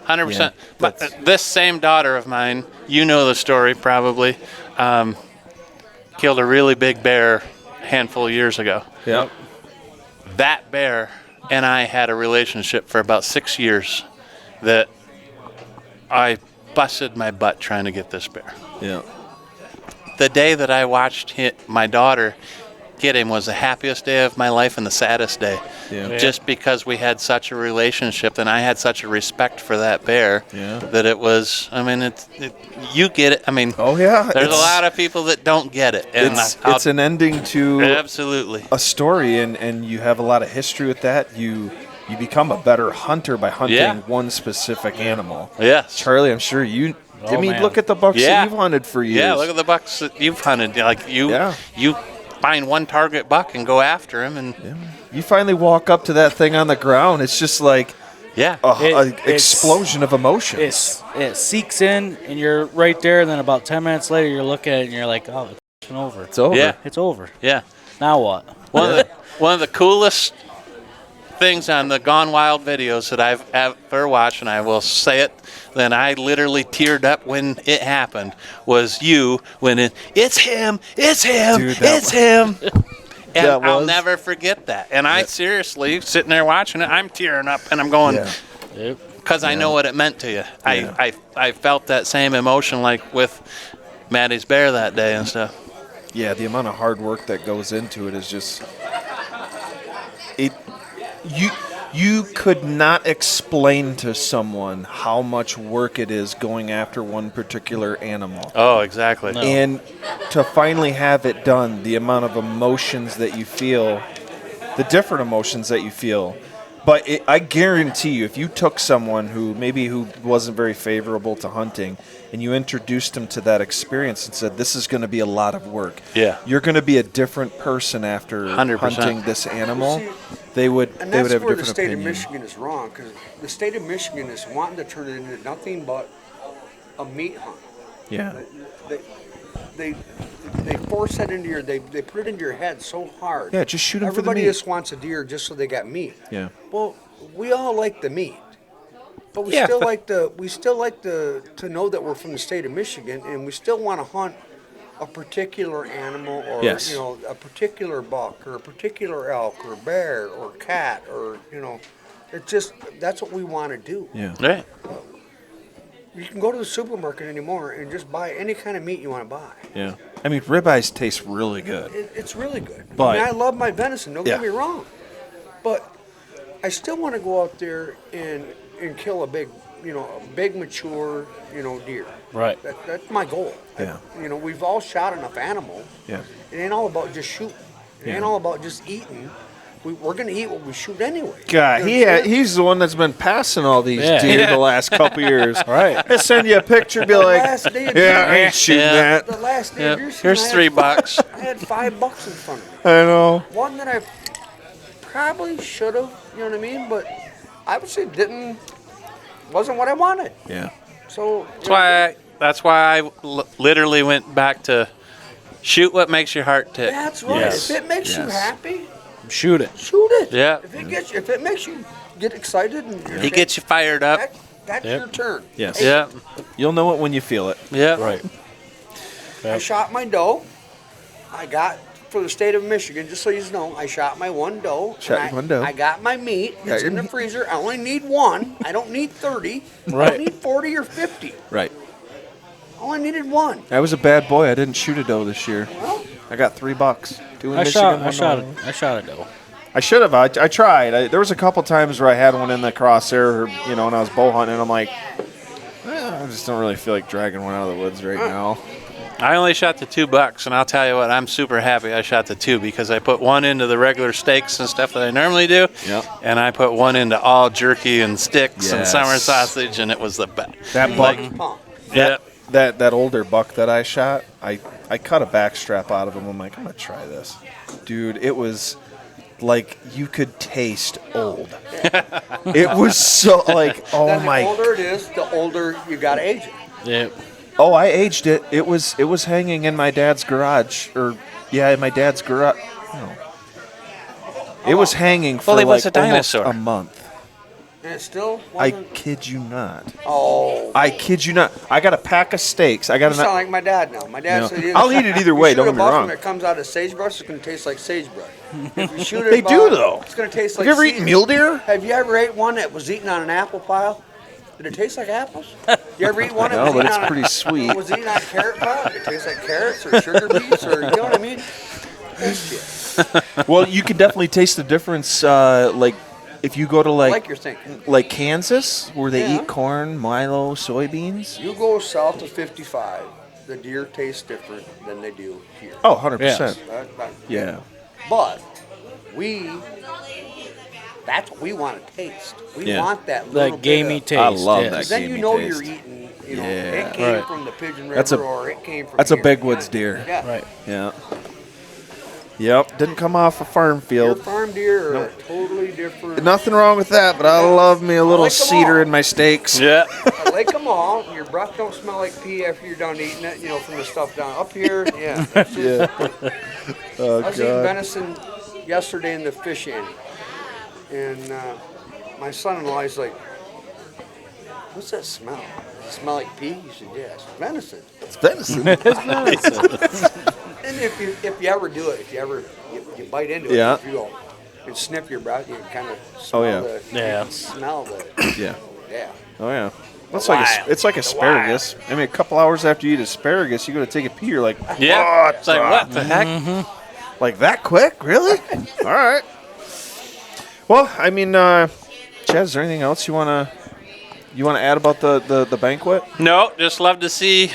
[SPEAKER 6] 100%.
[SPEAKER 2] Yeah,
[SPEAKER 6] But this same daughter of mine, you know the story probably, killed a really big bear a handful of years ago.
[SPEAKER 2] Yeah.
[SPEAKER 6] That bear and I had a relationship for about 6 years that I busted my butt trying to get this bear.
[SPEAKER 2] Yeah.
[SPEAKER 6] The day that I watched my daughter get him was the happiest day of my life and the saddest day.
[SPEAKER 2] Yeah.
[SPEAKER 6] Just because we had such a relationship and I had such a respect for that bear that it was, you get it.
[SPEAKER 2] Oh, yeah.
[SPEAKER 6] There's a lot of people that don't get it. And
[SPEAKER 2] It's an ending to
[SPEAKER 6] absolutely
[SPEAKER 2] a story, and you have a lot of history with that. You become a better hunter by hunting one specific animal.
[SPEAKER 6] Yes.
[SPEAKER 2] Charlie, I'm sure you...
[SPEAKER 5] man.
[SPEAKER 2] look at the bucks that you've hunted for years.
[SPEAKER 6] Yeah, look at the bucks that you've hunted. Like you find one target buck and go after him, and
[SPEAKER 2] You finally walk up to that thing on the ground. It's just like an explosion of emotion.
[SPEAKER 5] It seeks in, and you're right there. And then about 10 minutes later, you're looking at it, and you're like, "Oh, it's over.
[SPEAKER 2] It's over.
[SPEAKER 6] Yeah.
[SPEAKER 5] It's over.
[SPEAKER 6] Yeah.
[SPEAKER 5] Now what?"
[SPEAKER 6] One of the coolest things on the Gone Wild videos that I've ever watched, and I will say it, then I literally teared up when it happened, was you when it's him,
[SPEAKER 2] Dude,
[SPEAKER 6] it's him. And
[SPEAKER 2] That
[SPEAKER 6] I'll
[SPEAKER 2] was-
[SPEAKER 6] never forget that. And I seriously, sitting there watching it, I'm tearing up, and I'm going, because I know what it meant to you.
[SPEAKER 2] Yeah.
[SPEAKER 6] I felt that same emotion like with Maddie's bear that day and stuff.
[SPEAKER 2] Yeah, the amount of hard work that goes into it is just... You could not explain to someone how much work it is going after one particular animal.
[SPEAKER 6] Oh, exactly.
[SPEAKER 5] No.
[SPEAKER 2] And to finally have it done, the amount of emotions that you feel, the different emotions that you feel. But I guarantee you, if you took someone who wasn't very favorable to hunting and you introduced them to that experience and said, this is going to be a lot of work.
[SPEAKER 6] Yeah.
[SPEAKER 2] You're going to be a different person after
[SPEAKER 6] 100%.
[SPEAKER 2] hunting this animal. They would have a
[SPEAKER 4] And that's
[SPEAKER 2] different
[SPEAKER 4] where the state
[SPEAKER 2] opinion.
[SPEAKER 4] of Michigan is wrong, because the state of Michigan is wanting to turn it into nothing but a meat hunt.
[SPEAKER 2] Yeah.
[SPEAKER 4] They force that into they put it into your head so hard.
[SPEAKER 2] Yeah, just shoot 'em for the
[SPEAKER 4] Everybody
[SPEAKER 2] meat.
[SPEAKER 4] just wants a deer just so they got meat.
[SPEAKER 2] Yeah.
[SPEAKER 4] Well, we all like the meat, but we
[SPEAKER 6] Yeah,
[SPEAKER 4] still
[SPEAKER 6] but-
[SPEAKER 4] like to know that we're from the state of Michigan, and we still want to hunt a particular animal, or
[SPEAKER 2] Yes.
[SPEAKER 4] a particular buck, or a particular elk, or bear, or cat, or that's what we want to do.
[SPEAKER 2] Yeah.
[SPEAKER 6] Right.
[SPEAKER 4] You can go to the supermarket anymore and just buy any kind of meat you want to buy.
[SPEAKER 2] Yeah. I mean, ribeyes taste really good.
[SPEAKER 4] It's really good.
[SPEAKER 2] But-
[SPEAKER 4] I love my venison. Don't get
[SPEAKER 2] Yeah.
[SPEAKER 4] me wrong, but I still want to go out there and kill a big mature deer.
[SPEAKER 5] Right.
[SPEAKER 4] That's my goal.
[SPEAKER 2] Yeah.
[SPEAKER 4] We've all shot enough animals.
[SPEAKER 2] Yeah.
[SPEAKER 4] It ain't all about just shooting. It
[SPEAKER 2] Yeah.
[SPEAKER 4] ain't all about just eating. We're gonna eat what we shoot anyway.
[SPEAKER 2] God,
[SPEAKER 4] You know what I'm saying?
[SPEAKER 2] he's the one that's been passing all these
[SPEAKER 5] Yeah.
[SPEAKER 2] deer the last couple years.
[SPEAKER 5] Right.
[SPEAKER 2] I send you a picture, be like,
[SPEAKER 4] last day of
[SPEAKER 2] yeah, I
[SPEAKER 4] deer-
[SPEAKER 2] ain't shooting
[SPEAKER 6] Yeah.
[SPEAKER 4] The
[SPEAKER 2] that.
[SPEAKER 4] last day
[SPEAKER 6] Yeah.
[SPEAKER 4] of deer season,
[SPEAKER 6] Here's
[SPEAKER 4] I had
[SPEAKER 6] $3.
[SPEAKER 4] I had $5 in front of me.
[SPEAKER 2] I know.
[SPEAKER 4] One that I probably should have, you know what I mean? But I would say wasn't what I wanted.
[SPEAKER 2] Yeah.
[SPEAKER 4] So
[SPEAKER 6] That's why That's why I literally went back to shoot what makes your heart tick.
[SPEAKER 4] That's right.
[SPEAKER 5] Yes.
[SPEAKER 4] If it makes you happy,
[SPEAKER 5] Shoot it.
[SPEAKER 4] shoot it.
[SPEAKER 6] Yeah.
[SPEAKER 4] If it makes you get excited and
[SPEAKER 6] He gets you fired up.
[SPEAKER 4] that's your turn.
[SPEAKER 2] Yes.
[SPEAKER 6] Yeah.
[SPEAKER 2] You'll know it when you feel it.
[SPEAKER 6] Yeah.
[SPEAKER 5] Right.
[SPEAKER 4] I shot my doe. I got for the state of Michigan. Just so you know, I shot my one doe.
[SPEAKER 2] Shot
[SPEAKER 4] and
[SPEAKER 2] one doe.
[SPEAKER 4] I got my meat.
[SPEAKER 2] Got
[SPEAKER 4] It's
[SPEAKER 2] your
[SPEAKER 4] in the
[SPEAKER 2] meat.
[SPEAKER 4] freezer. I only need one. I don't need 30. I
[SPEAKER 5] Right.
[SPEAKER 4] don't need 40 or 50.
[SPEAKER 2] Right.
[SPEAKER 4] I only needed one.
[SPEAKER 2] I was a bad boy. I didn't shoot a doe this year.
[SPEAKER 4] Well,
[SPEAKER 2] I got $3. Two in
[SPEAKER 5] I
[SPEAKER 2] Michigan.
[SPEAKER 5] shot. I
[SPEAKER 2] one
[SPEAKER 5] shot.
[SPEAKER 2] doe.
[SPEAKER 5] I shot a doe.
[SPEAKER 2] I should have. I tried. There was a couple times where I had one in the crosshair, you know, when I was bow hunting, and I'm like, I just don't really feel like dragging one out of the woods right now.
[SPEAKER 6] I only shot the $2, and I'll tell you what, I'm super happy I shot the 2 because I put one into the regular steaks and stuff that I normally do,
[SPEAKER 2] Yep.
[SPEAKER 6] and I put one into all jerky and sticks and
[SPEAKER 2] Yes.
[SPEAKER 6] summer sausage, and it was the best.
[SPEAKER 2] That buck,
[SPEAKER 4] pump.
[SPEAKER 6] Yeah.
[SPEAKER 2] that older buck that I shot, I cut a back strap out of him. I'm like, I'm gonna try this, dude. It was like you could taste old. It was so like, oh
[SPEAKER 4] Then
[SPEAKER 2] my.
[SPEAKER 4] the older it is, the older you got to age it.
[SPEAKER 5] Yeah.
[SPEAKER 2] Oh, I aged it. It was hanging in my dad's garage, or in my dad's garage. No. It was hanging for
[SPEAKER 6] Well, he
[SPEAKER 2] like
[SPEAKER 6] was a
[SPEAKER 2] almost
[SPEAKER 6] dinosaur.
[SPEAKER 2] a month.
[SPEAKER 4] And it still
[SPEAKER 2] I
[SPEAKER 4] wasn't.
[SPEAKER 2] kid you not.
[SPEAKER 4] Oh.
[SPEAKER 2] I kid you not. I got a pack of steaks. I got
[SPEAKER 4] You sound like my dad now. My dad
[SPEAKER 2] No.
[SPEAKER 4] said,
[SPEAKER 2] I'll eat it either way,
[SPEAKER 4] You
[SPEAKER 2] don't
[SPEAKER 4] shoot
[SPEAKER 2] get
[SPEAKER 4] a
[SPEAKER 2] me
[SPEAKER 4] buck
[SPEAKER 2] wrong.
[SPEAKER 4] when it comes out of sagebrush, it's going to taste like sagebrush. If you shoot it,
[SPEAKER 2] They do, though.
[SPEAKER 4] It's going to taste
[SPEAKER 2] Have
[SPEAKER 4] like.
[SPEAKER 2] you ever eaten mule deer?
[SPEAKER 4] Have you ever ate one that was eaten on an apple pile? Did it taste like apples? You ever eat one that
[SPEAKER 2] No,
[SPEAKER 4] was
[SPEAKER 2] but
[SPEAKER 4] eaten
[SPEAKER 2] it's
[SPEAKER 4] on
[SPEAKER 2] pretty sweet.
[SPEAKER 4] Was eaten on a carrot pile? Did it taste like carrots or sugar beets or you know what I mean? Bullshit.
[SPEAKER 2] Well, you can definitely taste the difference. Like if you go to
[SPEAKER 4] Like you're thinking.
[SPEAKER 2] like Kansas, where they
[SPEAKER 4] Yeah.
[SPEAKER 2] eat corn, milo, soybeans.
[SPEAKER 4] You go south of 55, the deer taste different than they do here.
[SPEAKER 2] Oh, 100%. Yeah.
[SPEAKER 4] But that's what we want to taste. We
[SPEAKER 2] Yeah.
[SPEAKER 4] want that
[SPEAKER 5] The
[SPEAKER 4] little
[SPEAKER 5] gamey
[SPEAKER 4] bit of,
[SPEAKER 5] taste.
[SPEAKER 2] I love
[SPEAKER 5] yes.
[SPEAKER 2] that.
[SPEAKER 4] 'cause then
[SPEAKER 2] gamey
[SPEAKER 4] you know
[SPEAKER 2] taste.
[SPEAKER 4] you're eating, you know,
[SPEAKER 2] Yeah.
[SPEAKER 4] it came
[SPEAKER 5] Right.
[SPEAKER 4] from the Pigeon River
[SPEAKER 2] That's a-
[SPEAKER 4] or it came from
[SPEAKER 2] That's a
[SPEAKER 4] here.
[SPEAKER 2] big woods deer.
[SPEAKER 4] Yeah.
[SPEAKER 5] Right.
[SPEAKER 2] Yeah. Yep. Didn't come off a farm
[SPEAKER 4] Your
[SPEAKER 2] field.
[SPEAKER 4] farm deer are totally different.
[SPEAKER 2] Nothing wrong with that, but I love me a little
[SPEAKER 4] like 'em
[SPEAKER 2] cedar
[SPEAKER 4] all.
[SPEAKER 2] in my steaks.
[SPEAKER 6] Yeah.
[SPEAKER 4] I like them all. Your breath don't smell like pee after you're done eating it, you know, from the stuff down up here. Yeah. It's just-
[SPEAKER 2] Oh
[SPEAKER 4] I was eating venison yesterday in the fish ante. And my son-in-law is like, what's that smell? Does it smell like pee? He said, yeah, it's venison.
[SPEAKER 2] It's venison.
[SPEAKER 4] And if you ever do it, if you bite into it,
[SPEAKER 2] Yeah.
[SPEAKER 4] if you go and sniff your breath, you can kind of smell
[SPEAKER 2] yeah.
[SPEAKER 4] the
[SPEAKER 5] Yeah.
[SPEAKER 4] smell the
[SPEAKER 2] Yeah.
[SPEAKER 4] yeah.
[SPEAKER 2] Oh yeah. That's like it's like asparagus. I mean, a couple hours after you eat asparagus, you go to take a pee. You're like,
[SPEAKER 6] Yeah.
[SPEAKER 2] what
[SPEAKER 6] It's like,
[SPEAKER 2] the-
[SPEAKER 6] what the heck?
[SPEAKER 2] Like that quick? Really? All right. Well, I mean, Chad, is there anything else you wanna add about the banquet?
[SPEAKER 6] No, just love to see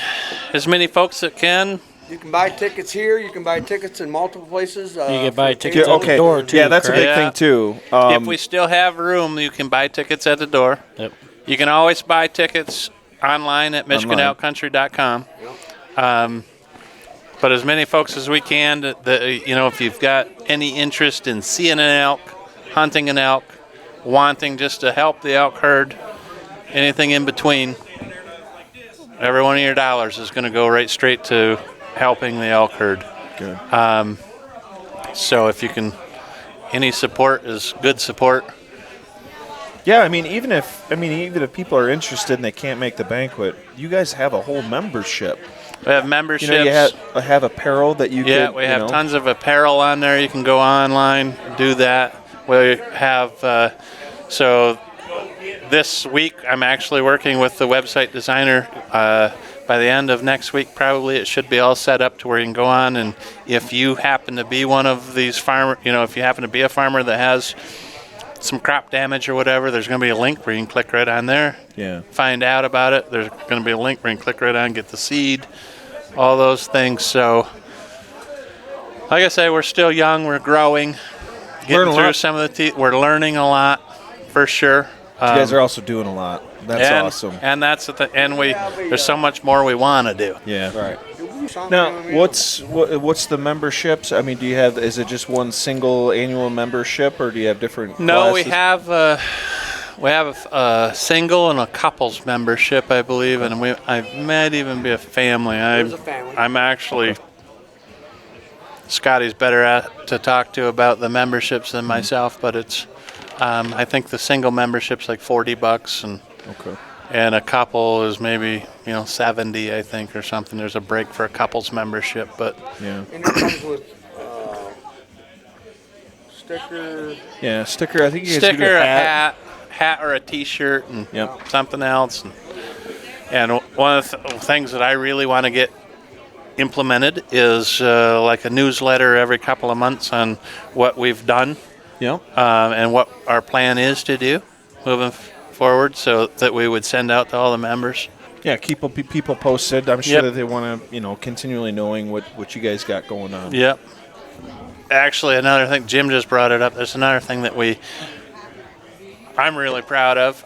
[SPEAKER 6] as many folks that can.
[SPEAKER 4] You can buy tickets here. You can buy tickets in multiple places.
[SPEAKER 5] You can
[SPEAKER 4] for
[SPEAKER 5] buy
[SPEAKER 4] the
[SPEAKER 5] tickets
[SPEAKER 4] table.
[SPEAKER 5] at the door, too.
[SPEAKER 2] Yeah, that's a big
[SPEAKER 6] correct?
[SPEAKER 2] thing too.
[SPEAKER 6] If we still have room, you can buy tickets at the door.
[SPEAKER 5] Yep.
[SPEAKER 6] You can always buy tickets online at MichiganElkCountry.com. But as many folks as we can, if you've got any interest in seeing an elk, hunting an elk, wanting just to help the elk herd, anything in between, every one of your dollars is going to go right straight to helping the elk herd.
[SPEAKER 2] Good.
[SPEAKER 6] So if you can, any support is good support.
[SPEAKER 2] Yeah, I mean, even if people are interested and they can't make the banquet, you guys have a whole membership.
[SPEAKER 6] We have memberships.
[SPEAKER 2] You have apparel that you
[SPEAKER 6] Yeah,
[SPEAKER 2] could,
[SPEAKER 6] we have
[SPEAKER 2] you know.
[SPEAKER 6] tons of apparel on there. You can go online, do that. We have, so this week I'm actually working with the website designer. By the end of next week, probably, it should be all set up to where you can go on. And if you happen to be one of these farmers, if you happen to be a farmer that has some crop damage or whatever, there's going to be a link where you can click right on there.
[SPEAKER 2] Yeah.
[SPEAKER 6] Find out about it. There's going to be a link where you can click right on, get the seed, all those things. So, like I say, we're still young, we're growing, getting
[SPEAKER 2] Learn a
[SPEAKER 6] through
[SPEAKER 2] lot.
[SPEAKER 6] some of the we're learning a lot, for sure.
[SPEAKER 2] You guys are also doing a lot. That's awesome.
[SPEAKER 6] And that's there's so much more we want to do.
[SPEAKER 2] Yeah. Right.
[SPEAKER 4] Something,
[SPEAKER 2] Now,
[SPEAKER 4] you know,
[SPEAKER 2] what's the memberships? I mean, is it just one single annual membership, or do you have different?
[SPEAKER 6] No,
[SPEAKER 2] classes?
[SPEAKER 6] We have a single and a couples membership, I believe, and I might even be a family.
[SPEAKER 4] There's a family.
[SPEAKER 6] I'm actually Scotty's better to talk to about the memberships than myself, but it's I think the single membership's like $40, and a couple is maybe 70, I think, or something. There's a break for a couples membership, but
[SPEAKER 2] Yeah.
[SPEAKER 4] And it comes with sticker.
[SPEAKER 2] Yeah, sticker. I think you guys do
[SPEAKER 6] sticker,
[SPEAKER 2] a
[SPEAKER 6] a hat or a T-shirt, and
[SPEAKER 2] Yep.
[SPEAKER 6] something else. And one of the things that I really want to get implemented is like a newsletter every couple of months on what we've done
[SPEAKER 2] Yep.
[SPEAKER 6] and what our plan is to do moving forward, so that we would send out to all the members.
[SPEAKER 2] Yeah, keep people posted. I'm sure
[SPEAKER 6] Yep.
[SPEAKER 2] that they want to, continually knowing what you guys got going on.
[SPEAKER 6] Yep. Actually, another thing, Jim just brought it up. There's another thing that I'm really proud of.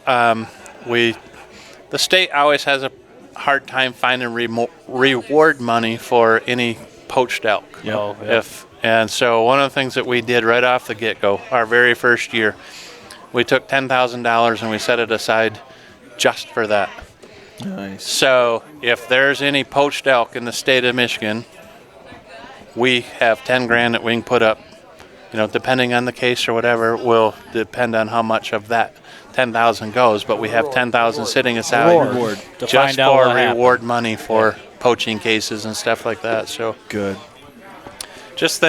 [SPEAKER 6] The state always has a hard time finding reward money for any poached elk.
[SPEAKER 2] Yep.
[SPEAKER 6] And so one of the things that we did right off the get-go, our very first year, we took $10,000 and we set it aside just for that.
[SPEAKER 2] Nice.
[SPEAKER 6] So if there's any poached elk in the state of Michigan, we have 10 grand that we can put up. Depending on the case or whatever, will depend on how much of that 10,000 goes. But we have 10,000 sitting aside
[SPEAKER 2] Reward.
[SPEAKER 5] To
[SPEAKER 6] just
[SPEAKER 5] find out
[SPEAKER 6] for
[SPEAKER 5] what happened.
[SPEAKER 6] reward money for poaching cases and stuff like that. So
[SPEAKER 2] Good.
[SPEAKER 6] just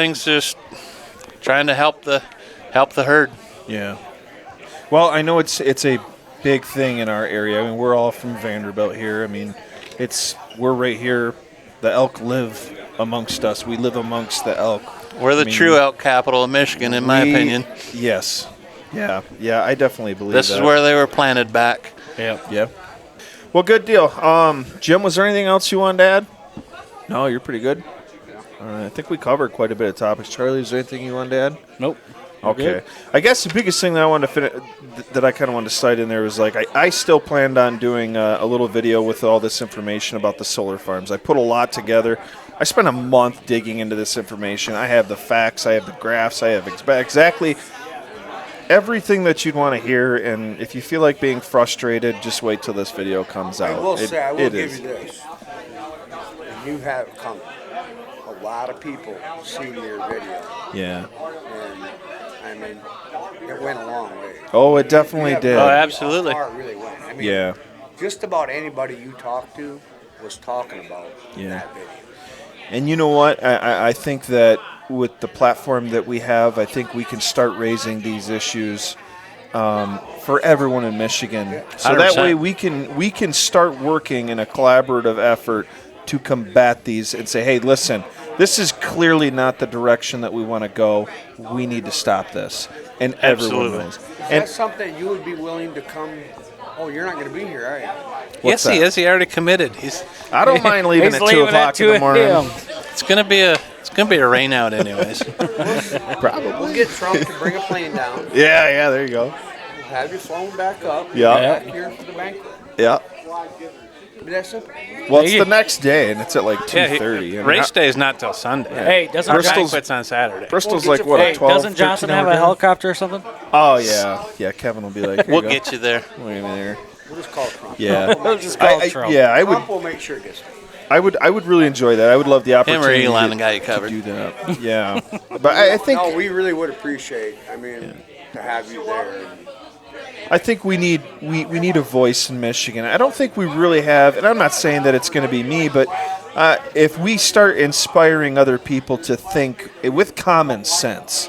[SPEAKER 6] trying to help the herd.
[SPEAKER 2] Yeah. Well, I know it's a big thing in our area. I mean, we're all from Vanderbilt here. I mean, we're right here. The elk live amongst us. We live amongst the elk.
[SPEAKER 6] We're the true elk capital of Michigan, in my opinion.
[SPEAKER 2] Yes. Yeah. Yeah, I definitely believe
[SPEAKER 6] This
[SPEAKER 2] that.
[SPEAKER 6] is where they were planted back.
[SPEAKER 5] Yep.
[SPEAKER 2] Yeah. Well, good deal. Jim, was there anything else you wanted to add? No, you're pretty good. All right, I think we covered quite a bit of topics. Charlie, is there anything you wanted to add?
[SPEAKER 5] Nope.
[SPEAKER 2] Okay.
[SPEAKER 5] Good.
[SPEAKER 2] I guess the biggest thing that I wanted to that I kind of wanted to cite in there was I still planned on doing a little video with all this information about the solar farms. I put a lot together. I spent a month digging into this information. I have the facts. I have the graphs. I have exactly everything that you'd want to hear. And if you feel like being frustrated, just wait till this video comes out.
[SPEAKER 4] I will give
[SPEAKER 2] is.
[SPEAKER 4] you this. You have come a lot of people seen your video.
[SPEAKER 2] Yeah.
[SPEAKER 4] And I mean, it went a long way.
[SPEAKER 2] Oh, it definitely did.
[SPEAKER 6] Oh, absolutely.
[SPEAKER 4] Far it really went. I mean,
[SPEAKER 2] Yeah.
[SPEAKER 4] just about anybody you talked to was talking about that video.
[SPEAKER 2] And you know what? I think that with the platform that we have, I think we can start raising these issues for everyone in Michigan. So that
[SPEAKER 6] 100%.
[SPEAKER 2] way we can start working in a collaborative effort to combat these and say, hey, listen, this is clearly not the direction that we want to go. We need to stop this. And everyone
[SPEAKER 6] Absolutely.
[SPEAKER 2] knows.
[SPEAKER 4] Is
[SPEAKER 2] And
[SPEAKER 4] that something you would be willing to come? Oh, you're not going to be here, are you?
[SPEAKER 6] Yes, he
[SPEAKER 2] that?
[SPEAKER 6] is. He already committed.
[SPEAKER 2] I don't mind leaving
[SPEAKER 5] He's
[SPEAKER 2] at 2
[SPEAKER 5] leaving
[SPEAKER 2] o'clock
[SPEAKER 5] at
[SPEAKER 2] in the
[SPEAKER 5] 2
[SPEAKER 2] morning.
[SPEAKER 5] a.m.
[SPEAKER 6] It's gonna be a rain out anyways.
[SPEAKER 4] We'll get Trump to bring a plane down.
[SPEAKER 2] Yeah, there you go.
[SPEAKER 4] We'll have you flown back up.
[SPEAKER 2] Yeah.
[SPEAKER 4] Back here for the banquet.
[SPEAKER 2] Yeah.
[SPEAKER 4] Be that simple.
[SPEAKER 2] Well, it's the next day, and it's at like 2:30.
[SPEAKER 6] Yeah, race day is not till Sunday.
[SPEAKER 5] Hey, doesn't
[SPEAKER 2] Bristol's-
[SPEAKER 6] Banquet's on Saturday.
[SPEAKER 2] Bristol's
[SPEAKER 4] We'll
[SPEAKER 2] like
[SPEAKER 4] get
[SPEAKER 2] what?
[SPEAKER 4] you-
[SPEAKER 2] A
[SPEAKER 5] Hey,
[SPEAKER 2] 12,
[SPEAKER 5] doesn't Johnson
[SPEAKER 2] 13
[SPEAKER 5] have
[SPEAKER 2] hour
[SPEAKER 5] a
[SPEAKER 2] drive?
[SPEAKER 5] helicopter or something?
[SPEAKER 2] Oh yeah. Kevin will be like, here
[SPEAKER 6] We'll
[SPEAKER 2] you go.
[SPEAKER 6] get you there.
[SPEAKER 2] Wait a minute there.
[SPEAKER 4] We'll just call Trump.
[SPEAKER 2] Yeah.
[SPEAKER 5] We'll just call Trump.
[SPEAKER 2] Yeah, I would.
[SPEAKER 4] Trump will make sure it gets done.
[SPEAKER 2] I would really enjoy that. I would love the
[SPEAKER 6] Him or
[SPEAKER 2] opportunity
[SPEAKER 6] Elon got you
[SPEAKER 2] to
[SPEAKER 6] covered.
[SPEAKER 2] do that. Yeah, but I think
[SPEAKER 4] No, we really would appreciate. I mean, to have you there.
[SPEAKER 2] I think we need a voice in Michigan. I don't think we really have, and I'm not saying that it's going to be me, but if we start inspiring other people to think with common sense,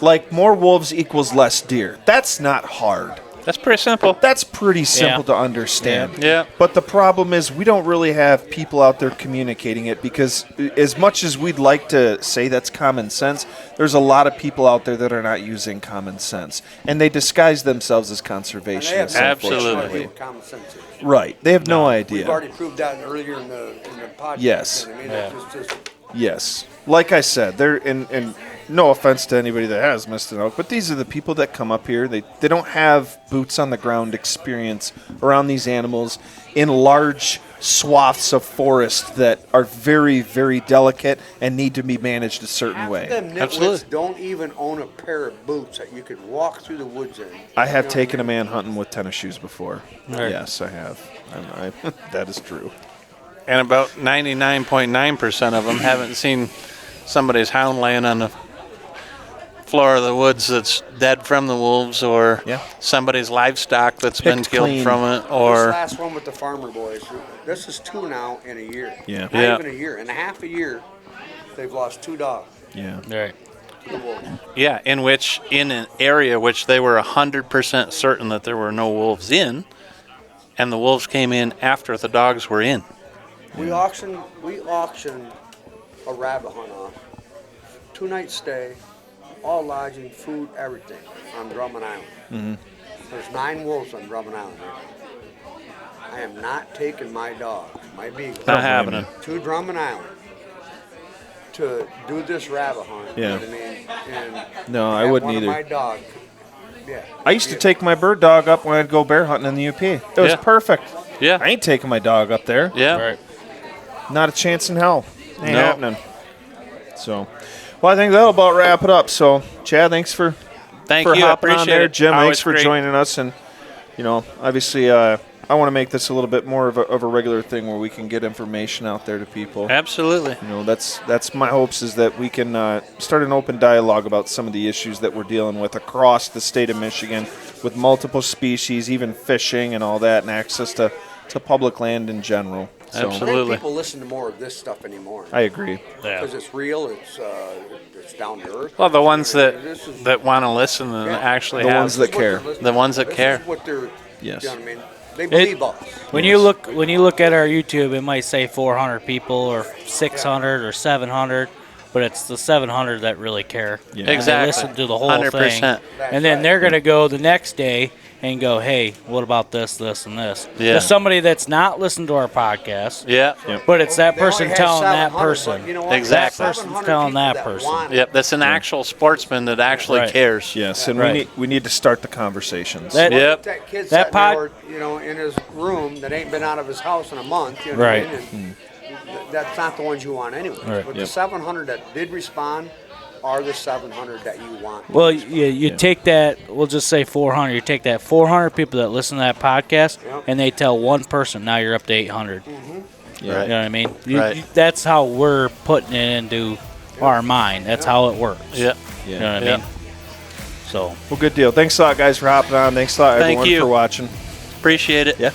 [SPEAKER 2] like more wolves equals less deer. That's not hard.
[SPEAKER 6] That's pretty simple.
[SPEAKER 2] That's pretty simple
[SPEAKER 5] Yeah.
[SPEAKER 2] to understand.
[SPEAKER 6] Yeah.
[SPEAKER 2] But the problem is we don't really have people out there communicating it because as much as we'd like to say that's common sense, there's a lot of people out there that are not using common sense. And they disguise themselves as conservationists,
[SPEAKER 6] Absolutely.
[SPEAKER 2] unfortunately.
[SPEAKER 4] Common sense is.
[SPEAKER 2] Right. They have no
[SPEAKER 4] We've
[SPEAKER 2] idea.
[SPEAKER 4] already proved that earlier in the podcast.
[SPEAKER 2] Yes.
[SPEAKER 4] I mean, it's just
[SPEAKER 2] Yes. Like I said, they're and no offense to anybody that has missed an elk, but these are the people that come up here. They don't have boots on the ground experience around these animals in large swaths of forest that are very, very delicate and need to be managed a certain
[SPEAKER 4] Half
[SPEAKER 2] way.
[SPEAKER 4] of them nitwits
[SPEAKER 6] Absolutely.
[SPEAKER 4] don't even own a pair of boots that you could walk through the woods in.
[SPEAKER 2] I have
[SPEAKER 4] You know
[SPEAKER 2] taken a
[SPEAKER 4] what I mean?
[SPEAKER 2] man hunting with tennis shoes before.
[SPEAKER 5] Right.
[SPEAKER 2] Yes, I have. That is true.
[SPEAKER 6] And about 99.9% of them haven't seen somebody's hound laying on the floor of the woods that's dead from the wolves, or
[SPEAKER 2] Yeah.
[SPEAKER 6] somebody's livestock that's been
[SPEAKER 2] Picked
[SPEAKER 6] killed
[SPEAKER 2] clean.
[SPEAKER 6] from it,
[SPEAKER 4] This
[SPEAKER 6] or
[SPEAKER 4] last one with the farmer boys, this is 2 now in a year.
[SPEAKER 2] Yeah.
[SPEAKER 4] Not
[SPEAKER 6] Yeah.
[SPEAKER 4] even a year. In a half a year, they've lost 2 dogs
[SPEAKER 2] Yeah.
[SPEAKER 5] Right.
[SPEAKER 4] to the wolves.
[SPEAKER 6] yeah, in an area which they were 100% certain that there were no wolves in, and the wolves came in after the dogs were in.
[SPEAKER 4] We auctioned a rabbit hunt off. 2-night stay, all lodging, food, everything on Drummond Island. There's 9 wolves on Drummond Island. I am not taking my dogs, my beagles,
[SPEAKER 6] Not happening.
[SPEAKER 4] to Drummond Island to do this rabbit hunt.
[SPEAKER 2] Yeah.
[SPEAKER 4] You know what I mean? And
[SPEAKER 2] No, I
[SPEAKER 4] have
[SPEAKER 2] wouldn't
[SPEAKER 4] one
[SPEAKER 2] either.
[SPEAKER 4] Of my dog. Yeah.
[SPEAKER 2] I used to take my bird dog up when I'd go bear hunting in the UP. It was
[SPEAKER 6] Yeah.
[SPEAKER 2] perfect.
[SPEAKER 6] Yeah.
[SPEAKER 2] I ain't taking my dog up there.
[SPEAKER 6] Yeah.
[SPEAKER 5] Right.
[SPEAKER 2] Not a chance in hell. Ain't
[SPEAKER 6] No.
[SPEAKER 2] happening. So, well, I think that'll about wrap it up. So, Chad, thanks for
[SPEAKER 6] Thank
[SPEAKER 2] for
[SPEAKER 6] you. I
[SPEAKER 2] hopping on
[SPEAKER 6] appreciate
[SPEAKER 2] there.
[SPEAKER 6] it.
[SPEAKER 2] Jim,
[SPEAKER 6] Always
[SPEAKER 2] thanks for
[SPEAKER 6] great.
[SPEAKER 2] joining us. And, obviously, I want to make this a little bit more of a regular thing where we can get information out there to people.
[SPEAKER 6] Absolutely.
[SPEAKER 2] That's my hopes, is that we can start an open dialogue about some of the issues that we're dealing with across the state of Michigan with multiple species, even fishing and all that, and access to public land in general. So,
[SPEAKER 4] I think
[SPEAKER 6] Absolutely.
[SPEAKER 4] people listen to more of this stuff anymore.
[SPEAKER 2] I agree.
[SPEAKER 5] Yeah.
[SPEAKER 4] Because it's real, it's down to earth.
[SPEAKER 6] Well, the ones that
[SPEAKER 4] This is-
[SPEAKER 6] that want to listen and
[SPEAKER 4] Yeah.
[SPEAKER 6] actually
[SPEAKER 2] The
[SPEAKER 6] have
[SPEAKER 2] ones that care.
[SPEAKER 6] The ones that
[SPEAKER 4] This
[SPEAKER 6] care.
[SPEAKER 4] is what they're,
[SPEAKER 2] Yes.
[SPEAKER 4] you know what I mean? They believe us.
[SPEAKER 5] When you look at our YouTube, it might say 400 people or 600 or 700, but it's the 700 that really care.
[SPEAKER 2] Yeah.
[SPEAKER 5] And they
[SPEAKER 6] Exactly.
[SPEAKER 5] listen to the whole
[SPEAKER 6] 100%.
[SPEAKER 5] thing, and then they're gonna go the next day and go, "Hey, what about this, this, and this?"
[SPEAKER 6] Yeah.
[SPEAKER 5] There's somebody that's not listened to our podcast,
[SPEAKER 6] Yeah.
[SPEAKER 5] but it's that
[SPEAKER 4] They only
[SPEAKER 5] person
[SPEAKER 4] had
[SPEAKER 5] telling that
[SPEAKER 4] 700,
[SPEAKER 5] person.
[SPEAKER 4] but you know what?
[SPEAKER 6] Exactly.
[SPEAKER 4] There's 700
[SPEAKER 5] Person's telling
[SPEAKER 4] people
[SPEAKER 5] that
[SPEAKER 4] that
[SPEAKER 5] person.
[SPEAKER 4] want it.
[SPEAKER 6] Yep. That's an actual sportsman that actually
[SPEAKER 5] Right.
[SPEAKER 6] cares.
[SPEAKER 2] Yes, and
[SPEAKER 5] Right.
[SPEAKER 2] we need to start the conversations.
[SPEAKER 5] That-
[SPEAKER 6] Yep.
[SPEAKER 4] That kid
[SPEAKER 5] That
[SPEAKER 4] sitting there, in his room that ain't been out of his house in a month. You know what I
[SPEAKER 5] Right.
[SPEAKER 4] mean? And that's not the ones you want anyway.
[SPEAKER 5] Right.
[SPEAKER 4] But
[SPEAKER 2] Yep.
[SPEAKER 4] the 700 that did respond are the 700 that you want.
[SPEAKER 5] Well, you take that. We'll just say 400. You take that 400 people that listen to that podcast,
[SPEAKER 4] Yep.
[SPEAKER 5] and they tell one person. Now you're up to 800.
[SPEAKER 2] Yeah.
[SPEAKER 5] You know what I mean?
[SPEAKER 6] Right.
[SPEAKER 5] That's how we're putting it into our mind. That's how it works.
[SPEAKER 6] Yep.
[SPEAKER 5] You know what I
[SPEAKER 6] Yeah.
[SPEAKER 5] mean? So.
[SPEAKER 2] Well, good deal. Thanks a lot, guys, for hopping on. Thanks a lot,
[SPEAKER 6] Thank
[SPEAKER 2] everyone,
[SPEAKER 6] you.
[SPEAKER 2] for watching.
[SPEAKER 6] Appreciate it.
[SPEAKER 2] Yeah.